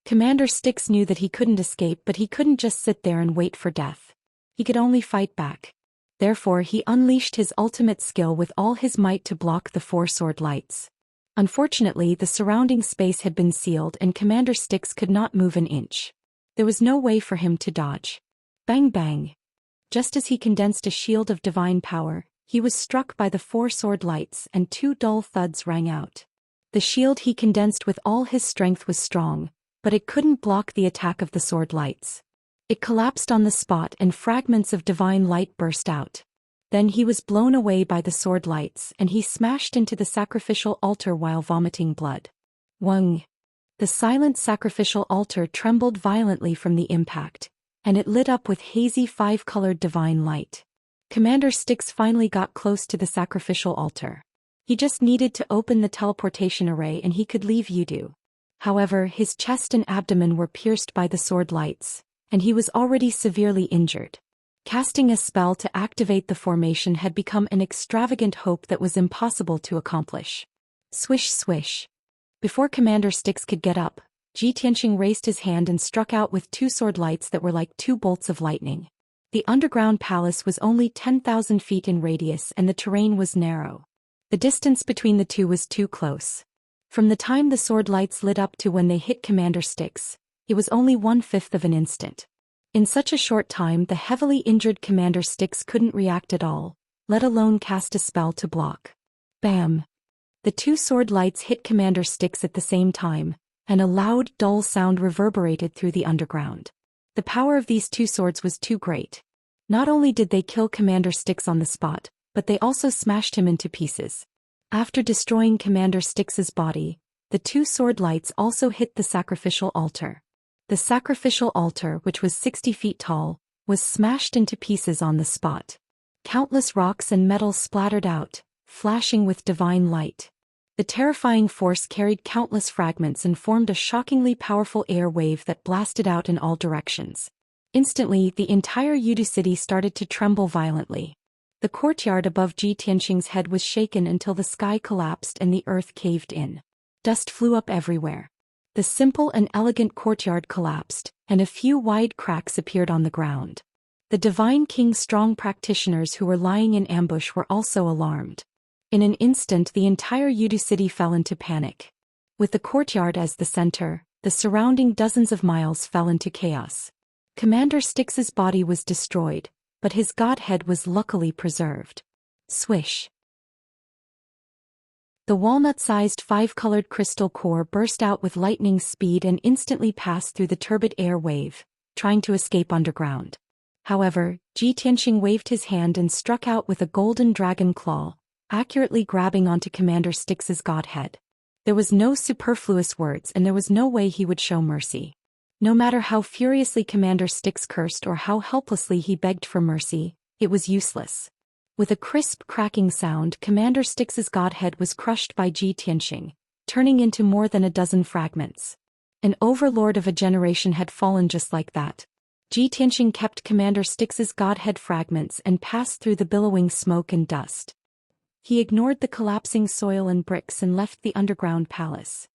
Commander Styx knew that he couldn't escape, but he couldn't just sit there and wait for death. He could only fight back. Therefore, he unleashed his ultimate skill with all his might to block the 4 sword lights. Unfortunately, the surrounding space had been sealed and Commander Styx could not move an inch. There was no way for him to dodge. Bang bang. Just as he condensed a shield of divine power, he was struck by the 4 sword lights and 2 dull thuds rang out. The shield he condensed with all his strength was strong, but it couldn't block the attack of the sword lights. It collapsed on the spot and fragments of divine light burst out. Then he was blown away by the sword lights and he smashed into the sacrificial altar while vomiting blood. Wung! The silent sacrificial altar trembled violently from the impact, and it lit up with hazy 5-colored divine light. Commander Styx finally got close to the sacrificial altar. He just needed to open the teleportation array and he could leave Yudu. However, his chest and abdomen were pierced by the sword lights, and he was already severely injured. Casting a spell to activate the formation had become an extravagant hope that was impossible to accomplish. Swish swish. Before Commander Styx could get up, Ji Tianqing raised his hand and struck out with two sword lights that were like two bolts of lightning. The underground palace was only 10,000 feet in radius and the terrain was narrow. The distance between the two was too close. From the time the sword lights lit up to when they hit Commander Styx, it was only 1/5 of an instant. In such a short time the heavily injured Commander Styx couldn't react at all, let alone cast a spell to block. Bam! The two sword lights hit Commander Styx at the same time, and a loud, dull sound reverberated through the underground. The power of these two swords was too great. Not only did they kill Commander Styx on the spot, but they also smashed him into pieces. After destroying Commander Styx's body, the two sword lights also hit the sacrificial altar. The sacrificial altar, which was 60 feet tall, was smashed into pieces on the spot. Countless rocks and metal splattered out, flashing with divine light. The terrifying force carried countless fragments and formed a shockingly powerful air wave that blasted out in all directions. Instantly, the entire Yudu city started to tremble violently. The courtyard above Ji Tianqing's head was shaken until the sky collapsed and the earth caved in. Dust flew up everywhere. The simple and elegant courtyard collapsed, and a few wide cracks appeared on the ground. The Divine King's strong practitioners who were lying in ambush were also alarmed. In an instant the entire Yudu city fell into panic. With the courtyard as the center, the surrounding dozens of miles fell into chaos. Commander Styx's body was destroyed, but his godhead was luckily preserved. Swish. The walnut-sized 5-colored crystal core burst out with lightning speed and instantly passed through the turbid air wave, trying to escape underground. However, Ji Tianqing waved his hand and struck out with a golden dragon claw, accurately grabbing onto Commander Styx's godhead. There was no superfluous words and there was no way he would show mercy. No matter how furiously Commander Styx cursed or how helplessly he begged for mercy, it was useless. With a crisp cracking sound, Commander Styx's godhead was crushed by Ji Tianqing, turning into more than a dozen fragments. An overlord of a generation had fallen just like that. Ji Tianqing kept Commander Styx's godhead fragments and passed through the billowing smoke and dust. He ignored the collapsing soil and bricks and left the underground palace.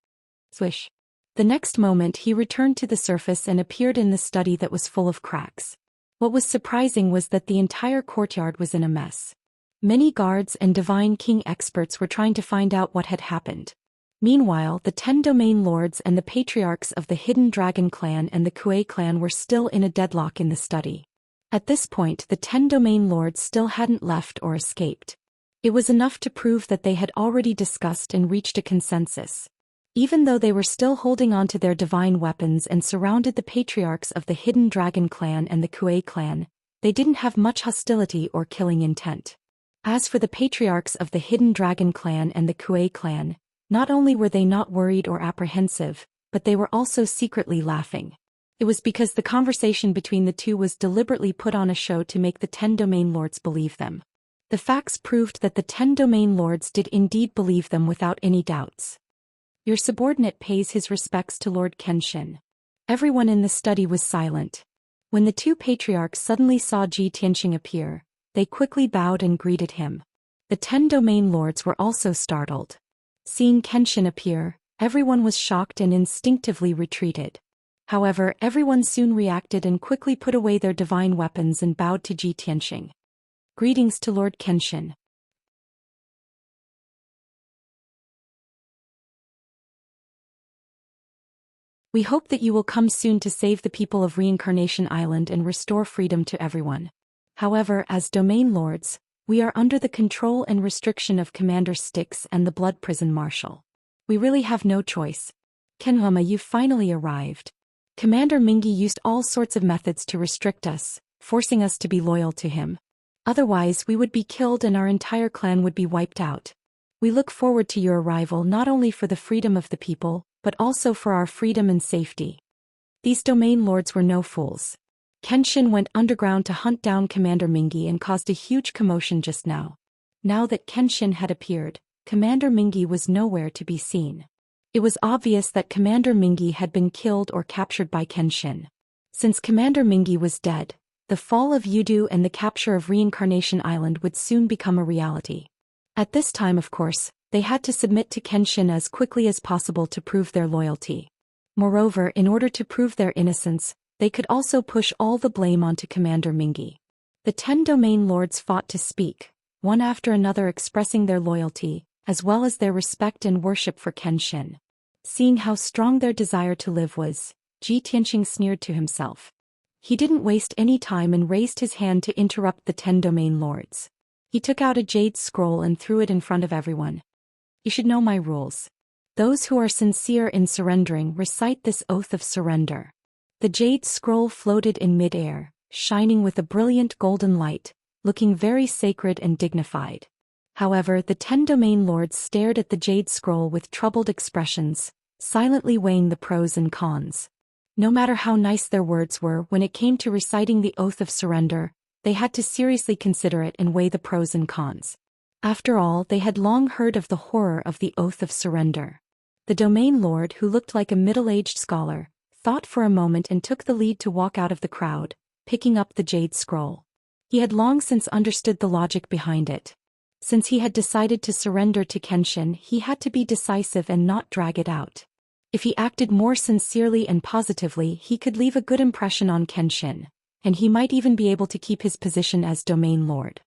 Swish. The next moment he returned to the surface and appeared in the study that was full of cracks. What was surprising was that the entire courtyard was in a mess. Many guards and Divine King experts were trying to find out what had happened. Meanwhile, the 10 domain lords and the patriarchs of the Hidden Dragon clan and the Kuei clan were still in a deadlock in the study. At this point, the 10 domain lords still hadn't left or escaped. It was enough to prove that they had already discussed and reached a consensus. Even though they were still holding on to their divine weapons and surrounded the patriarchs of the Hidden Dragon clan and the Kuei clan, they didn't have much hostility or killing intent. As for the patriarchs of the Hidden Dragon clan and the Kuei clan, not only were they not worried or apprehensive, but they were also secretly laughing. It was because the conversation between the two was deliberately put on a show to make the 10 domain lords believe them. The facts proved that the 10 domain lords did indeed believe them without any doubts. Your subordinate pays his respects to Lord Kenshin. Everyone in the study was silent. When the two patriarchs suddenly saw Ji Tianqing appear, they quickly bowed and greeted him. The 10 domain lords were also startled. Seeing Kenshin appear, everyone was shocked and instinctively retreated. However, everyone soon reacted and quickly put away their divine weapons and bowed to Ji Tianqing. Greetings to Lord Kenshin. We hope that you will come soon to save the people of Reincarnation Island and restore freedom to everyone. However, as domain lords, we are under the control and restriction of Commander Styx and the Blood Prison Marshal. We really have no choice. Kenhama, you've finally arrived. Commander Mingi used all sorts of methods to restrict us, forcing us to be loyal to him. Otherwise, we would be killed and our entire clan would be wiped out. We look forward to your arrival not only for the freedom of the people, but also for our freedom and safety. These domain lords were no fools. Kenshin went underground to hunt down Commander Mingi and caused a huge commotion just now. Now that Kenshin had appeared, Commander Mingi was nowhere to be seen. It was obvious that Commander Mingi had been killed or captured by Kenshin. Since Commander Mingi was dead, the fall of Yudu and the capture of Reincarnation Island would soon become a reality. At this time, of course, they had to submit to Kenshin as quickly as possible to prove their loyalty. Moreover, in order to prove their innocence, they could also push all the blame onto Commander Mingi. The 10 domain lords fought to speak, one after another expressing their loyalty, as well as their respect and worship for Kenshin. Seeing how strong their desire to live was, Ji Tianqing sneered to himself. He didn't waste any time and raised his hand to interrupt the 10 domain lords. He took out a jade scroll and threw it in front of everyone. You should know my rules. Those who are sincere in surrendering recite this oath of surrender. The jade scroll floated in mid-air, shining with a brilliant golden light, looking very sacred and dignified. However, the 10 domain lords stared at the jade scroll with troubled expressions, silently weighing the pros and cons. No matter how nice their words were, when it came to reciting the oath of surrender, they had to seriously consider it and weigh the pros and cons. After all, they had long heard of the horror of the oath of surrender. The domain lord, who looked like a middle-aged scholar, thought for a moment and took the lead to walk out of the crowd, picking up the jade scroll. He had long since understood the logic behind it. Since he had decided to surrender to Kenshin, he had to be decisive and not drag it out. If he acted more sincerely and positively, he could leave a good impression on Kenshin, and he might even be able to keep his position as domain lord.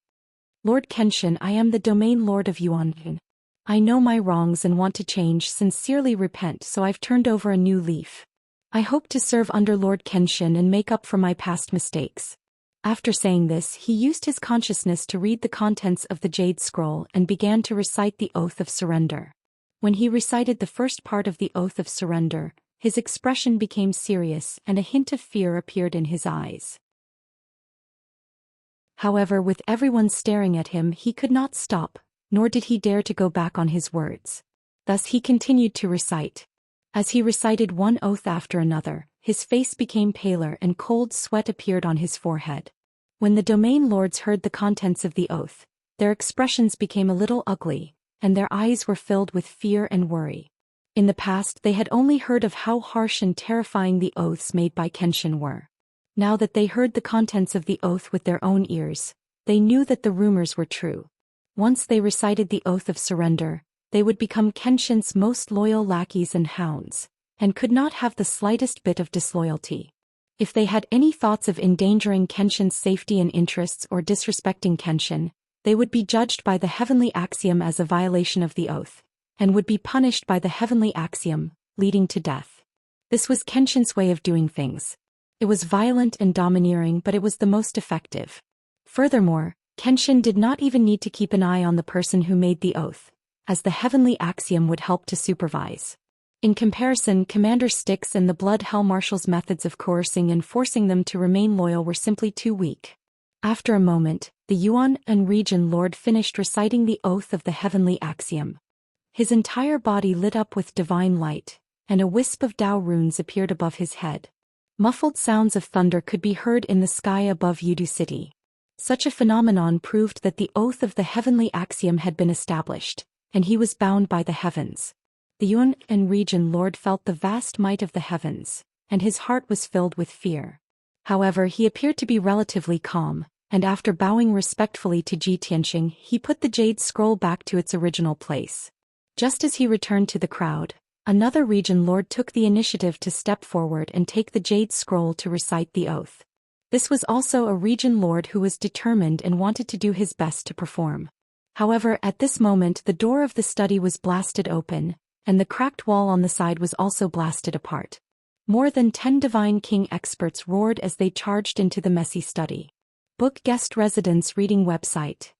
Lord Kenshin, I am the domain lord of Yuan. I know my wrongs and want to change, sincerely repent, so I've turned over a new leaf. I hope to serve under Lord Kenshin and make up for my past mistakes. After saying this, he used his consciousness to read the contents of the jade scroll and began to recite the oath of surrender. When he recited the first part of the oath of surrender, his expression became serious and a hint of fear appeared in his eyes. However, with everyone staring at him, he could not stop, nor did he dare to go back on his words. Thus he continued to recite. As he recited one oath after another, his face became paler and cold sweat appeared on his forehead. When the domain lords heard the contents of the oath, their expressions became a little ugly, and their eyes were filled with fear and worry. In the past, they had only heard of how harsh and terrifying the oaths made by Kenshin were. Now that they heard the contents of the oath with their own ears, they knew that the rumors were true. Once they recited the oath of surrender, they would become Kenshin's most loyal lackeys and hounds, and could not have the slightest bit of disloyalty. If they had any thoughts of endangering Kenshin's safety and interests or disrespecting Kenshin, they would be judged by the heavenly axiom as a violation of the oath, and would be punished by the heavenly axiom, leading to death. This was Kenshin's way of doing things. It was violent and domineering, but it was the most effective. Furthermore, Kenshin did not even need to keep an eye on the person who made the oath, as the heavenly axiom would help to supervise. In comparison, Commander Styx and the Blood Hell Marshal's methods of coercing and forcing them to remain loyal were simply too weak. After a moment, the Yuan and Region Lord finished reciting the oath of the heavenly axiom. His entire body lit up with divine light, and a wisp of Dao runes appeared above his head. Muffled sounds of thunder could be heard in the sky above Yudu City. Such a phenomenon proved that the oath of the heavenly axiom had been established, and he was bound by the heavens. The Yuan and Region Lord felt the vast might of the heavens, and his heart was filled with fear. However, he appeared to be relatively calm, and after bowing respectfully to Ji Tianqing, he put the jade scroll back to its original place. Just as he returned to the crowd, another Region Lord took the initiative to step forward and take the jade scroll to recite the oath. This was also a Region Lord who was determined and wanted to do his best to perform. However, at this moment the door of the study was blasted open, and the cracked wall on the side was also blasted apart. More than 10 Divine King experts roared as they charged into the messy study. Book Guest Residence Reading Website.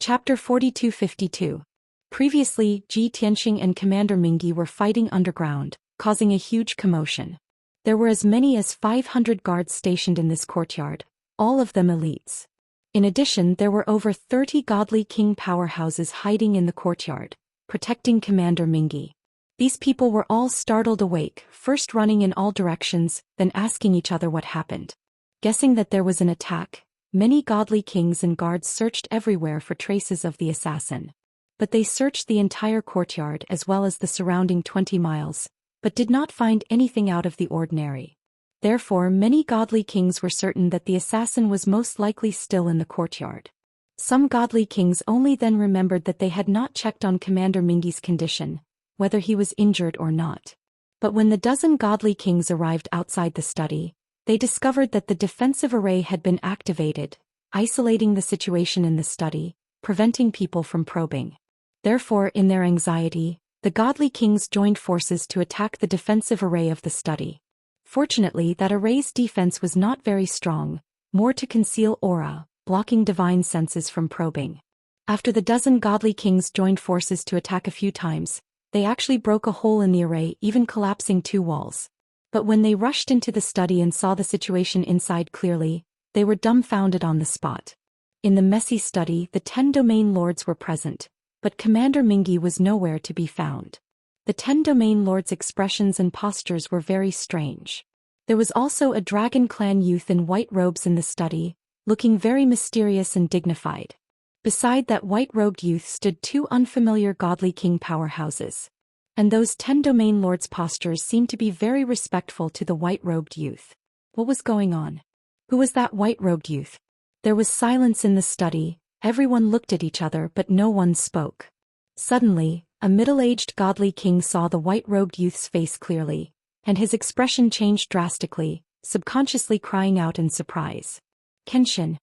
Chapter 4252. Previously, Ji Tianqing and Commander Mingi were fighting underground, causing a huge commotion. There were as many as 500 guards stationed in this courtyard, all of them elites. In addition, there were over 30 godly king powerhouses hiding in the courtyard, protecting Commander Mingi. These people were all startled awake, first running in all directions, then asking each other what happened. Guessing that there was an attack, Many godly kings and guards searched everywhere for traces of the assassin. But they searched the entire courtyard as well as the surrounding 20 miles, but did not find anything out of the ordinary. Therefore, many godly kings were certain that the assassin was most likely still in the courtyard. Some godly kings only then remembered that they had not checked on Commander Mingi's condition, whether he was injured or not. But when the dozen godly kings arrived outside the study, they discovered that the defensive array had been activated, isolating the situation in the study, preventing people from probing. Therefore, in their anxiety, the godly kings joined forces to attack the defensive array of the study. Fortunately, that array's defense was not very strong, more to conceal aura, blocking divine senses from probing. After the dozen godly kings joined forces to attack a few times, they actually broke a hole in the array, even collapsing 2 walls. But when they rushed into the study and saw the situation inside clearly, they were dumbfounded on the spot. In the messy study, the 10 domain lords were present, but Commander Mingi was nowhere to be found. The 10 domain lords' expressions and postures were very strange. There was also a Dragon Clan youth in white robes in the study, looking very mysterious and dignified. Beside that white-robed youth stood 2 unfamiliar godly king powerhouses. And those 10 domain lords' postures seemed to be very respectful to the white-robed youth. What was going on? Who was that white-robed youth? There was silence in the study, everyone looked at each other but no one spoke. Suddenly, a middle-aged godly king saw the white-robed youth's face clearly, and his expression changed drastically, subconsciously crying out in surprise. Kenshin.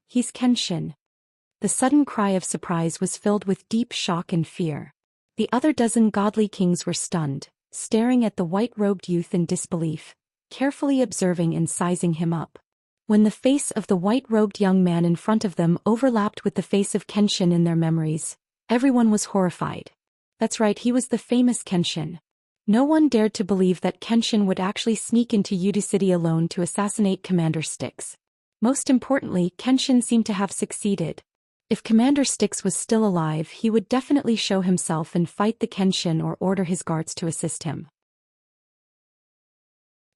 He's Kenshin. The sudden cry of surprise was filled with deep shock and fear. The other dozen godly kings were stunned, staring at the white-robed youth in disbelief, carefully observing and sizing him up. When the face of the white-robed young man in front of them overlapped with the face of Kenshin in their memories, everyone was horrified. That's right, he was the famous Kenshin. No one dared to believe that Kenshin would actually sneak into Yudu City alone to assassinate Commander Styx. Most importantly, Kenshin seemed to have succeeded. If Commander Styx was still alive, he would definitely show himself and fight the Kenshin or order his guards to assist him.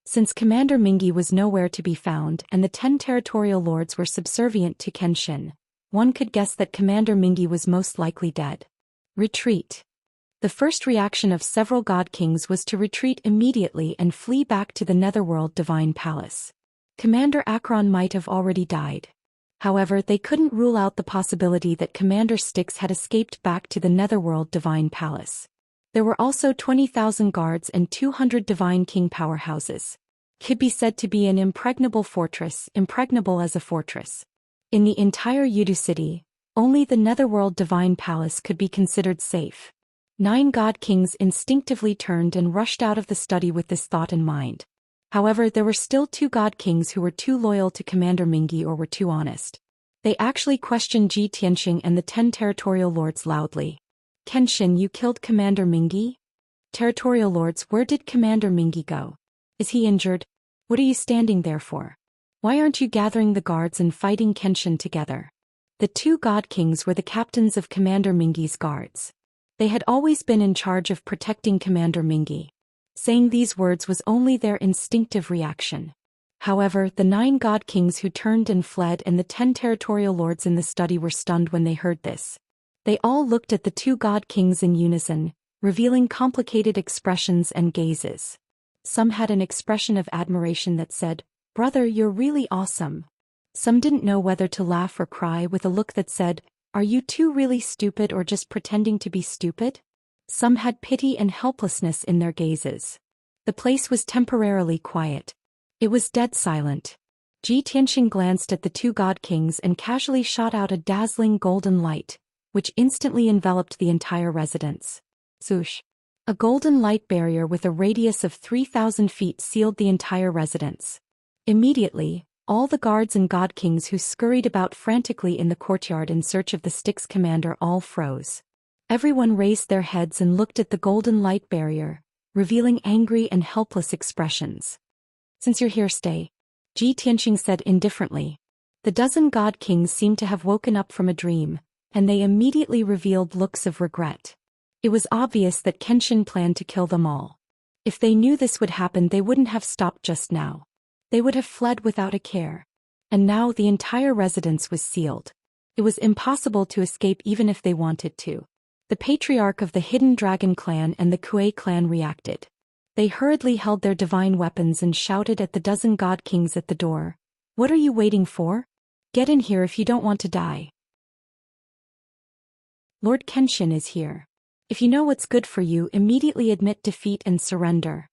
Since Commander Mingi was nowhere to be found and the 10 territorial lords were subservient to Kenshin, one could guess that Commander Mingi was most likely dead. Retreat. The first reaction of several god kings was to retreat immediately and flee back to the Netherworld Divine Palace. Commander Akron might have already died. However, they couldn't rule out the possibility that Commander Styx had escaped back to the Netherworld Divine Palace. There were also 20,000 guards and 200 divine king powerhouses. Could be said to be an impregnable fortress, impregnable as a fortress. In the entire Yudu City, only the Netherworld Divine Palace could be considered safe. 9 god kings instinctively turned and rushed out of the study with this thought in mind. However, there were still 2 god kings who were too loyal to Commander Mingi or were too honest. They actually questioned Ji Tianxing and the 10 territorial lords loudly. Kenshin, you killed Commander Mingi? Territorial lords, where did Commander Mingi go? Is he injured? What are you standing there for? Why aren't you gathering the guards and fighting Kenshin together? The 2 god kings were the captains of Commander Mingi's guards. They had always been in charge of protecting Commander Mingi. Saying these words was only their instinctive reaction. However, the 9 god kings who turned and fled and the 10 territorial lords in the study were stunned when they heard this. They all looked at the 2 god kings in unison, revealing complicated expressions and gazes. Some had an expression of admiration that said, "Brother, you're really awesome." Some didn't know whether to laugh or cry with a look that said, "Are you two really stupid or just pretending to be stupid?" Some had pity and helplessness in their gazes. The place was temporarily quiet. It was dead silent. Ji Tianxing glanced at the 2 god kings and casually shot out a dazzling golden light, which instantly enveloped the entire residence. Swoosh. A golden light barrier with a radius of 3,000 feet sealed the entire residence. Immediately, all the guards and god kings who scurried about frantically in the courtyard in search of the Styx commander all froze. Everyone raised their heads and looked at the golden light barrier, revealing angry and helpless expressions. "Since you're here, stay," Ji Tianxing said indifferently. The dozen god kings seemed to have woken up from a dream, and they immediately revealed looks of regret. It was obvious that Kenshin planned to kill them all. If they knew this would happen, they wouldn't have stopped just now. They would have fled without a care. And now the entire residence was sealed. It was impossible to escape even if they wanted to. The patriarch of the Hidden Dragon clan and the Kuei clan reacted. They hurriedly held their divine weapons and shouted at the dozen god kings at the door. "What are you waiting for? Get in here if you don't want to die. Lord Kenshin is here. If you know what's good for you, immediately admit defeat and surrender."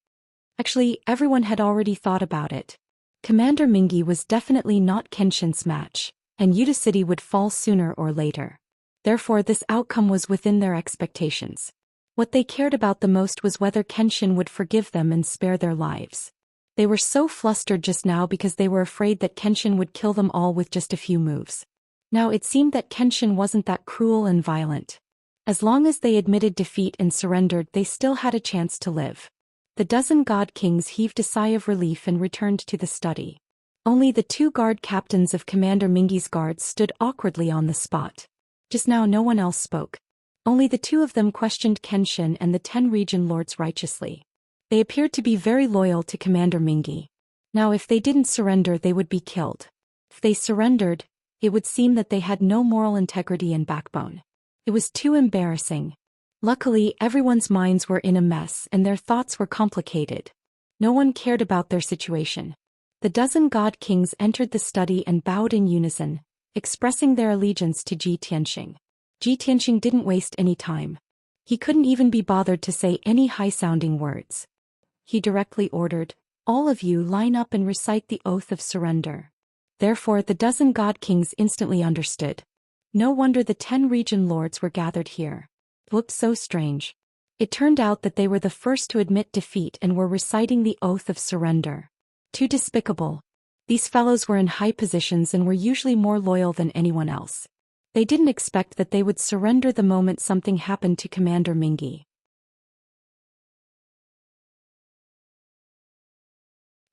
Actually, everyone had already thought about it. Commander Mingi was definitely not Kenshin's match, and Yuta City would fall sooner or later. Therefore, this outcome was within their expectations. What they cared about the most was whether Kenshin would forgive them and spare their lives. They were so flustered just now because they were afraid that Kenshin would kill them all with just a few moves. Now it seemed that Kenshin wasn't that cruel and violent. As long as they admitted defeat and surrendered, they still had a chance to live. The dozen god kings heaved a sigh of relief and returned to the study. Only the 2 guard captains of Commander Mingi's guards stood awkwardly on the spot. Just now no one else spoke. Only the 2 of them questioned Kenshin and the 10 region lords righteously. They appeared to be very loyal to Commander Mingi. Now if they didn't surrender, they would be killed. If they surrendered, it would seem that they had no moral integrity and backbone. It was too embarrassing. Luckily, everyone's minds were in a mess and their thoughts were complicated. No one cared about their situation. The dozen god kings entered the study and bowed in unison, expressing their allegiance to Ji Tianxing. Ji Tianxing didn't waste any time. He couldn't even be bothered to say any high-sounding words. He directly ordered, "All of you line up and recite the oath of surrender." Therefore, the dozen god kings instantly understood. No wonder the 10 region lords were gathered here. Whoops, so strange. It turned out that they were the first to admit defeat and were reciting the oath of surrender. Too despicable. These fellows were in high positions and were usually more loyal than anyone else. They didn't expect that they would surrender the moment something happened to Commander Mingi.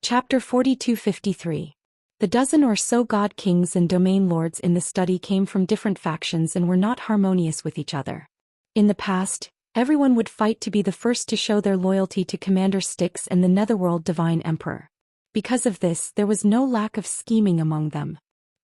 Chapter 4253. The dozen or so god kings and domain lords in the study came from different factions and were not harmonious with each other. In the past, everyone would fight to be the first to show their loyalty to Commander Styx and the Netherworld Divine Emperor. Because of this, there was no lack of scheming among them.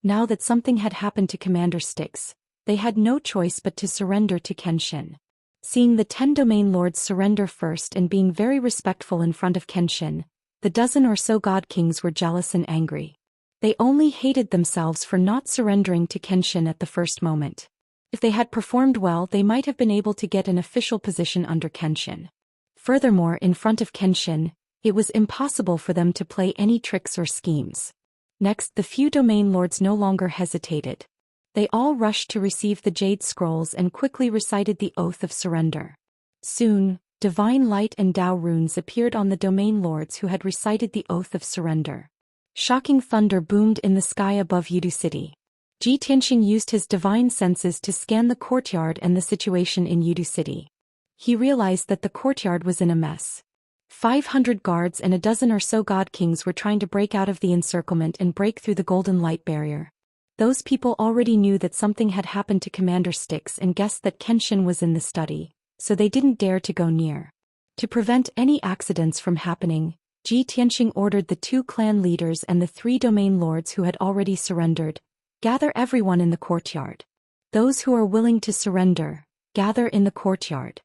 Now that something had happened to Commander Styx, they had no choice but to surrender to Kenshin. Seeing the 10 domain lords surrender first and being very respectful in front of Kenshin, the dozen or so god kings were jealous and angry. They only hated themselves for not surrendering to Kenshin at the first moment. If they had performed well, they might have been able to get an official position under Kenshin. Furthermore, in front of Kenshin, it was impossible for them to play any tricks or schemes. Next, the few domain lords no longer hesitated. They all rushed to receive the jade scrolls and quickly recited the oath of surrender. Soon, divine light and Tao runes appeared on the domain lords who had recited the oath of surrender. Shocking thunder boomed in the sky above Yudu City. Ji Tianxing used his divine senses to scan the courtyard and the situation in Yudu City. He realized that the courtyard was in a mess. 500 guards and a dozen or so god kings were trying to break out of the encirclement and break through the golden light barrier. Those people already knew that something had happened to Commander Styx and guessed that Kenshin was in the study, so they didn't dare to go near. To prevent any accidents from happening, Ji Tianxing ordered the 2 clan leaders and the 3 domain lords who had already surrendered, "Gather everyone in the courtyard. Those who are willing to surrender, gather in the courtyard.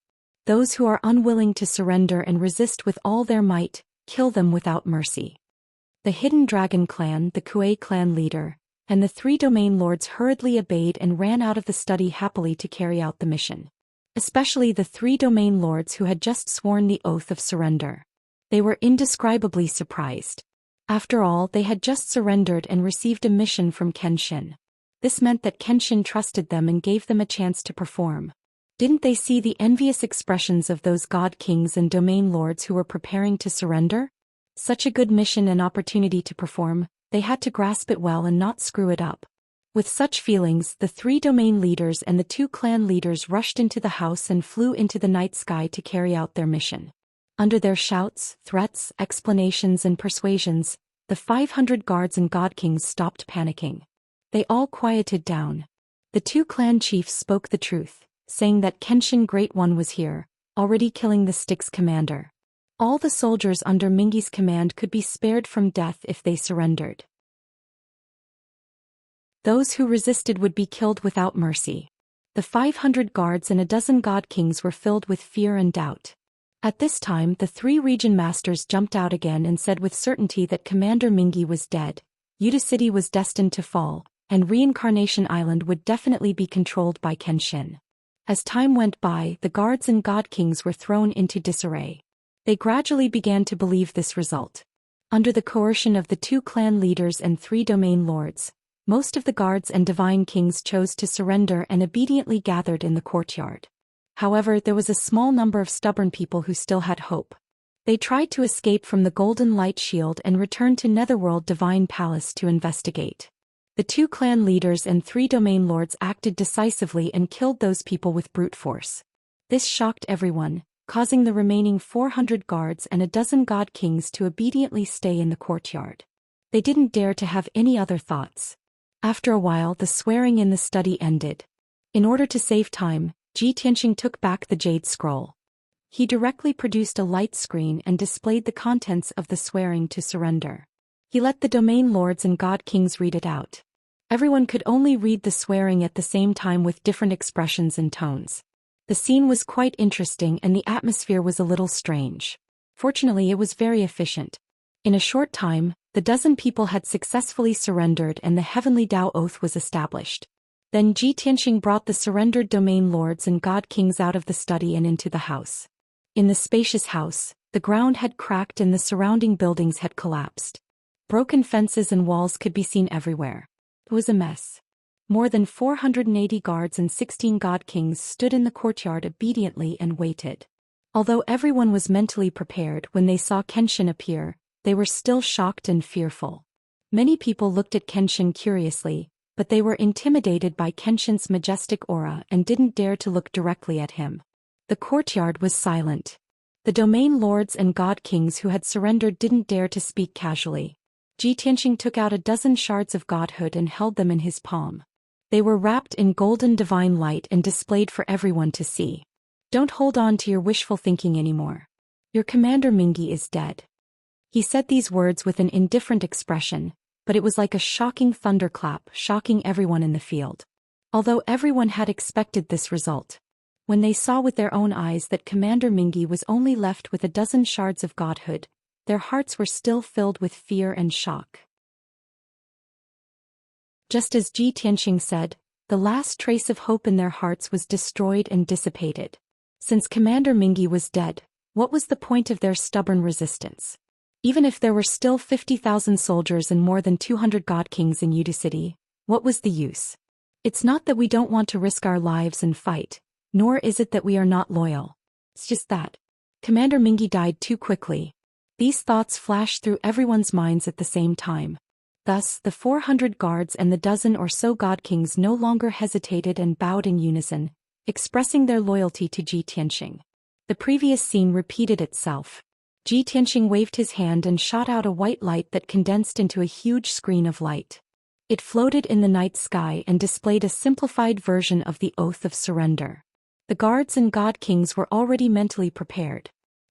Those who are unwilling to surrender and resist with all their might, kill them without mercy." The Hidden Dragon clan, the Kuei clan leader, and the 3 domain lords hurriedly obeyed and ran out of the study happily to carry out the mission. Especially the 3 domain lords who had just sworn the oath of surrender. They were indescribably surprised. After all, they had just surrendered and received a mission from Kenshin. This meant that Kenshin trusted them and gave them a chance to perform. Didn't they see the envious expressions of those god kings and domain lords who were preparing to surrender? Such a good mission and opportunity to perform, they had to grasp it well and not screw it up. With such feelings, the 3 domain leaders and the 2 clan leaders rushed into the house and flew into the night sky to carry out their mission. Under their shouts, threats, explanations and persuasions, the 500 guards and god kings stopped panicking. They all quieted down. The 2 clan chiefs spoke the truth, saying that Kenshin Great One was here, already killing the Styx commander. All the soldiers under Mingi's command could be spared from death if they surrendered. Those who resisted would be killed without mercy. The 500 guards and a dozen god kings were filled with fear and doubt. At this time the 3 region masters jumped out again and said with certainty that Commander Mingi was dead, Yuta City was destined to fall, and Reincarnation Island would definitely be controlled by Kenshin. As time went by, the guards and god kings were thrown into disarray. They gradually began to believe this result. Under the coercion of the 2 clan leaders and 3 domain lords, most of the guards and divine kings chose to surrender and obediently gathered in the courtyard. However, there was a small number of stubborn people who still had hope. They tried to escape from the Golden Light Shield and returned to Netherworld Divine Palace to investigate. The 2 clan leaders and 3 domain lords acted decisively and killed those people with brute force. This shocked everyone, causing the remaining 400 guards and a dozen god kings to obediently stay in the courtyard. They didn't dare to have any other thoughts. After a while the swearing in the study ended. In order to save time, Ji Tianxing took back the jade scroll. He directly produced a light screen and displayed the contents of the swearing to surrender. He let the domain lords and god kings read it out. Everyone could only read the swearing at the same time with different expressions and tones. The scene was quite interesting and the atmosphere was a little strange. Fortunately, it was very efficient. In a short time, the dozen people had successfully surrendered and the Heavenly Tao Oath was established. Then Ji Tianxing brought the surrendered domain lords and god kings out of the study and into the house. In the spacious house, the ground had cracked and the surrounding buildings had collapsed. Broken fences and walls could be seen everywhere. It was a mess. More than 480 guards and 16 god kings stood in the courtyard obediently and waited. Although everyone was mentally prepared when they saw Kenshin appear, they were still shocked and fearful. Many people looked at Kenshin curiously, but they were intimidated by Kenshin's majestic aura and didn't dare to look directly at him. The courtyard was silent. The domain lords and god kings who had surrendered didn't dare to speak casually. Ji Tianxing took out a dozen shards of godhood and held them in his palm. They were wrapped in golden divine light and displayed for everyone to see. Don't hold on to your wishful thinking anymore. Your commander Mingi is dead. He said these words with an indifferent expression, but it was like a shocking thunderclap, shocking everyone in the field. Although everyone had expected this result, when they saw with their own eyes that Commander Mingi was only left with a dozen shards of godhood, their hearts were still filled with fear and shock. Just as Ji Tianxing said, the last trace of hope in their hearts was destroyed and dissipated. Since Commander Mingi was dead, what was the point of their stubborn resistance? Even if there were still 50,000 soldiers and more than 200 god kings in Yuta City, what was the use? It's not that we don't want to risk our lives and fight, nor is it that we are not loyal. It's just that Commander Mingi died too quickly. These thoughts flashed through everyone's minds at the same time. Thus, the 400 guards and the dozen or so god kings no longer hesitated and bowed in unison, expressing their loyalty to Ji Tianxing. The previous scene repeated itself. Ji Tianxing waved his hand and shot out a white light that condensed into a huge screen of light. It floated in the night sky and displayed a simplified version of the Oath of Surrender. The guards and god kings were already mentally prepared.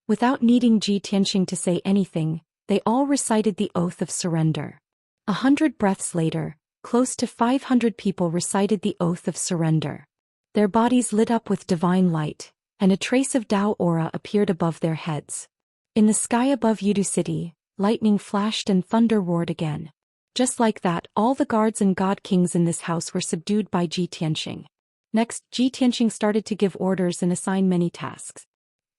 Without needing Ji Tianxing to say anything, they all recited the Oath of Surrender. 100 breaths later, close to 500 people recited the Oath of Surrender. Their bodies lit up with divine light, and a trace of Tao aura appeared above their heads. In the sky above Yuta City, lightning flashed and thunder roared again. Just like that, all the guards and god kings in this house were subdued by Ji Tianxing. Next, Ji Tianxing started to give orders and assign many tasks.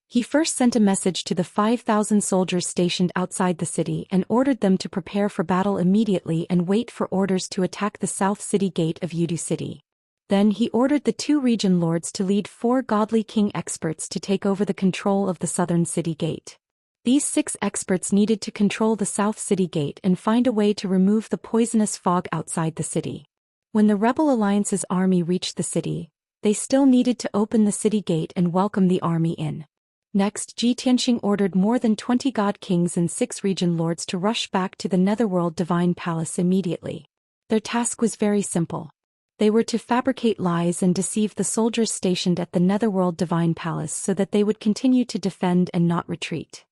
He first sent a message to the 5,000 soldiers stationed outside the city and ordered them to prepare for battle immediately and wait for orders to attack the south city gate of Yuta City. Then he ordered the 2 region lords to lead 4 godly king experts to take over the control of the southern city gate. These 6 experts needed to control the south city gate and find a way to remove the poisonous fog outside the city. When the Rebel Alliance's army reached the city, they still needed to open the city gate and welcome the army in. Next, Ji Tianxing ordered more than 20 god kings and 6 region lords to rush back to the Netherworld Divine Palace immediately. Their task was very simple. They were to fabricate lies and deceive the soldiers stationed at the Netherworld Divine Palace so that they would continue to defend and not retreat.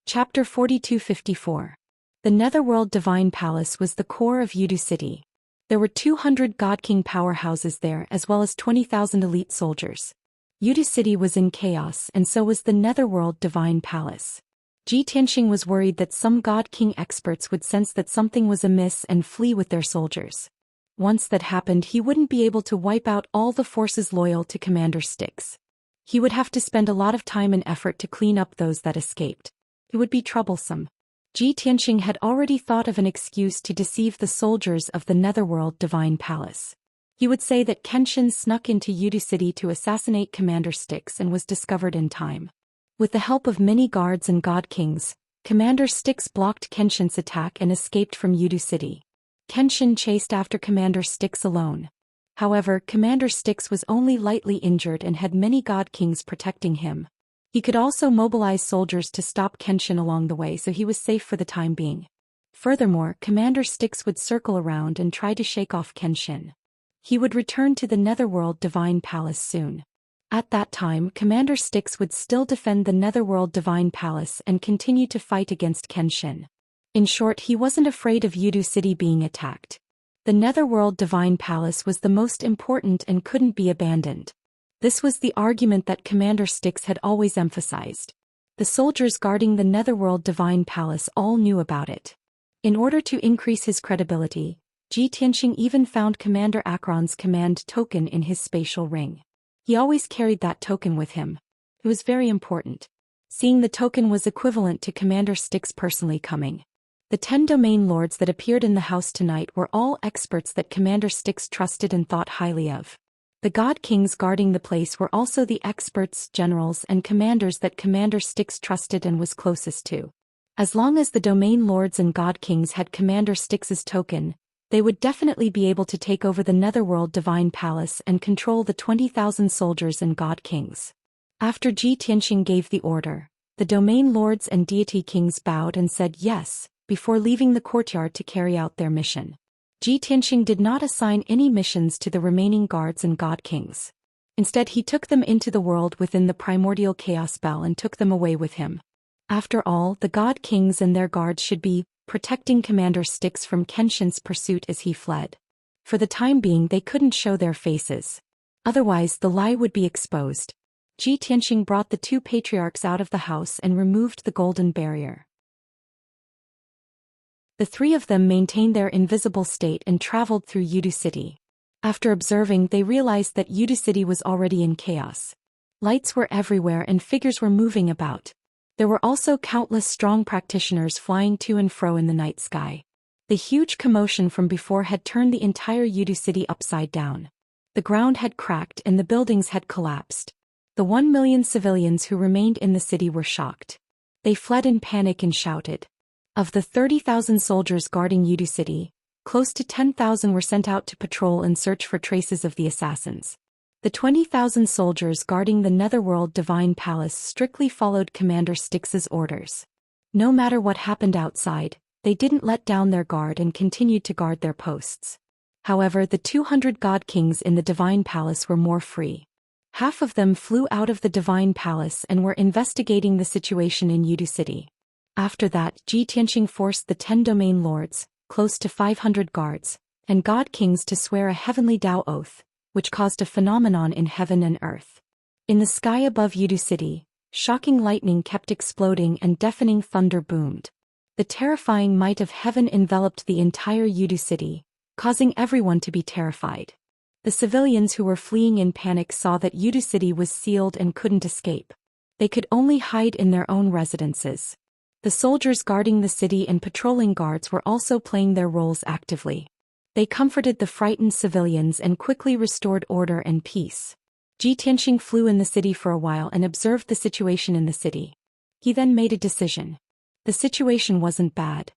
Chapter 4254. The Netherworld Divine Palace was the core of Yudu City. There were 200 God King powerhouses there as well as 20,000 elite soldiers. Yudu City was in chaos and so was the Netherworld Divine Palace. Ji Tianxing was worried that some God King experts would sense that something was amiss and flee with their soldiers. Once that happened, he wouldn't be able to wipe out all the forces loyal to Commander Styx. He would have to spend a lot of time and effort to clean up those that escaped. It would be troublesome. Ji Tianxing had already thought of an excuse to deceive the soldiers of the Netherworld Divine Palace. He would say that Kenshin snuck into Yudu City to assassinate Commander Styx and was discovered in time. With the help of many guards and God Kings, Commander Styx blocked Kenshin's attack and escaped from Yudu City. Kenshin chased after Commander Styx alone. However, Commander Styx was only lightly injured and had many God Kings protecting him. He could also mobilize soldiers to stop Kenshin along the way, so he was safe for the time being. Furthermore, Commander Styx would circle around and try to shake off Kenshin. He would return to the Netherworld Divine Palace soon. At that time, Commander Styx would still defend the Netherworld Divine Palace and continue to fight against Kenshin. In short, he wasn't afraid of Yudu City being attacked. The Netherworld Divine Palace was the most important and couldn't be abandoned. This was the argument that Commander Styx had always emphasized. The soldiers guarding the Netherworld Divine Palace all knew about it. In order to increase his credibility, Ji Tianxing even found Commander Akron's command token in his spatial ring. He always carried that token with him. It was very important. Seeing the token was equivalent to Commander Styx personally coming. The 10 domain lords that appeared in the house tonight were all experts that Commander Styx trusted and thought highly of. The God Kings guarding the place were also the experts, generals, and commanders that Commander Styx trusted and was closest to. As long as the domain lords and God Kings had Commander Styx's token, they would definitely be able to take over the Netherworld Divine Palace and control the 20,000 soldiers and God Kings. After Ji Tianxing gave the order, the domain lords and deity kings bowed and said yes, before leaving the courtyard to carry out their mission. Ji Tianxing did not assign any missions to the remaining guards and God Kings. Instead, he took them into the world within the primordial chaos bell and took them away with him. After all, the God Kings and their guards should be protecting Commander Styx from Kenshin's pursuit as he fled. For the time being, they couldn't show their faces. Otherwise, the lie would be exposed. Ji Tianxing brought the 2 patriarchs out of the house and removed the golden barrier. The 3 of them maintained their invisible state and traveled through Yudu City. After observing, they realized that Yudu City was already in chaos. Lights were everywhere and figures were moving about. There were also countless strong practitioners flying to and fro in the night sky. The huge commotion from before had turned the entire Yudu City upside down. The ground had cracked and the buildings had collapsed. The 1 million civilians who remained in the city were shocked. They fled in panic and shouted. Of the 30,000 soldiers guarding Yudu City, close to 10,000 were sent out to patrol and search for traces of the assassins. The 20,000 soldiers guarding the Netherworld Divine Palace strictly followed Commander Styx's orders. No matter what happened outside, they didn't let down their guard and continued to guard their posts. However, the 200 God Kings in the Divine Palace were more free. Half of them flew out of the Divine Palace and were investigating the situation in Yudu City. After that, Ji Tianxing forced the 10 domain lords, close to 500 guards, and God Kings to swear a heavenly Tao oath, which caused a phenomenon in heaven and earth. In the sky above Yudu City, shocking lightning kept exploding and deafening thunder boomed. The terrifying might of heaven enveloped the entire Yudu City, causing everyone to be terrified. The civilians who were fleeing in panic saw that Yudu City was sealed and couldn't escape. They could only hide in their own residences. The soldiers guarding the city and patrolling guards were also playing their roles actively. They comforted the frightened civilians and quickly restored order and peace. Ji Tianxing flew in the city for a while and observed the situation in the city. He then made a decision. The situation wasn't bad.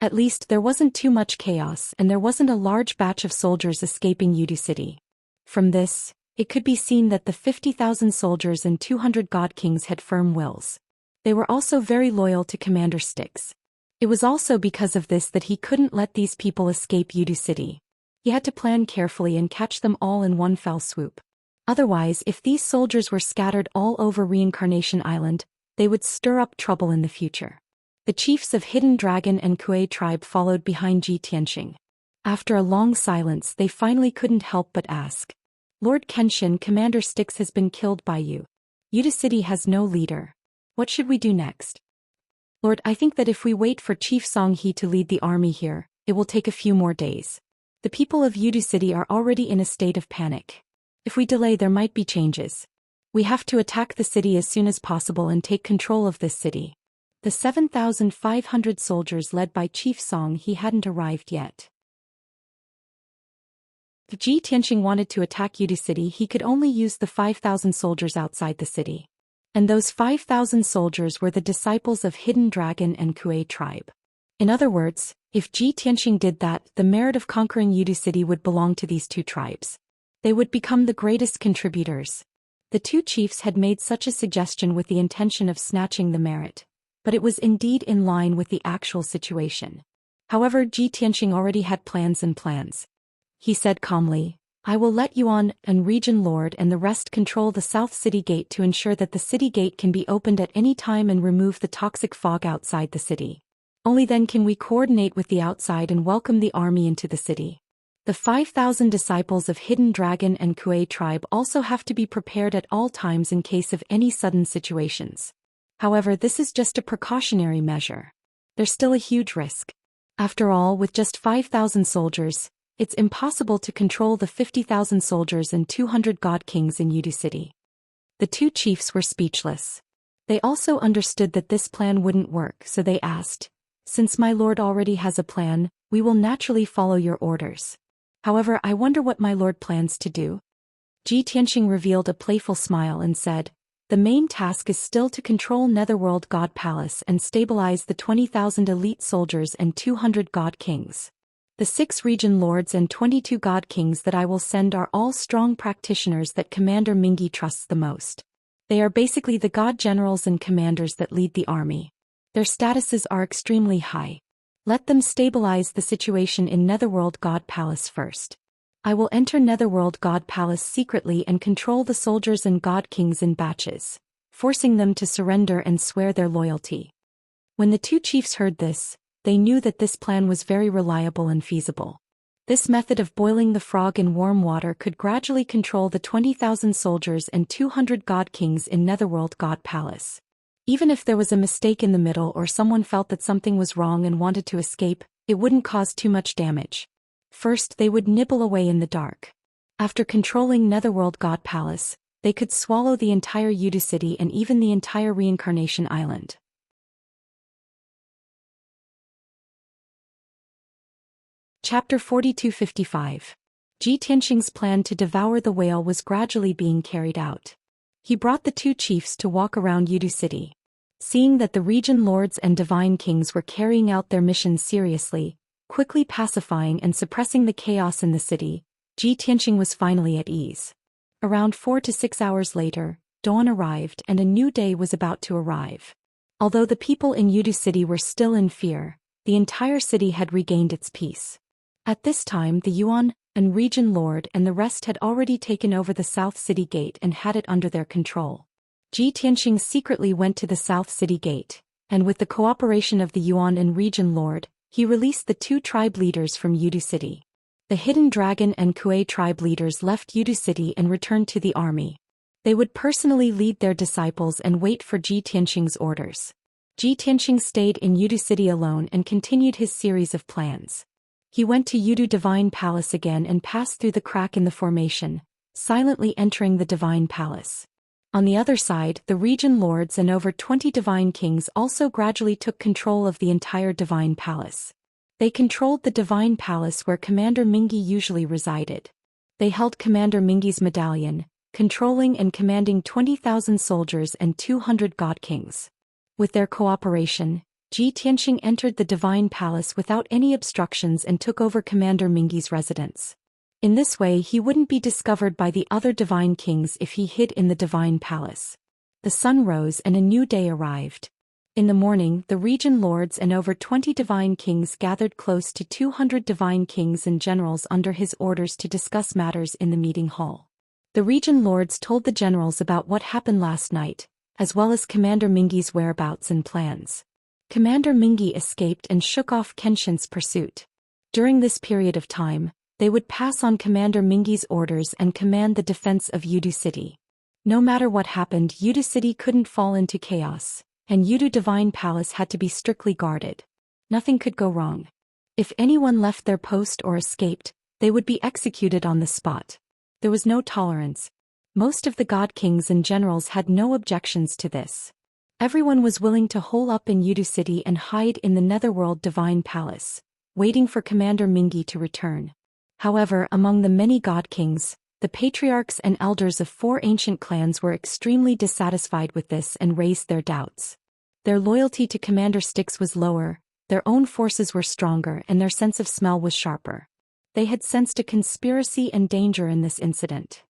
At least there wasn't too much chaos and there wasn't a large batch of soldiers escaping Yudu City. From this, it could be seen that the 50,000 soldiers and 200 God Kings had firm wills. They were also very loyal to Commander Styx. It was also because of this that he couldn't let these people escape Yudu City. He had to plan carefully and catch them all in one fell swoop. Otherwise, if these soldiers were scattered all over Reincarnation Island, they would stir up trouble in the future. The chiefs of Hidden Dragon and Kuei tribe followed behind Ji Tianxing. After a long silence, they finally couldn't help but ask. Lord Kenshin, Commander Styx has been killed by you. Yuda City has no leader. What should we do next? Lord, I think that if we wait for Chief Song He to lead the army here, it will take a few more days. The people of Yudu City are already in a state of panic. If we delay, there might be changes. We have to attack the city as soon as possible and take control of this city. The 7,500 soldiers led by Chief Song He hadn't arrived yet. If Ji Tianxing wanted to attack Yudu City, he could only use the 5,000 soldiers outside the city. And those 5,000 soldiers were the disciples of Hidden Dragon and Kuei tribe. In other words, if Ji Tianxing did that, the merit of conquering Yudu City would belong to these two tribes. They would become the greatest contributors. The two chiefs had made such a suggestion with the intention of snatching the merit, but it was indeed in line with the actual situation. However, Ji Tianxing already had plans. He said calmly, I will let Yuan and Region Lord and the rest control the South City Gate to ensure that the city gate can be opened at any time and remove the toxic fog outside the city. Only then can we coordinate with the outside and welcome the army into the city. The 5,000 disciples of Hidden Dragon and Kuei tribe also have to be prepared at all times in case of any sudden situations. However, this is just a precautionary measure. There's still a huge risk. After all, with just 5,000 soldiers, it's impossible to control the 50,000 soldiers and 200 god kings in Yudu City. The two chiefs were speechless. They also understood that this plan wouldn't work, so they asked, since my lord already has a plan, we will naturally follow your orders. However, I wonder what my lord plans to do. Ji Tianxing revealed a playful smile and said, the main task is still to control Netherworld God Palace and stabilize the 20,000 elite soldiers and 200 god kings. The 6 region lords and 22 god kings that I will send are all strong practitioners that Commander Mingi trusts the most. They are basically the god generals and commanders that lead the army. Their statuses are extremely high. Let them stabilize the situation in Netherworld God Palace first. I will enter Netherworld God Palace secretly and control the soldiers and god kings in batches, forcing them to surrender and swear their loyalty. When the two chiefs heard this, they knew that this plan was very reliable and feasible. This method of boiling the frog in warm water could gradually control the 20,000 soldiers and 200 god kings in Netherworld God Palace. Even if there was a mistake in the middle or someone felt that something was wrong and wanted to escape, it wouldn't cause too much damage. First, they would nibble away in the dark. After controlling Netherworld God Palace, they could swallow the entire Yudu City and even the entire Reincarnation Island. Chapter 4255. Ji Tianxing's plan to devour the whale was gradually being carried out. He brought the two chiefs to walk around Yudu City. Seeing that the region lords and divine kings were carrying out their mission seriously, quickly pacifying and suppressing the chaos in the city, Ji Tianxing was finally at ease. Around 4 to 6 hours later, dawn arrived and a new day was about to arrive. Although the people in Yudu City were still in fear, the entire city had regained its peace. At this time, the Yuan and Region Lord and the rest had already taken over the South City Gate and had it under their control. Ji Tianxing secretly went to the South City Gate, and with the cooperation of the Yuan and Region Lord, he released the 2 tribe leaders from Yudu City. The Hidden Dragon and Kuei tribe leaders left Yudu City and returned to the army. They would personally lead their disciples and wait for Ji Tianxing's orders. Ji Tianxing stayed in Yudu City alone and continued his series of plans. He went to Yudu Divine Palace again and passed through the crack in the formation, silently entering the Divine Palace. On the other side, the region lords and over 20 divine kings also gradually took control of the entire Divine Palace. They controlled the Divine Palace where Commander Mingi usually resided. They held Commander Mingi's medallion, controlling and commanding 20,000 soldiers and 200 god kings. With their cooperation, Ji Tianxing entered the Divine Palace without any obstructions and took over Commander Mingi's residence. In this way, he wouldn't be discovered by the other divine kings if he hid in the Divine Palace. The sun rose and a new day arrived. In the morning, the region lords and over 20 divine kings gathered close to 200 divine kings and generals under his orders to discuss matters in the meeting hall. The region lords told the generals about what happened last night, as well as Commander Mingi's whereabouts and plans. Commander Mingi escaped and shook off Kenshin's pursuit. During this period of time, they would pass on Commander Mingi's orders and command the defense of Yudu City. No matter what happened, Yudu City couldn't fall into chaos, and Yudu Divine Palace had to be strictly guarded. Nothing could go wrong. If anyone left their post or escaped, they would be executed on the spot. There was no tolerance. Most of the god kings and generals had no objections to this. Everyone was willing to hole up in Yudu City and hide in the Netherworld Divine Palace, waiting for Commander Mingi to return. However, among the many god kings, the patriarchs and elders of 4 ancient clans were extremely dissatisfied with this and raised their doubts. Their loyalty to Commander Styx was lower, their own forces were stronger, and their sense of smell was sharper. They had sensed a conspiracy and danger in this incident.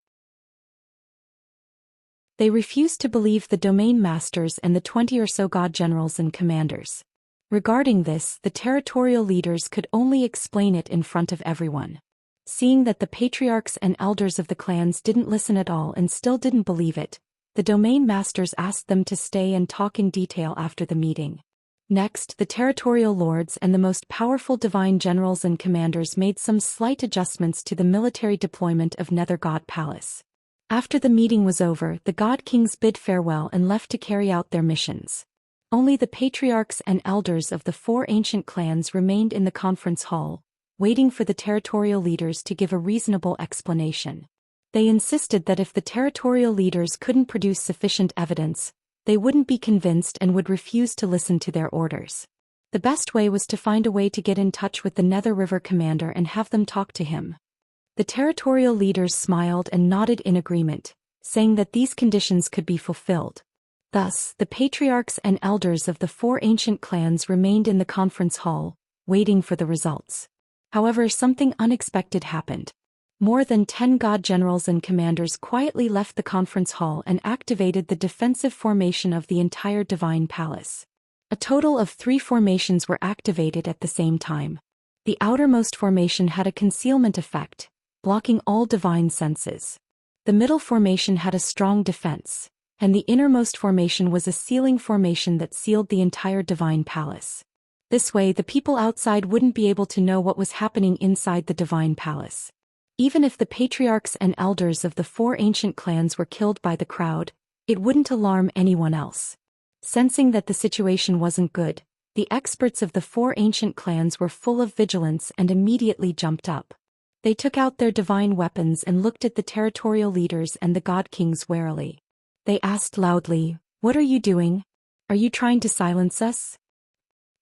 They refused to believe the domain masters and the 20 or so god generals and commanders. Regarding this, the territorial leaders could only explain it in front of everyone. Seeing that the patriarchs and elders of the clans didn't listen at all and still didn't believe it, the domain masters asked them to stay and talk in detail after the meeting. Next, the territorial lords and the most powerful divine generals and commanders made some slight adjustments to the military deployment of Nether God Palace. After the meeting was over, the god kings bid farewell and left to carry out their missions. Only the patriarchs and elders of the 4 ancient clans remained in the conference hall, waiting for the territorial leaders to give a reasonable explanation. They insisted that if the territorial leaders couldn't produce sufficient evidence, they wouldn't be convinced and would refuse to listen to their orders. The best way was to find a way to get in touch with the Nether River commander and have them talk to him. The territorial leaders smiled and nodded in agreement, saying that these conditions could be fulfilled. Thus, the patriarchs and elders of the 4 ancient clans remained in the conference hall, waiting for the results. However, something unexpected happened. More than 10 god generals and commanders quietly left the conference hall and activated the defensive formation of the entire Divine Palace. A total of 3 formations were activated at the same time. The outermost formation had a concealment effect, blocking all divine senses. The middle formation had a strong defense, and the innermost formation was a sealing formation that sealed the entire Divine Palace. This way, the people outside wouldn't be able to know what was happening inside the Divine Palace. Even if the patriarchs and elders of the 4 ancient clans were killed by the crowd, it wouldn't alarm anyone else. Sensing that the situation wasn't good, the experts of the 4 ancient clans were full of vigilance and immediately jumped up. They took out their divine weapons and looked at the territorial leaders and the god kings warily. They asked loudly, "What are you doing? Are you trying to silence us?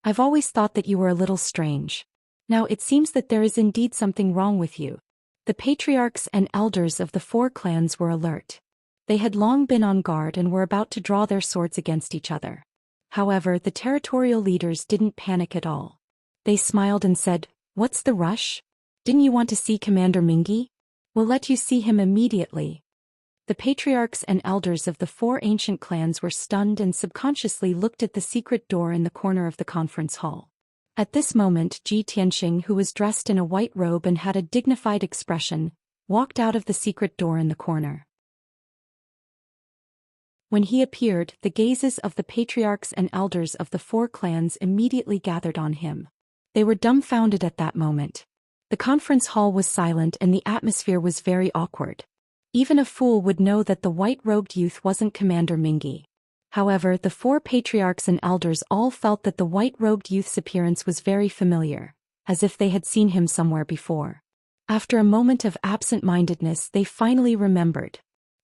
I've always thought that you were a little strange. Now it seems that there is indeed something wrong with you." The patriarchs and elders of the 4 clans were alert. They had long been on guard and were about to draw their swords against each other. However, the territorial leaders didn't panic at all. They smiled and said, "What's the rush? Didn't you want to see Commander Mingi? We'll let you see him immediately." The patriarchs and elders of the 4 ancient clans were stunned and subconsciously looked at the secret door in the corner of the conference hall. At this moment, Ji Tianxing, who was dressed in a white robe and had a dignified expression, walked out of the secret door in the corner. When he appeared, the gazes of the patriarchs and elders of the 4 clans immediately gathered on him. They were dumbfounded at that moment. The conference hall was silent and the atmosphere was very awkward. Even a fool would know that the white-robed youth wasn't Commander Mingi. However, the 4 patriarchs and elders all felt that the white-robed youth's appearance was very familiar, as if they had seen him somewhere before. After a moment of absent-mindedness, they finally remembered.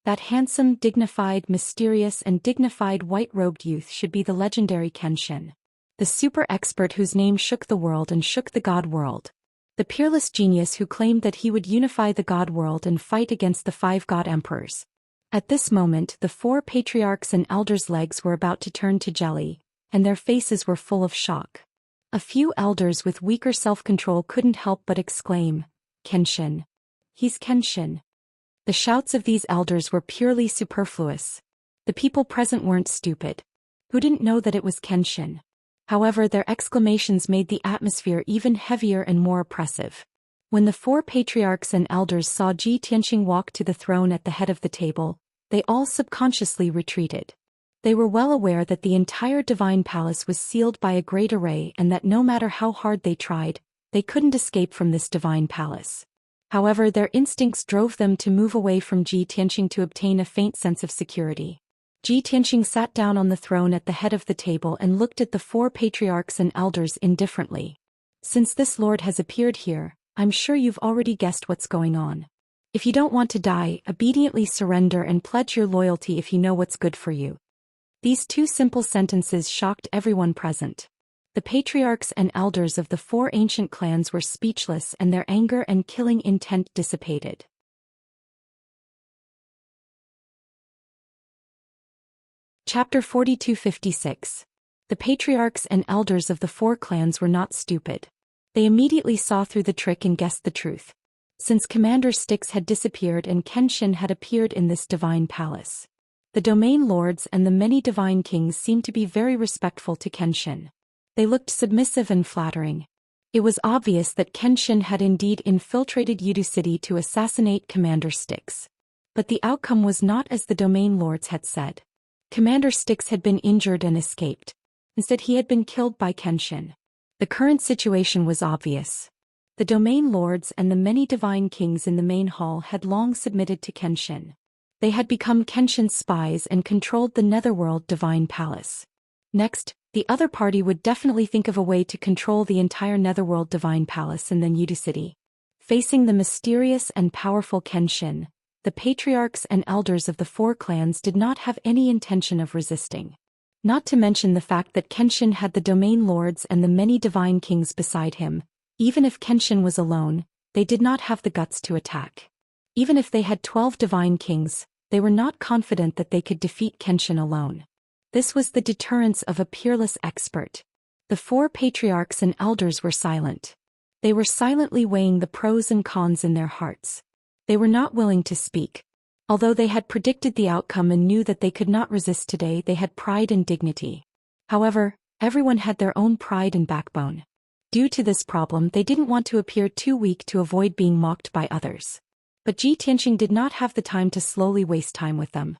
That handsome, dignified, mysterious and dignified white-robed youth should be the legendary Kenshin. The super expert whose name shook the world and shook the god world. The peerless genius who claimed that he would unify the god world and fight against the 5 god emperors. At this moment, the 4 patriarchs and elders' legs were about to turn to jelly, and their faces were full of shock. A few elders with weaker self-control couldn't help but exclaim, "Kenshin! He's Kenshin!" The shouts of these elders were purely superfluous. The people present weren't stupid. Who didn't know that it was Kenshin? However, their exclamations made the atmosphere even heavier and more oppressive. When the 4 patriarchs and elders saw Ji Tianxing walk to the throne at the head of the table, they all subconsciously retreated. They were well aware that the entire divine palace was sealed by a great array and that no matter how hard they tried, they couldn't escape from this divine palace. However, their instincts drove them to move away from Ji Tianxing to obtain a faint sense of security. Ji Tianxing sat down on the throne at the head of the table and looked at the four patriarchs and elders indifferently. Since this lord has appeared here, I'm sure you've already guessed what's going on. If you don't want to die, obediently surrender and pledge your loyalty if you know what's good for you. These two simple sentences shocked everyone present. The patriarchs and elders of the four ancient clans were speechless and their anger and killing intent dissipated. Chapter 42-56. The patriarchs and elders of the four clans were not stupid. They immediately saw through the trick and guessed the truth. Since Commander Styx had disappeared and Kenshin had appeared in this divine palace, the domain lords and the many divine kings seemed to be very respectful to Kenshin. They looked submissive and flattering. It was obvious that Kenshin had indeed infiltrated Yudu City to assassinate Commander Styx. But the outcome was not as the domain lords had said. Commander Styx had been injured and escaped. Instead, he had been killed by Kenshin. The current situation was obvious. The domain lords and the many divine kings in the main hall had long submitted to Kenshin. They had become Kenshin's spies and controlled the Netherworld Divine Palace. Next, the other party would definitely think of a way to control the entire Netherworld Divine Palace and then Yudu City. Facing the mysterious and powerful Kenshin, the patriarchs and elders of the four clans did not have any intention of resisting. Not to mention the fact that Kenshin had the domain lords and the many divine kings beside him. Even if Kenshin was alone, they did not have the guts to attack. Even if they had 12 divine kings, they were not confident that they could defeat Kenshin alone. This was the deterrence of a peerless expert. The four patriarchs and elders were silent. They were silently weighing the pros and cons in their hearts. They were not willing to speak. Although they had predicted the outcome and knew that they could not resist today, they had pride and dignity. However, everyone had their own pride and backbone. Due to this problem, they didn't want to appear too weak to avoid being mocked by others. But Ji Tianxing did not have the time to slowly waste time with them.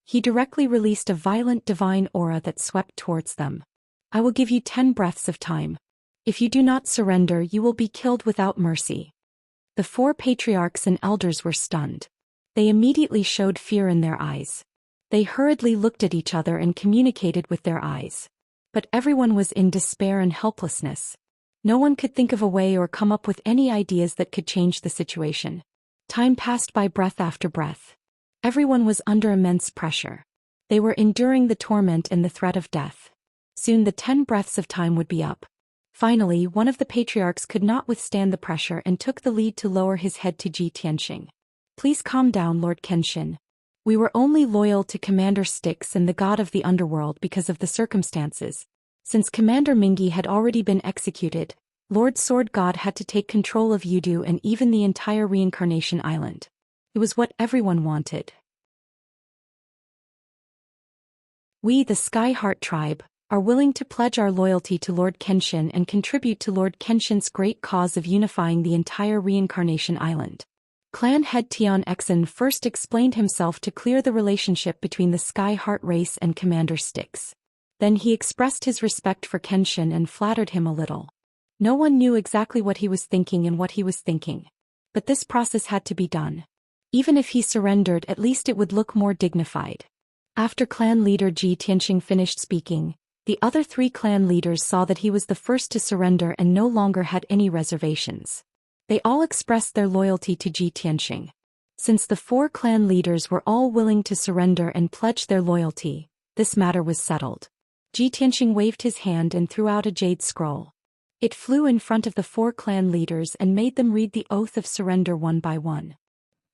He directly released a violent divine aura that swept towards them. I will give you 10 breaths of time. If you do not surrender, you will be killed without mercy. The four patriarchs and elders were stunned. They immediately showed fear in their eyes. They hurriedly looked at each other and communicated with their eyes. But everyone was in despair and helplessness. No one could think of a way or come up with any ideas that could change the situation. Time passed by breath after breath. Everyone was under immense pressure. They were enduring the torment and the threat of death. Soon the 10 breaths of time would be up. Finally, one of the patriarchs could not withstand the pressure and took the lead to lower his head to Ji Tianxing. Please calm down, Lord Kenshin. We were only loyal to Commander Styx and the god of the underworld because of the circumstances. Since Commander Mingi had already been executed, Lord Sword God had to take control of Yudu and even the entire Reincarnation Island. It was what everyone wanted. We, the Sky Heart Tribe, are willing to pledge our loyalty to Lord Kenshin and contribute to Lord Kenshin's great cause of unifying the entire Reincarnation Island. Clan head Tian Exen first explained himself to clear the relationship between the Sky Heart race and Commander Styx. Then he expressed his respect for Kenshin and flattered him a little. No one knew exactly what he was thinking and what he was thinking. But this process had to be done. Even if he surrendered, at least it would look more dignified. After clan leader Ji Tianxing finished speaking, the other 3 clan leaders saw that he was the first to surrender and no longer had any reservations. They all expressed their loyalty to Ji Tianxing. Since the 4 clan leaders were all willing to surrender and pledge their loyalty, this matter was settled. Ji Tianxing waved his hand and threw out a jade scroll. It flew in front of the 4 clan leaders and made them read the oath of surrender one by one.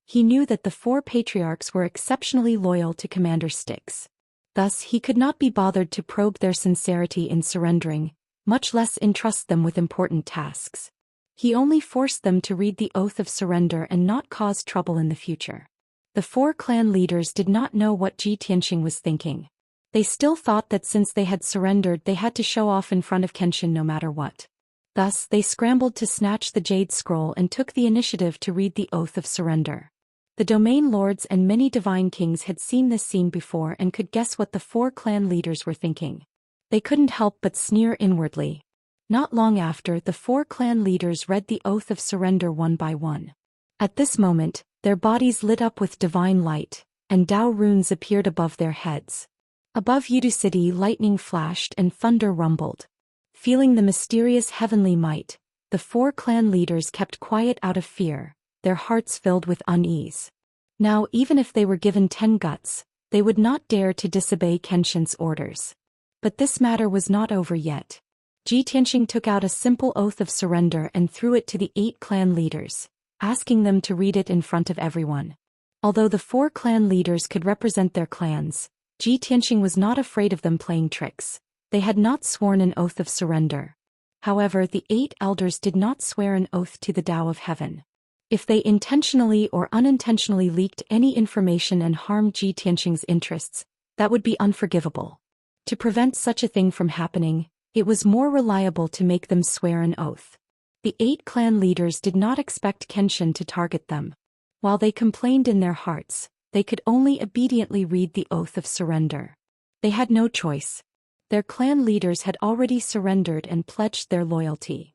He knew that the 4 patriarchs were exceptionally loyal to Commander Styx. Thus, he could not be bothered to probe their sincerity in surrendering, much less entrust them with important tasks. He only forced them to read the oath of surrender and not cause trouble in the future. The 4 clan leaders did not know what Ji Tianxing was thinking. They still thought that since they had surrendered, they had to show off in front of Kenshin no matter what. Thus, they scrambled to snatch the jade scroll and took the initiative to read the oath of surrender. The domain lords and many divine kings had seen this scene before and could guess what the 4 clan leaders were thinking. They couldn't help but sneer inwardly. Not long after, the 4 clan leaders read the oath of surrender one by one. At this moment, their bodies lit up with divine light, and Dao runes appeared above their heads. Above Yudu City, lightning flashed and thunder rumbled. Feeling the mysterious heavenly might, the 4 clan leaders kept quiet out of fear, their hearts filled with unease. Now, even if they were given 10 guts, they would not dare to disobey Kenshin's orders. But this matter was not over yet. Tianxing took out a simple oath of surrender and threw it to the 8 clan leaders, asking them to read it in front of everyone. Although the 4 clan leaders could represent their clans, Tianxing was not afraid of them playing tricks. They had not sworn an oath of surrender. However, the 8 elders did not swear an oath to the Tao of Heaven. If they intentionally or unintentionally leaked any information and harmed Tianxing's interests, that would be unforgivable. To prevent such a thing from happening, it was more reliable to make them swear an oath. The 8 clan leaders did not expect Kenshin to target them. While they complained in their hearts, they could only obediently read the oath of surrender. They had no choice. Their clan leaders had already surrendered and pledged their loyalty.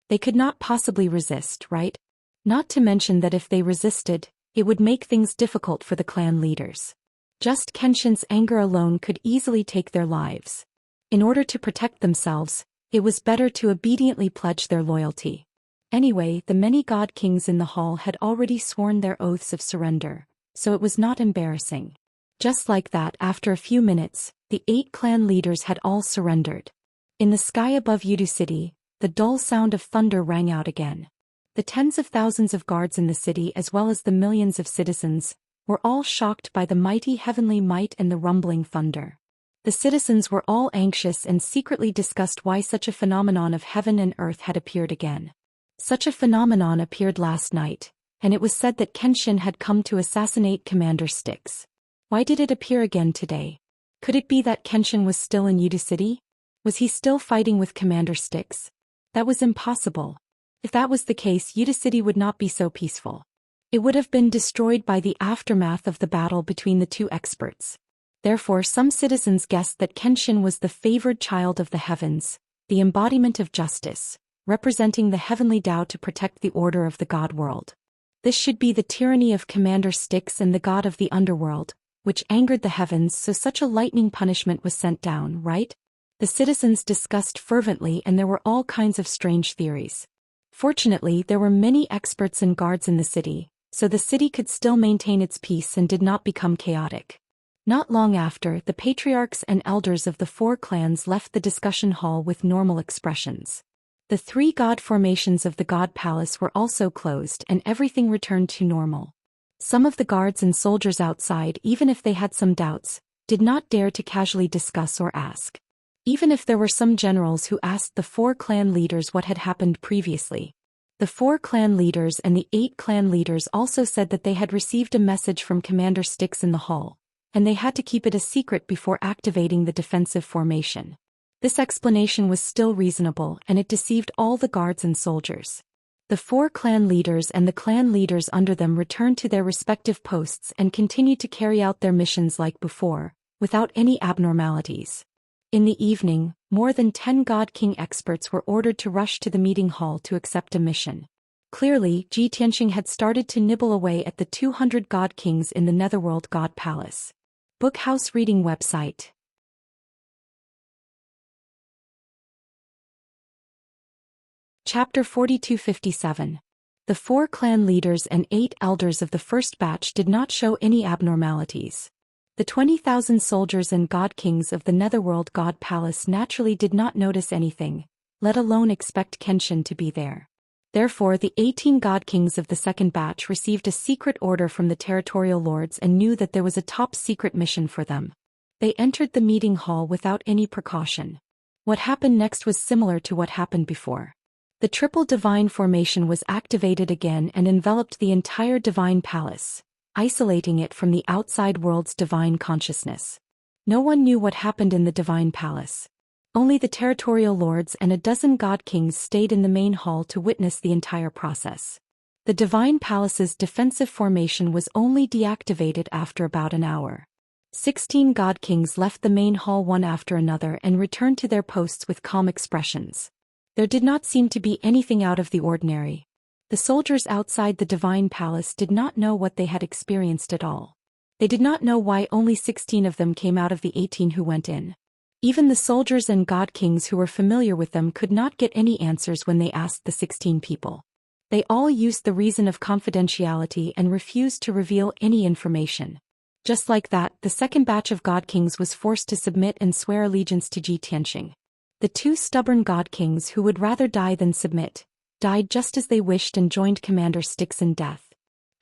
They could not possibly resist, right? Not to mention that if they resisted, it would make things difficult for the clan leaders. Just Kenshin's anger alone could easily take their lives. In order to protect themselves, it was better to obediently pledge their loyalty. Anyway, the many god kings in the hall had already sworn their oaths of surrender, so it was not embarrassing. Just like that, after a few minutes, the 8 clan leaders had all surrendered. In the sky above Yudu City, the dull sound of thunder rang out again. The tens of thousands of guards in the city as well as the millions of citizens were all shocked by the mighty heavenly might and the rumbling thunder. The citizens were all anxious and secretly discussed why such a phenomenon of heaven and earth had appeared again. Such a phenomenon appeared last night, and it was said that Kenshin had come to assassinate Commander Styx. Why did it appear again today? Could it be that Kenshin was still in Yudu City? Was he still fighting with Commander Styx? That was impossible. If that was the case, Yudu City would not be so peaceful. It would have been destroyed by the aftermath of the battle between the 2 experts. Therefore, some citizens guessed that Kenshin was the favored child of the heavens, the embodiment of justice, representing the heavenly Tao to protect the order of the god world. This should be the tyranny of Commander Styx and the god of the underworld, which angered the heavens, so such a lightning punishment was sent down, right? The citizens discussed fervently and there were all kinds of strange theories. Fortunately, there were many experts and guards in the city, so the city could still maintain its peace and did not become chaotic. Not long after, the patriarchs and elders of the 4 clans left the discussion hall with normal expressions. The 3 god formations of the god palace were also closed and everything returned to normal. Some of the guards and soldiers outside, even if they had some doubts, did not dare to casually discuss or ask. Even if there were some generals who asked the 4 clan leaders what had happened previously. The 4 clan leaders and the 8 clan leaders also said that they had received a message from Commander Styx in the hall, and they had to keep it a secret before activating the defensive formation. This explanation was still reasonable and it deceived all the guards and soldiers. The 4 clan leaders and the clan leaders under them returned to their respective posts and continued to carry out their missions like before, without any abnormalities. In the evening, more than 10 God King experts were ordered to rush to the meeting hall to accept a mission. Clearly, Tianxing had started to nibble away at the 200 God Kings in the Netherworld God Palace. Bookhouse Reading Website. Chapter 4257. The 4 clan leaders and 8 elders of the first batch did not show any abnormalities. The 20,000 soldiers and god kings of the Netherworld God Palace naturally did not notice anything, let alone expect Kenshin to be there. Therefore, the 18 god kings of the second batch received a secret order from the territorial lords and knew that there was a top-secret mission for them. They entered the meeting hall without any precaution. What happened next was similar to what happened before. The triple divine formation was activated again and enveloped the entire divine palace, isolating it from the outside world's divine consciousness. No one knew what happened in the divine palace. Only the territorial lords and a dozen god kings stayed in the main hall to witness the entire process. The Divine Palace's defensive formation was only deactivated after about an hour. 16 god kings left the main hall one after another and returned to their posts with calm expressions. There did not seem to be anything out of the ordinary. The soldiers outside the Divine Palace did not know what they had experienced at all. They did not know why only 16 of them came out of the 18 who went in. Even the soldiers and god kings who were familiar with them could not get any answers when they asked the 16 people. They all used the reason of confidentiality and refused to reveal any information. Just like that, the second batch of god kings was forced to submit and swear allegiance to Ji Tianxing. The two stubborn god kings who would rather die than submit, died just as they wished and joined Commander Styx in death.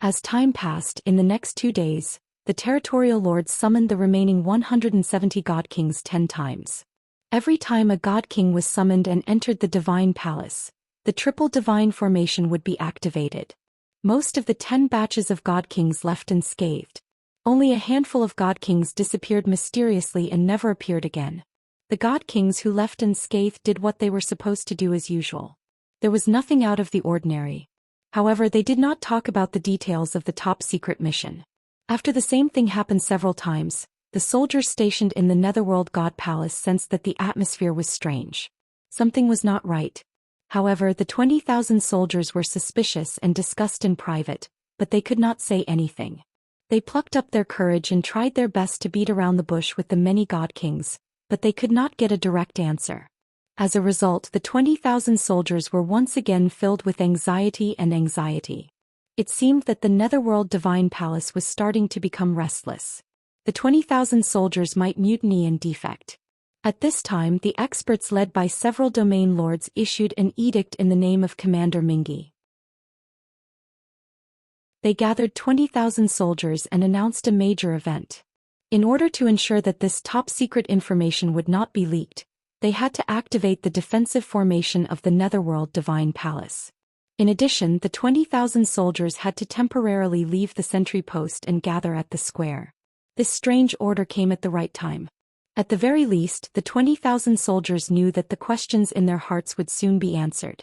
As time passed, in the next 2 days, the territorial lords summoned the remaining 170 god kings 10 times. Every time a god king was summoned and entered the Divine Palace, the triple divine formation would be activated. Most of the 10 batches of god kings left unscathed. Only a handful of god kings disappeared mysteriously and never appeared again. The god kings who left unscathed did what they were supposed to do as usual. There was nothing out of the ordinary. However, they did not talk about the details of the top-secret mission. After the same thing happened several times, the soldiers stationed in the Netherworld God Palace sensed that the atmosphere was strange. Something was not right. However, the 20,000 soldiers were suspicious and discussed in private, but they could not say anything. They plucked up their courage and tried their best to beat around the bush with the many god kings, but they could not get a direct answer. As a result, the 20,000 soldiers were once again filled with anxiety. It seemed that the Netherworld Divine Palace was starting to become restless. The 20,000 soldiers might mutiny and defect. At this time, the experts led by several domain lords issued an edict in the name of Commander Mingi. They gathered 20,000 soldiers and announced a major event. In order to ensure that this top-secret information would not be leaked, they had to activate the defensive formation of the Netherworld Divine Palace. In addition, the 20,000 soldiers had to temporarily leave the sentry post and gather at the square. This strange order came at the right time. At the very least, the 20,000 soldiers knew that the questions in their hearts would soon be answered.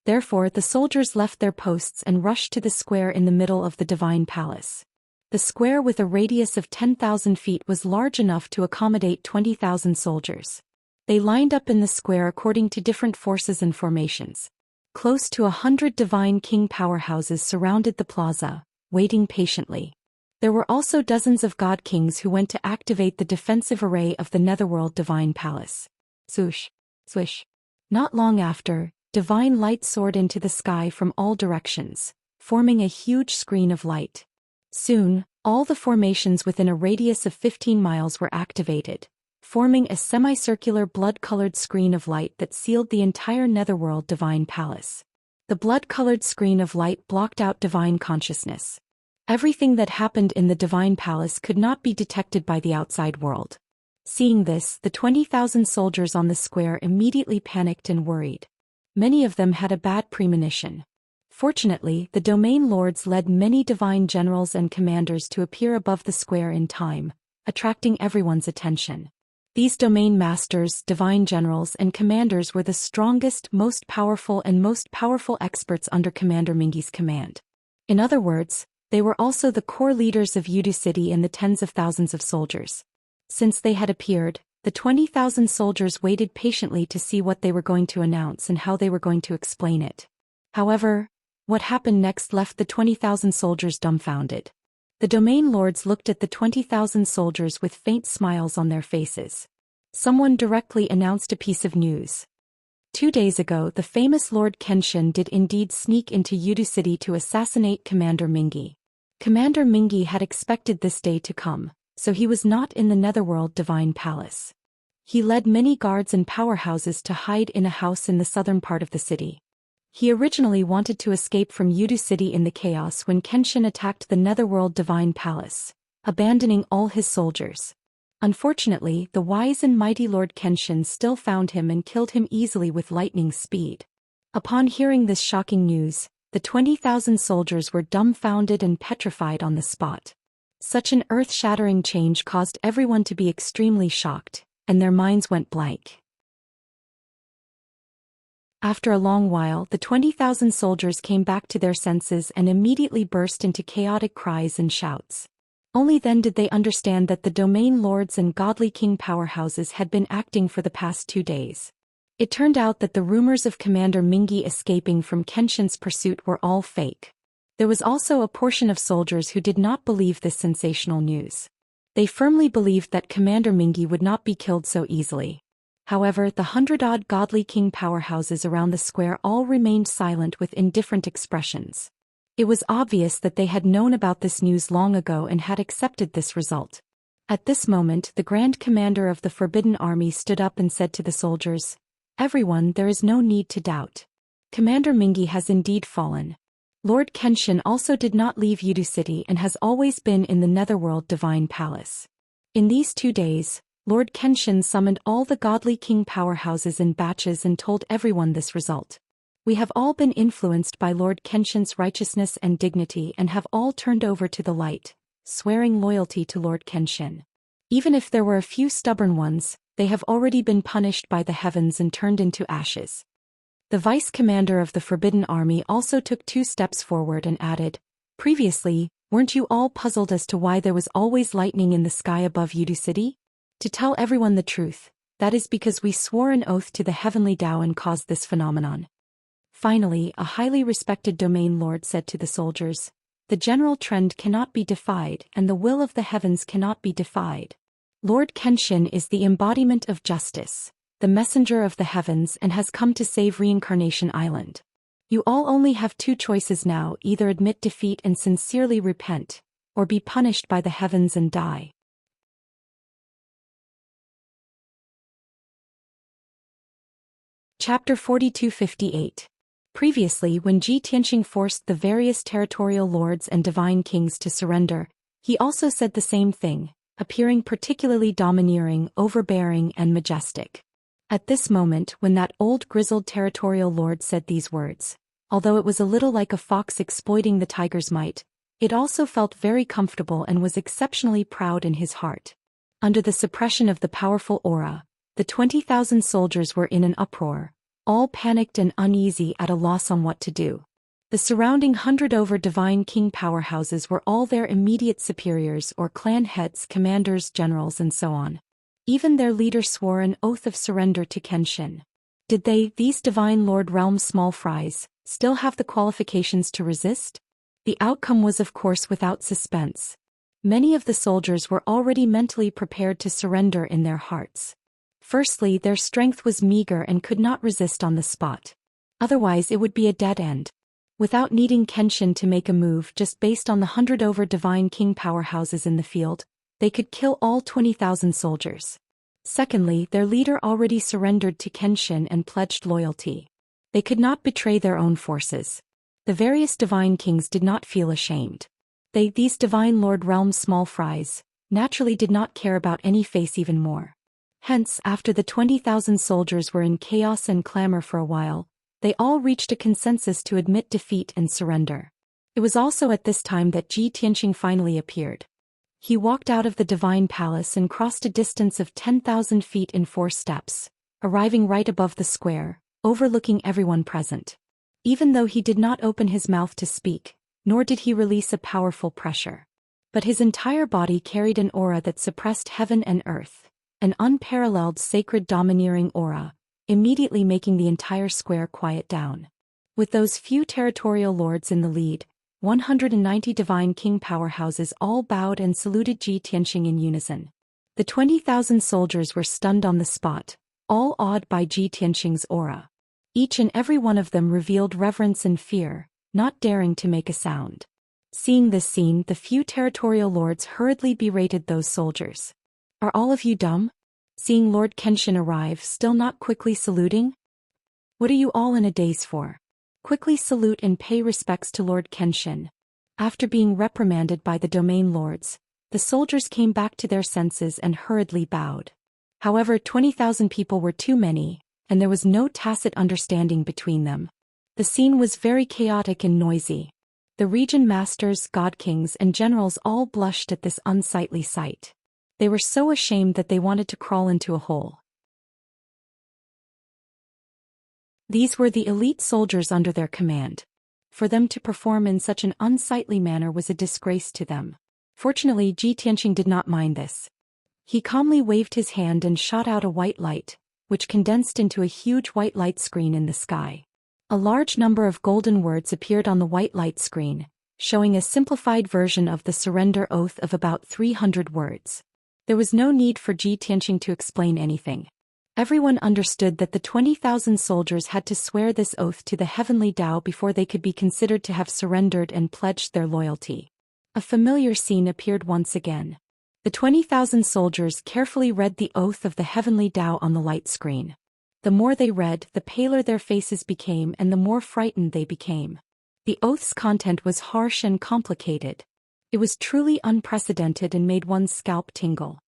Therefore, the soldiers left their posts and rushed to the square in the middle of the Divine Palace. The square with a radius of 10,000 feet was large enough to accommodate 20,000 soldiers. They lined up in the square according to different forces and formations. Close to 100 divine king powerhouses surrounded the plaza, waiting patiently. There were also dozens of god kings who went to activate the defensive array of the Netherworld Divine Palace. Swoosh, swish. Not long after, divine light soared into the sky from all directions, forming a huge screen of light. Soon, all the formations within a radius of 15 miles were activated, forming a semicircular blood-colored screen of light that sealed the entire Netherworld Divine Palace. The blood-colored screen of light blocked out divine consciousness. Everything that happened in the Divine Palace could not be detected by the outside world. Seeing this, the 20,000 soldiers on the square immediately panicked and worried. Many of them had a bad premonition. Fortunately, the domain lords led many divine generals and commanders to appear above the square in time, attracting everyone's attention. These domain masters, divine generals, and commanders were the strongest, most powerful experts under Commander Mingi's command. In other words, they were also the core leaders of Yudu City and the tens of thousands of soldiers. Since they had appeared, the 20,000 soldiers waited patiently to see what they were going to announce and how they were going to explain it. However, what happened next left the 20,000 soldiers dumbfounded. The domain lords looked at the 20,000 soldiers with faint smiles on their faces. Someone directly announced a piece of news. 2 days ago, the famous Lord Kenshin did indeed sneak into Yudu City to assassinate Commander Mingi. Commander Mingi had expected this day to come, so he was not in the Netherworld Divine Palace. He led many guards and powerhouses to hide in a house in the southern part of the city. He originally wanted to escape from Yudu City in the chaos when Kenshin attacked the Netherworld Divine Palace, abandoning all his soldiers. Unfortunately, the wise and mighty Lord Kenshin still found him and killed him easily with lightning speed. Upon hearing this shocking news, the 20,000 soldiers were dumbfounded and petrified on the spot. Such an earth-shattering change caused everyone to be extremely shocked, and their minds went blank. After a long while, the 20,000 soldiers came back to their senses and immediately burst into chaotic cries and shouts. Only then did they understand that the domain lords and godly king powerhouses had been acting for the past 2 days. It turned out that the rumors of Commander Mingi escaping from Kenshin's pursuit were all fake. There was also a portion of soldiers who did not believe this sensational news. They firmly believed that Commander Mingi would not be killed so easily. However, the 100-odd godly king powerhouses around the square all remained silent with indifferent expressions. It was obvious that they had known about this news long ago and had accepted this result. At this moment, the Grand Commander of the Forbidden Army stood up and said to the soldiers, "Everyone, there is no need to doubt. Commander Mingi has indeed fallen. Lord Kenshin also did not leave Yudu City and has always been in the Netherworld Divine Palace. In these 2 days, Lord Kenshin summoned all the godly king powerhouses in batches and told everyone this result. We have all been influenced by Lord Kenshin's righteousness and dignity and have all turned over to the light, swearing loyalty to Lord Kenshin. Even if there were a few stubborn ones, they have already been punished by the heavens and turned into ashes." The vice commander of the Forbidden Army also took 2 steps forward and added, "Previously, weren't you all puzzled as to why there was always lightning in the sky above Yudu City? To tell everyone the truth, that is because we swore an oath to the heavenly Tao and caused this phenomenon." Finally, a highly respected domain lord said to the soldiers, "The general trend cannot be defied and the will of the heavens cannot be defied. Lord Kenshin is the embodiment of justice, the messenger of the heavens, and has come to save Reincarnation Island. You all only have 2 choices now: either admit defeat and sincerely repent, or be punished by the heavens and die." Chapter 4258. Previously, when Ji Tianqing forced the various territorial lords and divine kings to surrender, he also said the same thing, appearing particularly domineering, overbearing, and majestic. At this moment, when that old grizzled territorial lord said these words, although it was a little like a fox exploiting the tiger's might, it also felt very comfortable and was exceptionally proud in his heart. Under the suppression of the powerful aura, the 20,000 soldiers were in an uproar, all panicked and uneasy at a loss on what to do. The surrounding 100-over divine king powerhouses were all their immediate superiors or clan heads, commanders, generals, and so on. Even their leader swore an oath of surrender to Kenshin. Did they, these divine lord realm small fries, still have the qualifications to resist? The outcome was of course without suspense. Many of the soldiers were already mentally prepared to surrender in their hearts. Firstly, their strength was meager and could not resist on the spot. Otherwise it would be a dead end. Without needing Kenshin to make a move just based on the 100-over divine king powerhouses in the field, they could kill all 20,000 soldiers. Secondly, their leader already surrendered to Kenshin and pledged loyalty. They could not betray their own forces. The various divine kings did not feel ashamed. These divine lord realm small fries, naturally did not care about any face even more. Hence, after the 20,000 soldiers were in chaos and clamor for a while, they all reached a consensus to admit defeat and surrender. It was also at this time that Ji Tianqing finally appeared. He walked out of the divine palace and crossed a distance of 10,000 feet in 4 steps, arriving right above the square, overlooking everyone present. Even though he did not open his mouth to speak, nor did he release a powerful pressure, but his entire body carried an aura that suppressed heaven and earth. An unparalleled sacred domineering aura, immediately making the entire square quiet down. With those few territorial lords in the lead, 190 divine king powerhouses all bowed and saluted Ji Tianqing in unison. The 20,000 soldiers were stunned on the spot, all awed by Ji Tianqing's aura. Each and every one of them revealed reverence and fear, not daring to make a sound. Seeing this scene, the few territorial lords hurriedly berated those soldiers. "Are all of you dumb? Seeing Lord Kenshin arrive, still not quickly saluting? What are you all in a daze for? Quickly salute and pay respects to Lord Kenshin." After being reprimanded by the domain lords, the soldiers came back to their senses and hurriedly bowed. However, 20,000 people were too many, and there was no tacit understanding between them. The scene was very chaotic and noisy. The region masters, god kings, and generals all blushed at this unsightly sight. They were so ashamed that they wanted to crawl into a hole. These were the elite soldiers under their command. For them to perform in such an unsightly manner was a disgrace to them. Fortunately, Xianxia did not mind this. He calmly waved his hand and shot out a white light, which condensed into a huge white light screen in the sky. A large number of golden words appeared on the white light screen, showing a simplified version of the surrender oath of about 300 words. There was no need for Xianxia to explain anything. Everyone understood that the 20,000 soldiers had to swear this oath to the heavenly Tao before they could be considered to have surrendered and pledged their loyalty. A familiar scene appeared once again. The 20,000 soldiers carefully read the oath of the heavenly Tao on the light screen. The more they read, the paler their faces became and the more frightened they became. The oath's content was harsh and complicated. It was truly unprecedented and made one's scalp tingle.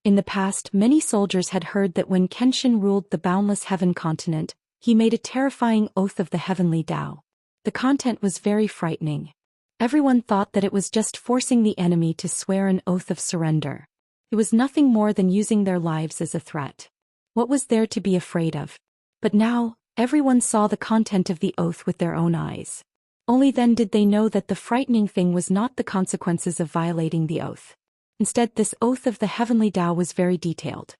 In the past, many soldiers had heard that when Kenshin ruled the boundless heaven continent, he made a terrifying oath of the heavenly Tao. The content was very frightening. Everyone thought that it was just forcing the enemy to swear an oath of surrender. It was nothing more than using their lives as a threat. What was there to be afraid of? But now, everyone saw the content of the oath with their own eyes. Only then did they know that the frightening thing was not the consequences of violating the oath. Instead, this oath of the heavenly Tao was very detailed.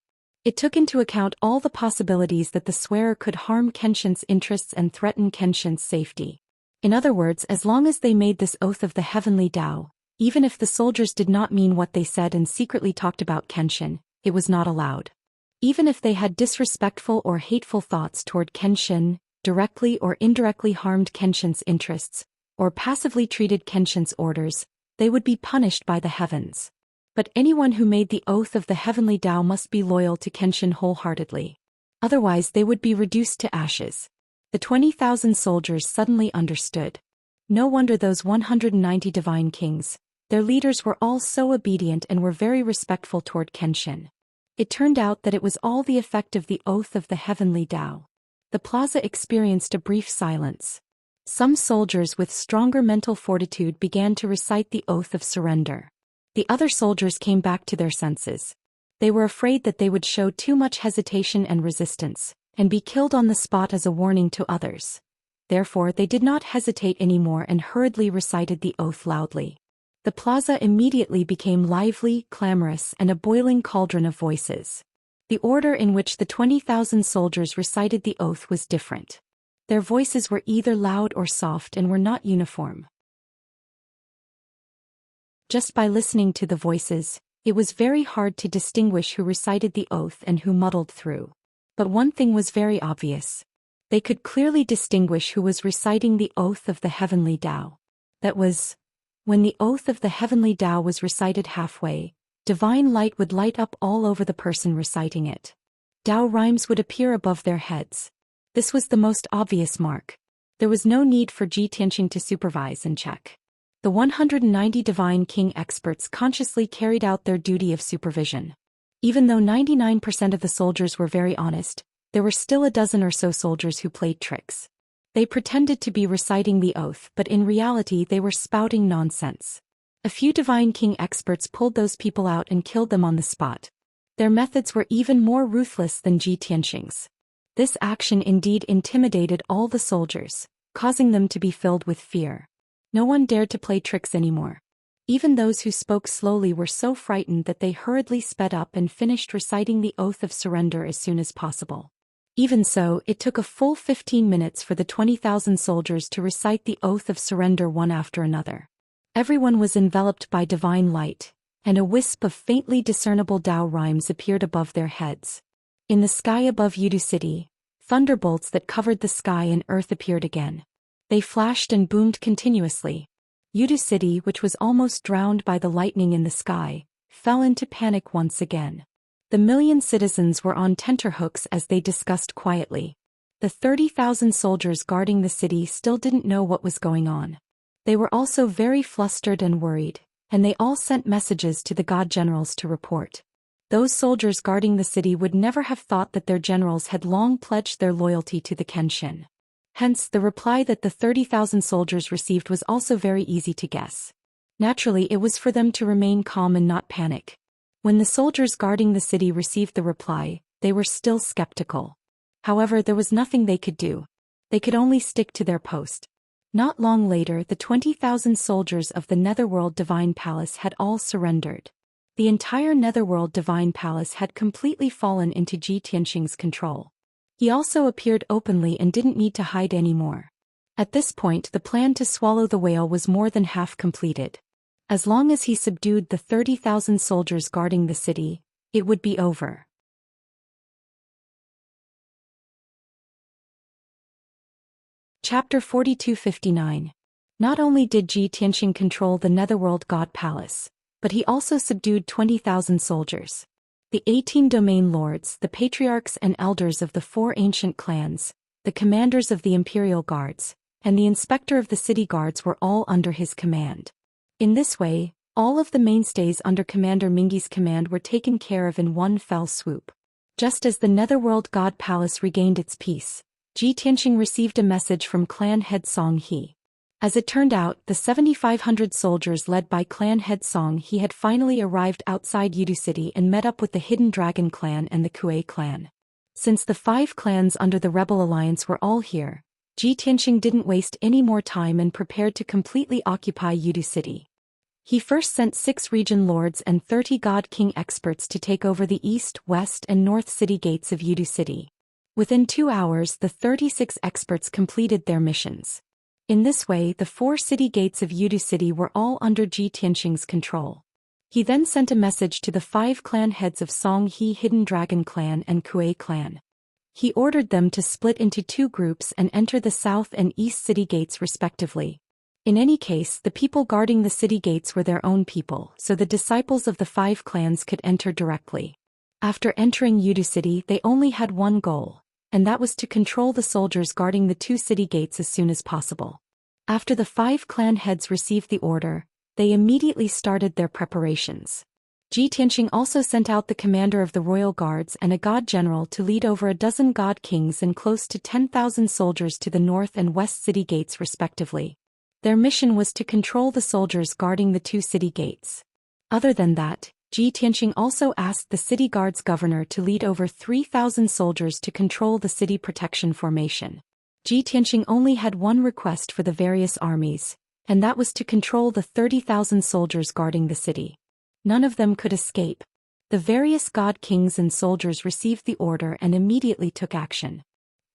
It took into account all the possibilities that the swearer could harm Kenshin's interests and threaten Kenshin's safety. In other words, as long as they made this oath of the heavenly Tao, even if the soldiers did not mean what they said and secretly talked about Kenshin, it was not allowed. Even if they had disrespectful or hateful thoughts toward Kenshin, directly or indirectly harmed Kenshin's interests, or passively treated Kenshin's orders, they would be punished by the heavens. But anyone who made the oath of the heavenly Tao must be loyal to Kenshin wholeheartedly. Otherwise they would be reduced to ashes. The 20,000 soldiers suddenly understood. No wonder those 190 divine kings, their leaders were all so obedient and were very respectful toward Kenshin. It turned out that it was all the effect of the oath of the heavenly Tao. The plaza experienced a brief silence. Some soldiers with stronger mental fortitude began to recite the oath of surrender. The other soldiers came back to their senses. They were afraid that they would show too much hesitation and resistance, and be killed on the spot as a warning to others. Therefore they did not hesitate anymore and hurriedly recited the oath loudly. The plaza immediately became lively, clamorous, and a boiling cauldron of voices. The order in which the 20,000 soldiers recited the oath was different. Their voices were either loud or soft and were not uniform. Just by listening to the voices, it was very hard to distinguish who recited the oath and who muddled through. But one thing was very obvious. They could clearly distinguish who was reciting the oath of the heavenly Tao. That was, when the oath of the heavenly Tao was recited halfway, divine light would light up all over the person reciting it. Tao rhymes would appear above their heads. This was the most obvious mark. There was no need for Xianxia to supervise and check. The 190 divine king experts consciously carried out their duty of supervision. Even though 99% of the soldiers were very honest, there were still a dozen or so soldiers who played tricks. They pretended to be reciting the oath, but in reality they were spouting nonsense. A few divine king experts pulled those people out and killed them on the spot. Their methods were even more ruthless than Xianxia's. This action indeed intimidated all the soldiers, causing them to be filled with fear. No one dared to play tricks anymore. Even those who spoke slowly were so frightened that they hurriedly sped up and finished reciting the oath of surrender as soon as possible. Even so, it took a full 15 minutes for the 20,000 soldiers to recite the oath of surrender one after another. Everyone was enveloped by divine light, and a wisp of faintly discernible Tao rhymes appeared above their heads. In the sky above Yudu City, thunderbolts that covered the sky and earth appeared again. They flashed and boomed continuously. Yudu City, which was almost drowned by the lightning in the sky, fell into panic once again. The million citizens were on tenterhooks as they discussed quietly. The 30,000 soldiers guarding the city still didn't know what was going on. They were also very flustered and worried, and they all sent messages to the god generals to report. Those soldiers guarding the city would never have thought that their generals had long pledged their loyalty to the Kenshin. Hence, the reply that the 30,000 soldiers received was also very easy to guess. Naturally, it was for them to remain calm and not panic. When the soldiers guarding the city received the reply, they were still skeptical. However, there was nothing they could do. They could only stick to their post. Not long later, the 20,000 soldiers of the Netherworld Divine Palace had all surrendered. The entire Netherworld Divine Palace had completely fallen into Ji Tianxing's control. He also appeared openly and didn't need to hide anymore. At this point, the plan to swallow the whale was more than half completed. As long as he subdued the 30,000 soldiers guarding the city, it would be over. Chapter 4259. Not only did Ji Tianxing control the Netherworld God Palace, but he also subdued 20,000 soldiers. The 18 domain lords, the patriarchs and elders of the 4 ancient clans, the commanders of the imperial guards, and the inspector of the city guards were all under his command. In this way, all of the mainstays under Commander Mingyi's command were taken care of in one fell swoop. Just as the Netherworld God Palace regained its peace, Ji Tianxing received a message from clan head Song He. As it turned out, the 7,500 soldiers led by clan head Song He had finally arrived outside Yidu City and met up with the Hidden Dragon clan and the Kuei clan. Since the 5 clans under the Rebel Alliance were all here, Ji Tianxing didn't waste any more time and prepared to completely occupy Yidu City. He first sent 6 region lords and 30 God King experts to take over the east, west and north city gates of Yidu City. Within 2 hours, the 36 experts completed their missions. In this way, the 4 city gates of Yidu City were all under Ji Tianxing's control. He then sent a message to the 5 clan heads of Song He Hidden Dragon clan and Kuei clan. He ordered them to split into 2 groups and enter the south and east city gates respectively. In any case, the people guarding the city gates were their own people, so the disciples of the 5 clans could enter directly. After entering Yidu City, they only had one goal, and that was to control the soldiers guarding the 2 city gates as soon as possible. After the 5 clan heads received the order, they immediately started their preparations. Ji Tianxing also sent out the commander of the royal guards and a god general to lead over a dozen god kings and close to 10,000 soldiers to the north and west city gates respectively. Their mission was to control the soldiers guarding the 2 city gates. Other than that, Ji Tianxing also asked the city guard's governor to lead over 3,000 soldiers to control the city protection formation. Ji Tianxing only had one request for the various armies, and that was to control the 30,000 soldiers guarding the city. None of them could escape. The various god kings and soldiers received the order and immediately took action.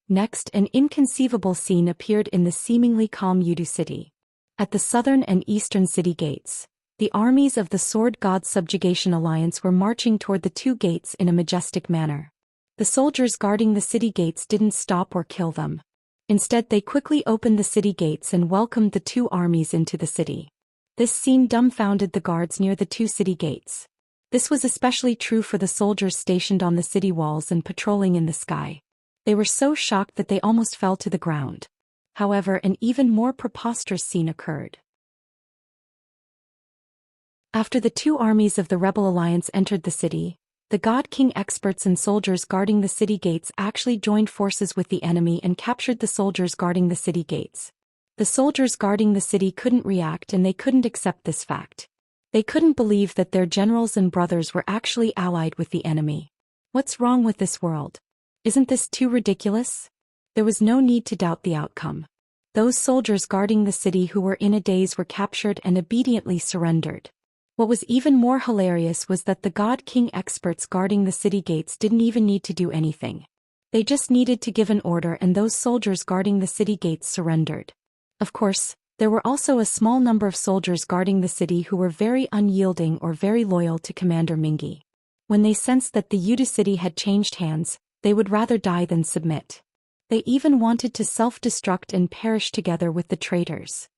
Next, an inconceivable scene appeared in the seemingly calm Yidu City. At the southern and eastern city gates, the armies of the Sword God Subjugation Alliance were marching toward the 2 gates in a majestic manner. The soldiers guarding the city gates didn't stop or kill them. Instead, they quickly opened the city gates and welcomed the 2 armies into the city. This scene dumbfounded the guards near the 2 city gates. This was especially true for the soldiers stationed on the city walls and patrolling in the sky. They were so shocked that they almost fell to the ground. However, an even more preposterous scene occurred. After the 2 armies of the Rebel Alliance entered the city, the God King experts and soldiers guarding the city gates actually joined forces with the enemy and captured the soldiers guarding the city gates. The soldiers guarding the city couldn't react and they couldn't accept this fact. They couldn't believe that their generals and brothers were actually allied with the enemy. What's wrong with this world? Isn't this too ridiculous? There was no need to doubt the outcome. Those soldiers guarding the city who were in a daze were captured and obediently surrendered. What was even more hilarious was that the God King experts guarding the city gates didn't even need to do anything. They just needed to give an order and those soldiers guarding the city gates surrendered. Of course, there were also a small number of soldiers guarding the city who were very unyielding or very loyal to Commander Mingyi. When they sensed that the Yidu city had changed hands, they would rather die than submit. They even wanted to self-destruct and perish together with the traitors.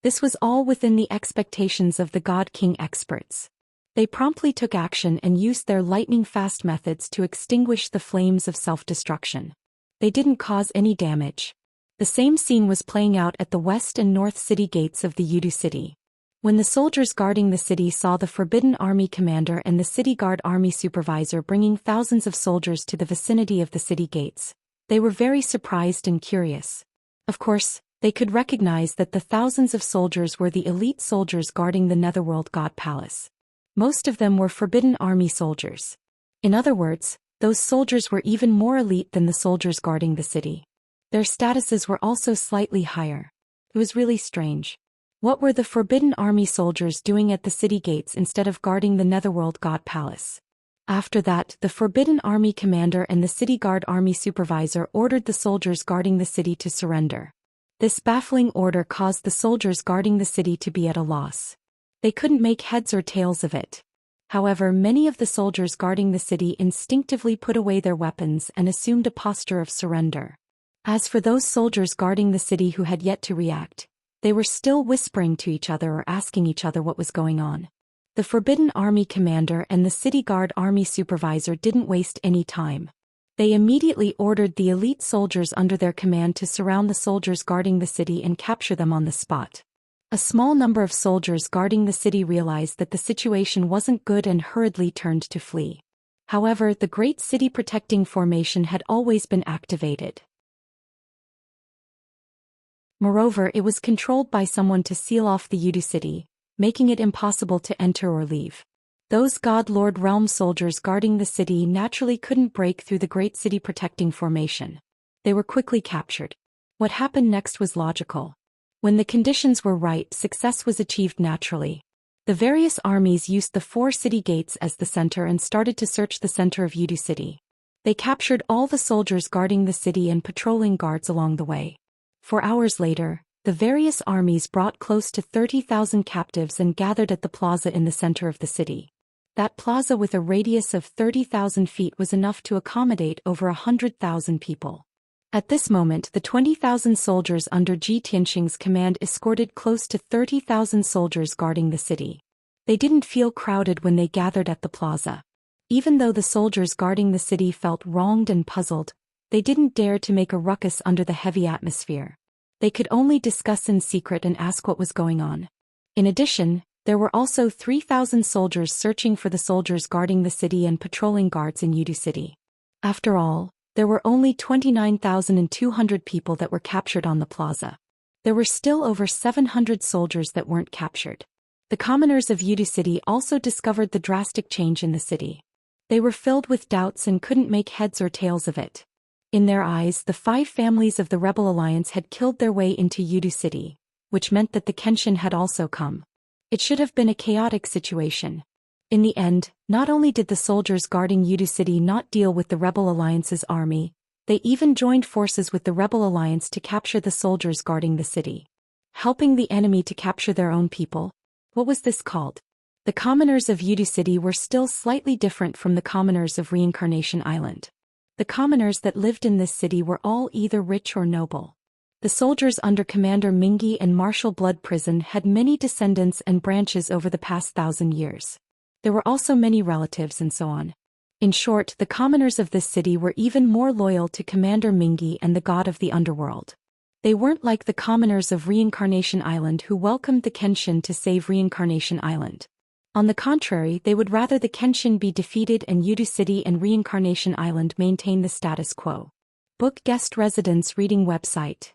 This was all within the expectations of the God King experts. They promptly took action and used their lightning-fast methods to extinguish the flames of self-destruction. They didn't cause any damage. The same scene was playing out at the west and north city gates of the Yidu city. When the soldiers guarding the city saw the Forbidden Army commander and the city guard army supervisor bringing thousands of soldiers to the vicinity of the city gates, they were very surprised and curious. Of course, they could recognize that the thousands of soldiers were the elite soldiers guarding the Netherworld God Palace. Most of them were Forbidden Army soldiers. In other words, those soldiers were even more elite than the soldiers guarding the city. Their statuses were also slightly higher. It was really strange. What were the Forbidden Army soldiers doing at the city gates instead of guarding the Netherworld God Palace? After that, the Forbidden Army commander and the city guard army supervisor ordered the soldiers guarding the city to surrender. This baffling order caused the soldiers guarding the city to be at a loss. They couldn't make heads or tails of it. However, many of the soldiers guarding the city instinctively put away their weapons and assumed a posture of surrender. As for those soldiers guarding the city who had yet to react, they were still whispering to each other or asking each other what was going on. The Forbidden Army commander and the city guard army supervisor didn't waste any time. They immediately ordered the elite soldiers under their command to surround the soldiers guarding the city and capture them on the spot. A small number of soldiers guarding the city realized that the situation wasn't good and hurriedly turned to flee. However, the Great City Protecting Formation had always been activated. Moreover, it was controlled by someone to seal off the Yudu city, making it impossible to enter or leave. Those God Lord Realm soldiers guarding the city naturally couldn't break through the Great City Protecting Formation. They were quickly captured. What happened next was logical. When the conditions were right, success was achieved naturally. The various armies used the 4 city gates as the center and started to search the center of Yudu city. They captured all the soldiers guarding the city and patrolling guards along the way. 4 hours later, the various armies brought close to 30,000 captives and gathered at the plaza in the center of the city. That plaza with a radius of 30,000 feet was enough to accommodate over 100,000 people. At this moment, the 20,000 soldiers under Ji Tianxing's command escorted close to 30,000 soldiers guarding the city. They didn't feel crowded when they gathered at the plaza. Even though the soldiers guarding the city felt wronged and puzzled, they didn't dare to make a ruckus under the heavy atmosphere. They could only discuss in secret and ask what was going on. In addition, there were also 3,000 soldiers searching for the soldiers guarding the city and patrolling guards in Yudu city. After all, there were only 29,200 people that were captured on the plaza. There were still over 700 soldiers that weren't captured. The commoners of Yudu city also discovered the drastic change in the city. They were filled with doubts and couldn't make heads or tails of it. In their eyes, the 5 families of the Rebel Alliance had killed their way into Yudu city, which meant that the Kenshin had also come. It should have been a chaotic situation. In the end, not only did the soldiers guarding Yudu city not deal with the Rebel Alliance's army, they even joined forces with the Rebel Alliance to capture the soldiers guarding the city. Helping the enemy to capture their own people? What was this called? The commoners of Yudu city were still slightly different from the commoners of Reincarnation Island. The commoners that lived in this city were all either rich or noble. The soldiers under Commander Mingi and Martial Blood Prison had many descendants and branches over the past 1,000 years. There were also many relatives and so on. In short, the commoners of this city were even more loyal to Commander Mingi and the god of the underworld. They weren't like the commoners of Reincarnation Island who welcomed the Kenshin to save Reincarnation Island. On the contrary, they would rather the Kenshin be defeated and Yudu city and Reincarnation Island maintain the status quo. Book Guest Residence Reading Website.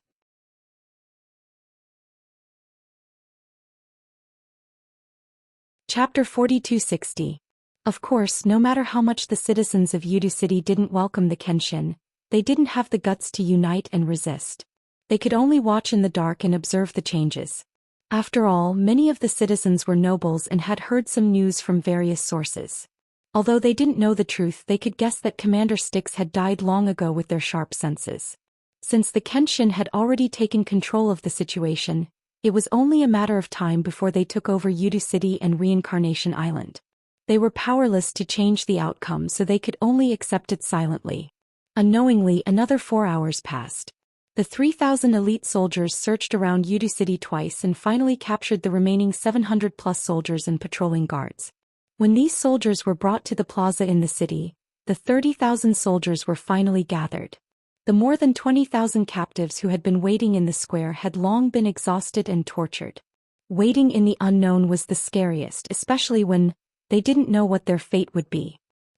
Chapter 4260. Of course, no matter how much the citizens of Yudu city didn't welcome the Kenshin, they didn't have the guts to unite and resist. They could only watch in the dark and observe the changes. After all, many of the citizens were nobles and had heard some news from various sources. Although they didn't know the truth, they could guess that Commander Styx had died long ago with their sharp senses. Since the Kenshin had already taken control of the situation, it was only a matter of time before they took over Yudu city and Reincarnation Island. They were powerless to change the outcome, so they could only accept it silently. Unknowingly, another 4 hours passed. The 3,000 elite soldiers searched around Yudu city twice and finally captured the remaining 700+ soldiers and patrolling guards. When these soldiers were brought to the plaza in the city, the 30,000 soldiers were finally gathered. The more than 20,000 captives who had been waiting in the square had long been exhausted and tortured. Waiting in the unknown was the scariest, especially when they didn't know what their fate would be.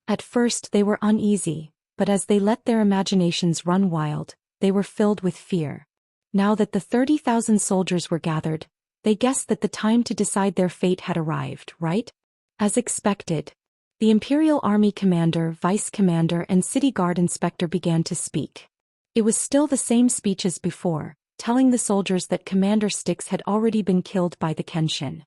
At first they were uneasy, but as they let their imaginations run wild, they were filled with fear. Now that the 30,000 soldiers were gathered, they guessed that the time to decide their fate had arrived, right? As expected, the Imperial Army commander, vice commander and city guard inspector began to speak. It was still the same speech as before, telling the soldiers that Commander Styx had already been killed by the Kenshin.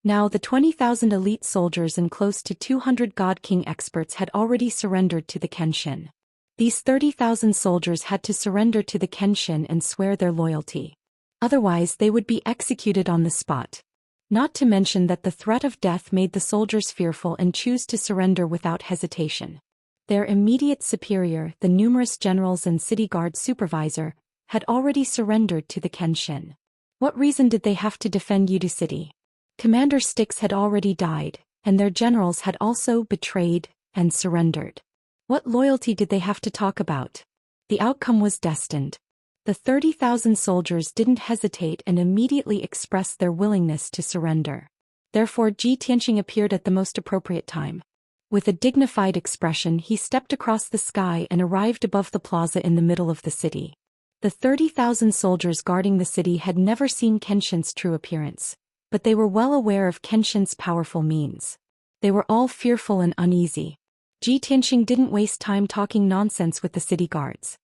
Now the 20,000 elite soldiers and close to 200 God King experts had already surrendered to the Kenshin. These 30,000 soldiers had to surrender to the Kenshin and swear their loyalty. Otherwise they would be executed on the spot. Not to mention that the threat of death made the soldiers fearful and choose to surrender without hesitation. Their immediate superior, the numerous generals and city guard supervisor, had already surrendered to the Kenshin. What reason did they have to defend Yudu City? Commander Styx had already died, and their generals had also betrayed and surrendered. What loyalty did they have to talk about? The outcome was destined. The 30,000 soldiers didn't hesitate and immediately expressed their willingness to surrender. Therefore Ji Tianxing appeared at the most appropriate time. With a dignified expression he stepped across the sky and arrived above the plaza in the middle of the city. The 30,000 soldiers guarding the city had never seen Kenshin's true appearance, but they were well aware of Kenshin's powerful means. They were all fearful and uneasy. Ji Tianxing didn't waste time talking nonsense with the city guards.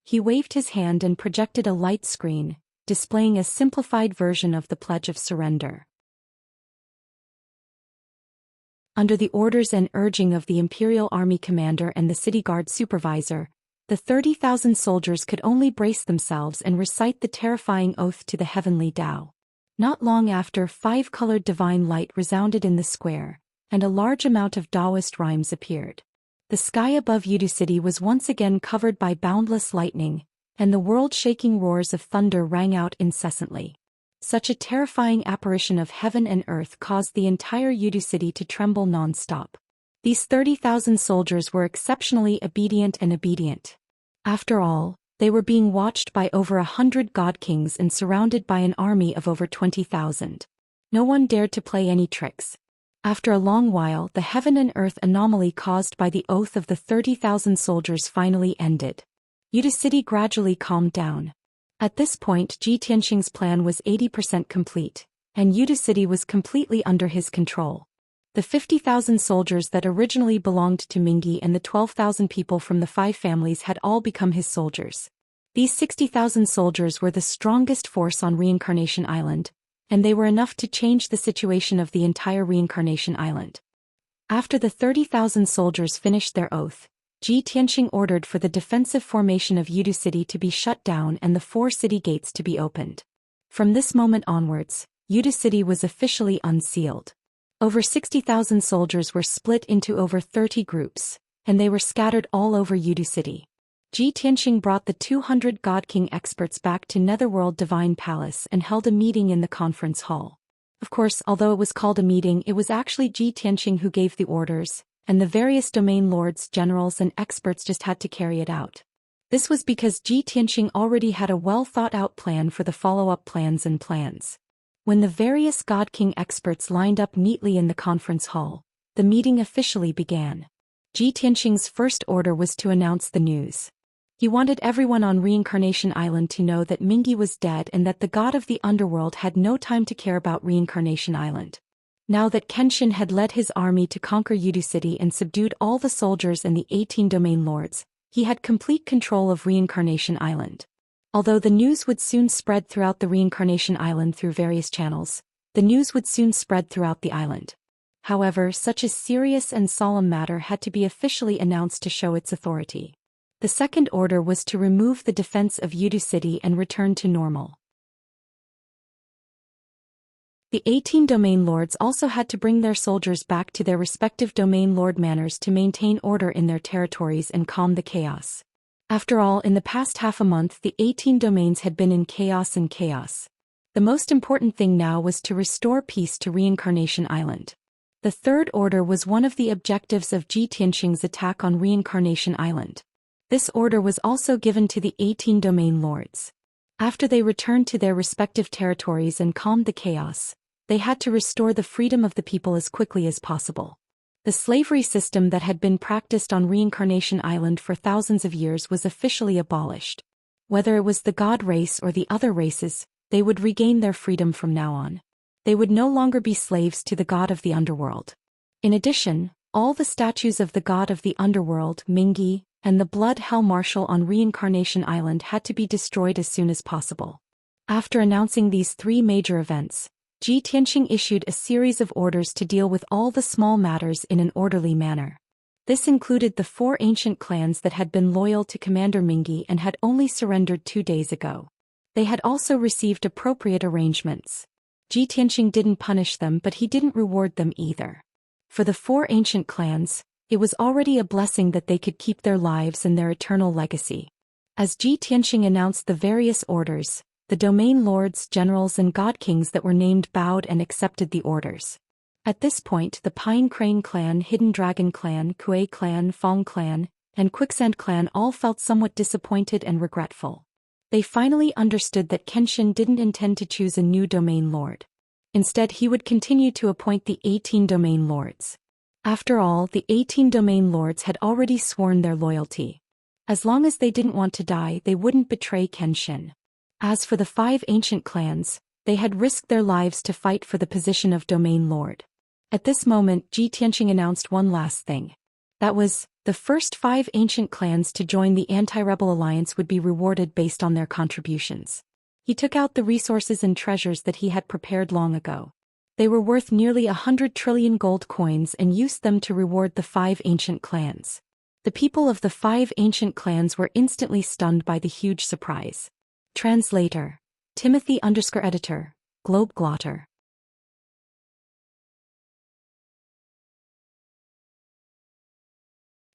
He waved his hand and projected a light screen, displaying a simplified version of the Pledge of Surrender. Under the orders and urging of the Imperial Army commander and the city guard supervisor, the 30,000 soldiers could only brace themselves and recite the terrifying oath to the heavenly Tao. Not long after, 5-colored divine light resounded in the square, and a large amount of Taoist rhymes appeared. The sky above Yudu City was once again covered by boundless lightning, and the world-shaking roars of thunder rang out incessantly. Such a terrifying apparition of heaven and earth caused the entire Yudu City to tremble non-stop. These 30,000 soldiers were exceptionally obedient. After all, they were being watched by over 100 God Kings and surrounded by an army of over 20,000. No one dared to play any tricks. After a long while, the heaven and earth anomaly caused by the oath of the 30,000 soldiers finally ended. Yudu City gradually calmed down. At this point Ji Tianxing's plan was 80% complete, and Yudu City was completely under his control. The 50,000 soldiers that originally belonged to Mingyi and the 12,000 people from the 5 families had all become his soldiers. These 60,000 soldiers were the strongest force on Reincarnation Island, and they were enough to change the situation of the entire Reincarnation Island. After the 30,000 soldiers finished their oath, Ji Tianxing ordered for the defensive formation of Yudu City to be shut down and the 4 city gates to be opened. From this moment onwards, Yudu City was officially unsealed. Over 60,000 soldiers were split into over 30 groups, and they were scattered all over Yudu City. Ji Tianxing brought the 200 God King experts back to Netherworld Divine Palace and held a meeting in the conference hall. Of course, although it was called a meeting, it was actually Ji Tianxing who gave the orders, and the various domain lords, generals and experts just had to carry it out. This was because Ji Tianxing already had a well-thought-out plan for the follow-up plans and plans. When the various God King experts lined up neatly in the conference hall, the meeting officially began. Ji Tianxing's first order was to announce the news. He wanted everyone on Reincarnation Island to know that Mingyi was dead and that the god of the underworld had no time to care about Reincarnation Island. Now that Kenshin had led his army to conquer Yudu City and subdued all the soldiers and the 18 domain lords, he had complete control of Reincarnation Island. Although the news would soon spread throughout the Reincarnation Island through various channels, the news would soon spread throughout the island. However, such a serious and solemn matter had to be officially announced to show its authority. The second order was to remove the defense of Yudu City and return to normal. The 18 domain lords also had to bring their soldiers back to their respective domain lord manors to maintain order in their territories and calm the chaos. After all, in the past half a month the 18 domains had been in chaos and chaos. The most important thing now was to restore peace to Reincarnation Island. The third order was one of the objectives of Ji Tianxing's attack on Reincarnation Island. This order was also given to the 18 domain lords. After they returned to their respective territories and calmed the chaos, they had to restore the freedom of the people as quickly as possible. The slavery system that had been practiced on Reincarnation Island for thousands of years was officially abolished. Whether it was the god race or the other races, they would regain their freedom from now on. They would no longer be slaves to the god of the underworld. In addition, all the statues of the god of the underworld, Mingyi, and the Blood Hell Marshal on Reincarnation Island had to be destroyed as soon as possible. After announcing these three major events, Ji Tianqing issued a series of orders to deal with all the small matters in an orderly manner. This included the 4 ancient clans that had been loyal to Commander Mingi and had only surrendered 2 days ago. They had also received appropriate arrangements. Ji Tianqing didn't punish them, but he didn't reward them either. For the 4 ancient clans, it was already a blessing that they could keep their lives and their eternal legacy. As Ji Tianqing announced the various orders, the domain lords, generals and god kings that were named bowed and accepted the orders. At this point, the Pine Crane clan, Hidden Dragon clan, Kuei clan, Fong clan, and Quicksand clan all felt somewhat disappointed and regretful. They finally understood that Kenshin didn't intend to choose a new domain lord. Instead, he would continue to appoint the 18 domain lords. After all, the 18 domain lords had already sworn their loyalty. As long as they didn't want to die, they wouldn't betray Kenshin. As for the 5 ancient clans, they had risked their lives to fight for the position of domain lord. At this moment, Ji Tianqing announced one last thing. That was, the first 5 ancient clans to join the anti-rebel alliance would be rewarded based on their contributions. He took out the resources and treasures that he had prepared long ago. They were worth nearly 100 trillion gold coins and used them to reward the 5 ancient clans. The people of the 5 ancient clans were instantly stunned by the huge surprise. Translator. Timothy_editor, Globeglotter.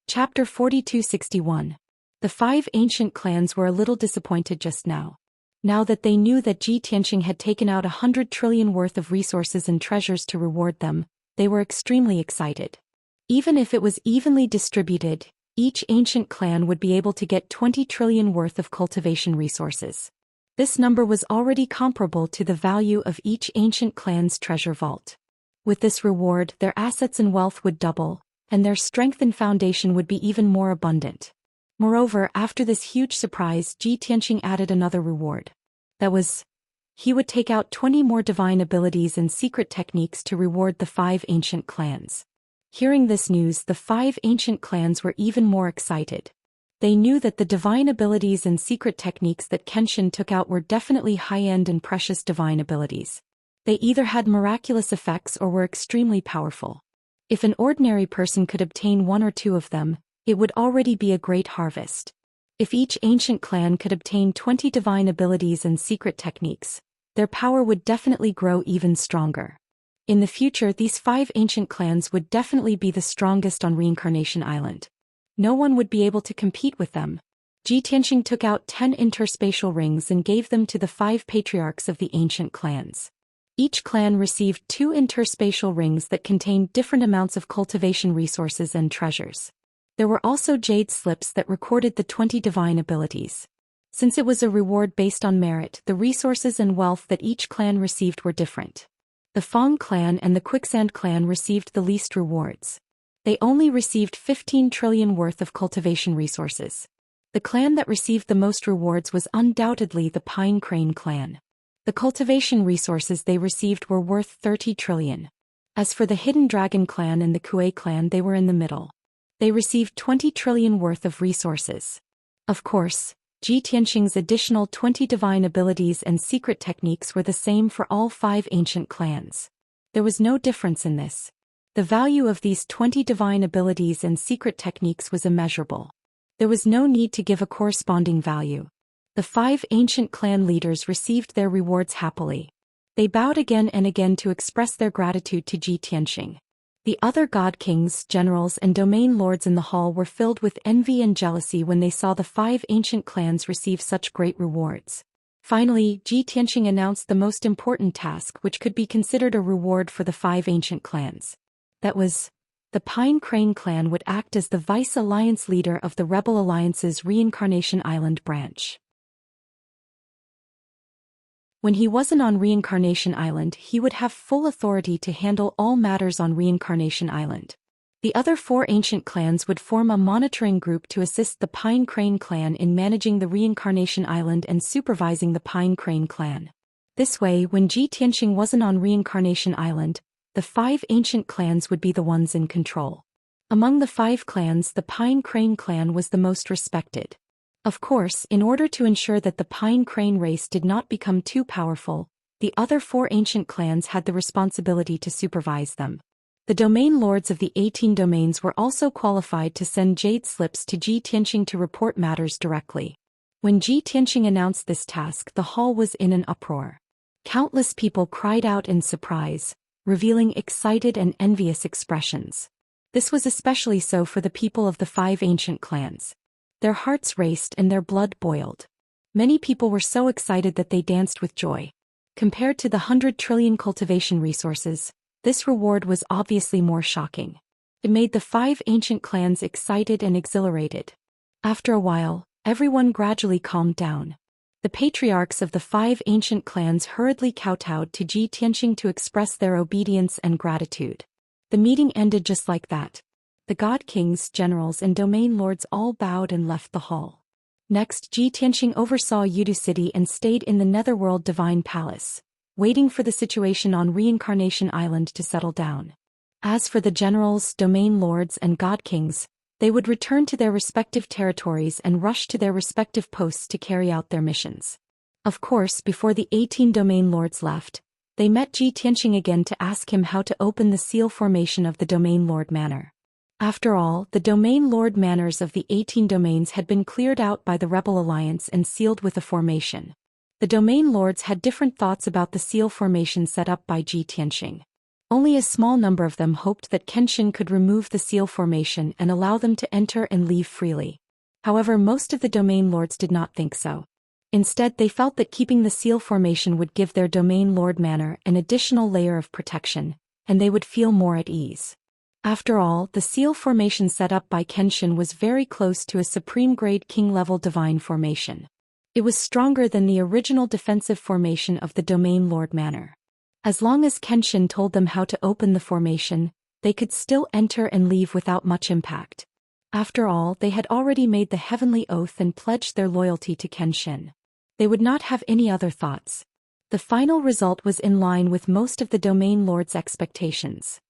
Chapter 4261. The 5 ancient clans were a little disappointed just now. Now that they knew that Ji Tianqing had taken out 100 trillion worth of resources and treasures to reward them, they were extremely excited. Even if it was evenly distributed, each ancient clan would be able to get 20 trillion worth of cultivation resources. This number was already comparable to the value of each ancient clan's treasure vault. With this reward, their assets and wealth would double, and their strength and foundation would be even more abundant. Moreover, after this huge surprise, Ji Tianqing added another reward. That was, he would take out 20 more divine abilities and secret techniques to reward the 5 ancient clans. Hearing this news, the 5 ancient clans were even more excited. They knew that the divine abilities and secret techniques that Kenshin took out were definitely high-end and precious divine abilities. They either had miraculous effects or were extremely powerful. If an ordinary person could obtain 1 or 2 of them, it would already be a great harvest. If each ancient clan could obtain 20 divine abilities and secret techniques, their power would definitely grow even stronger. In the future, these 5 ancient clans would definitely be the strongest on Reincarnation Island. No one would be able to compete with them. Ji Tianqing took out 10 interspatial rings and gave them to the 5 patriarchs of the ancient clans. Each clan received 2 interspatial rings that contained different amounts of cultivation resources and treasures. There were also jade slips that recorded the 20 divine abilities. Since it was a reward based on merit, the resources and wealth that each clan received were different. The Fong clan and the Quicksand clan received the least rewards. They only received 15 trillion worth of cultivation resources. The clan that received the most rewards was undoubtedly the Pine Crane clan. The cultivation resources they received were worth 30 trillion. As for the Hidden Dragon clan and the Kuei clan, they were in the middle. They received 20 trillion worth of resources. Of course, Ji Tianqing's additional 20 divine abilities and secret techniques were the same for all 5 ancient clans. There was no difference in this. The value of these 20 divine abilities and secret techniques was immeasurable. There was no need to give a corresponding value. The 5 ancient clan leaders received their rewards happily. They bowed again and again to express their gratitude to Ji Tianqing. The other god kings, generals and domain lords in the hall were filled with envy and jealousy when they saw the 5 ancient clans receive such great rewards. Finally, Ji Tianqing announced the most important task, which could be considered a reward for the 5 ancient clans. That was, the Pine Crane clan would act as the vice alliance leader of the Rebel Alliance's Reincarnation Island branch. When he wasn't on Reincarnation Island, he would have full authority to handle all matters on Reincarnation Island. The other 4 ancient clans would form a monitoring group to assist the Pine Crane clan in managing the Reincarnation Island and supervising the Pine Crane clan. This way, when Ji Tianqing wasn't on Reincarnation Island, the 5 ancient clans would be the ones in control. Among the 5 clans, the Pine Crane clan was the most respected. Of course, in order to ensure that the Pine Crane race did not become too powerful, the other 4 ancient clans had the responsibility to supervise them. The domain lords of the 18 domains were also qualified to send jade slips to Ji Tianxing to report matters directly. When Ji Tianxing announced this task, the hall was in an uproar. Countless people cried out in surprise, revealing excited and envious expressions. This was especially so for the people of the 5 ancient clans. Their hearts raced and their blood boiled. Many people were so excited that they danced with joy. Compared to the 100 trillion cultivation resources, this reward was obviously more shocking. It made the 5 ancient clans excited and exhilarated. After a while, everyone gradually calmed down. The patriarchs of the 5 ancient clans hurriedly kowtowed to Ji Tianxing to express their obedience and gratitude. The meeting ended just like that. The god kings, generals and domain lords all bowed and left the hall. Next, Ji Tianxing oversaw Yudu City and stayed in the Netherworld Divine Palace, waiting for the situation on Reincarnation Island to settle down. As for the generals, domain lords and god kings, they would return to their respective territories and rush to their respective posts to carry out their missions. Of course, before the 18 domain lords left, they met Ji Tianxing again to ask him how to open the seal formation of the domain lord manor. After all, the domain lord manors of the 18 domains had been cleared out by the Rebel Alliance and sealed with a formation. The domain lords had different thoughts about the seal formation set up by Ji Tianxing. Only a small number of them hoped that Kenshin could remove the seal formation and allow them to enter and leave freely. However, most of the domain lords did not think so. Instead, they felt that keeping the seal formation would give their domain lord manor an additional layer of protection, and they would feel more at ease. After all, the seal formation set up by Kenshin was very close to a supreme-grade king-level divine formation. It was stronger than the original defensive formation of the domain lord manor. As long as Kenshin told them how to open the formation, they could still enter and leave without much impact. After all, they had already made the heavenly oath and pledged their loyalty to Kenshin. They would not have any other thoughts. The final result was in line with most of the domain lords' expectations.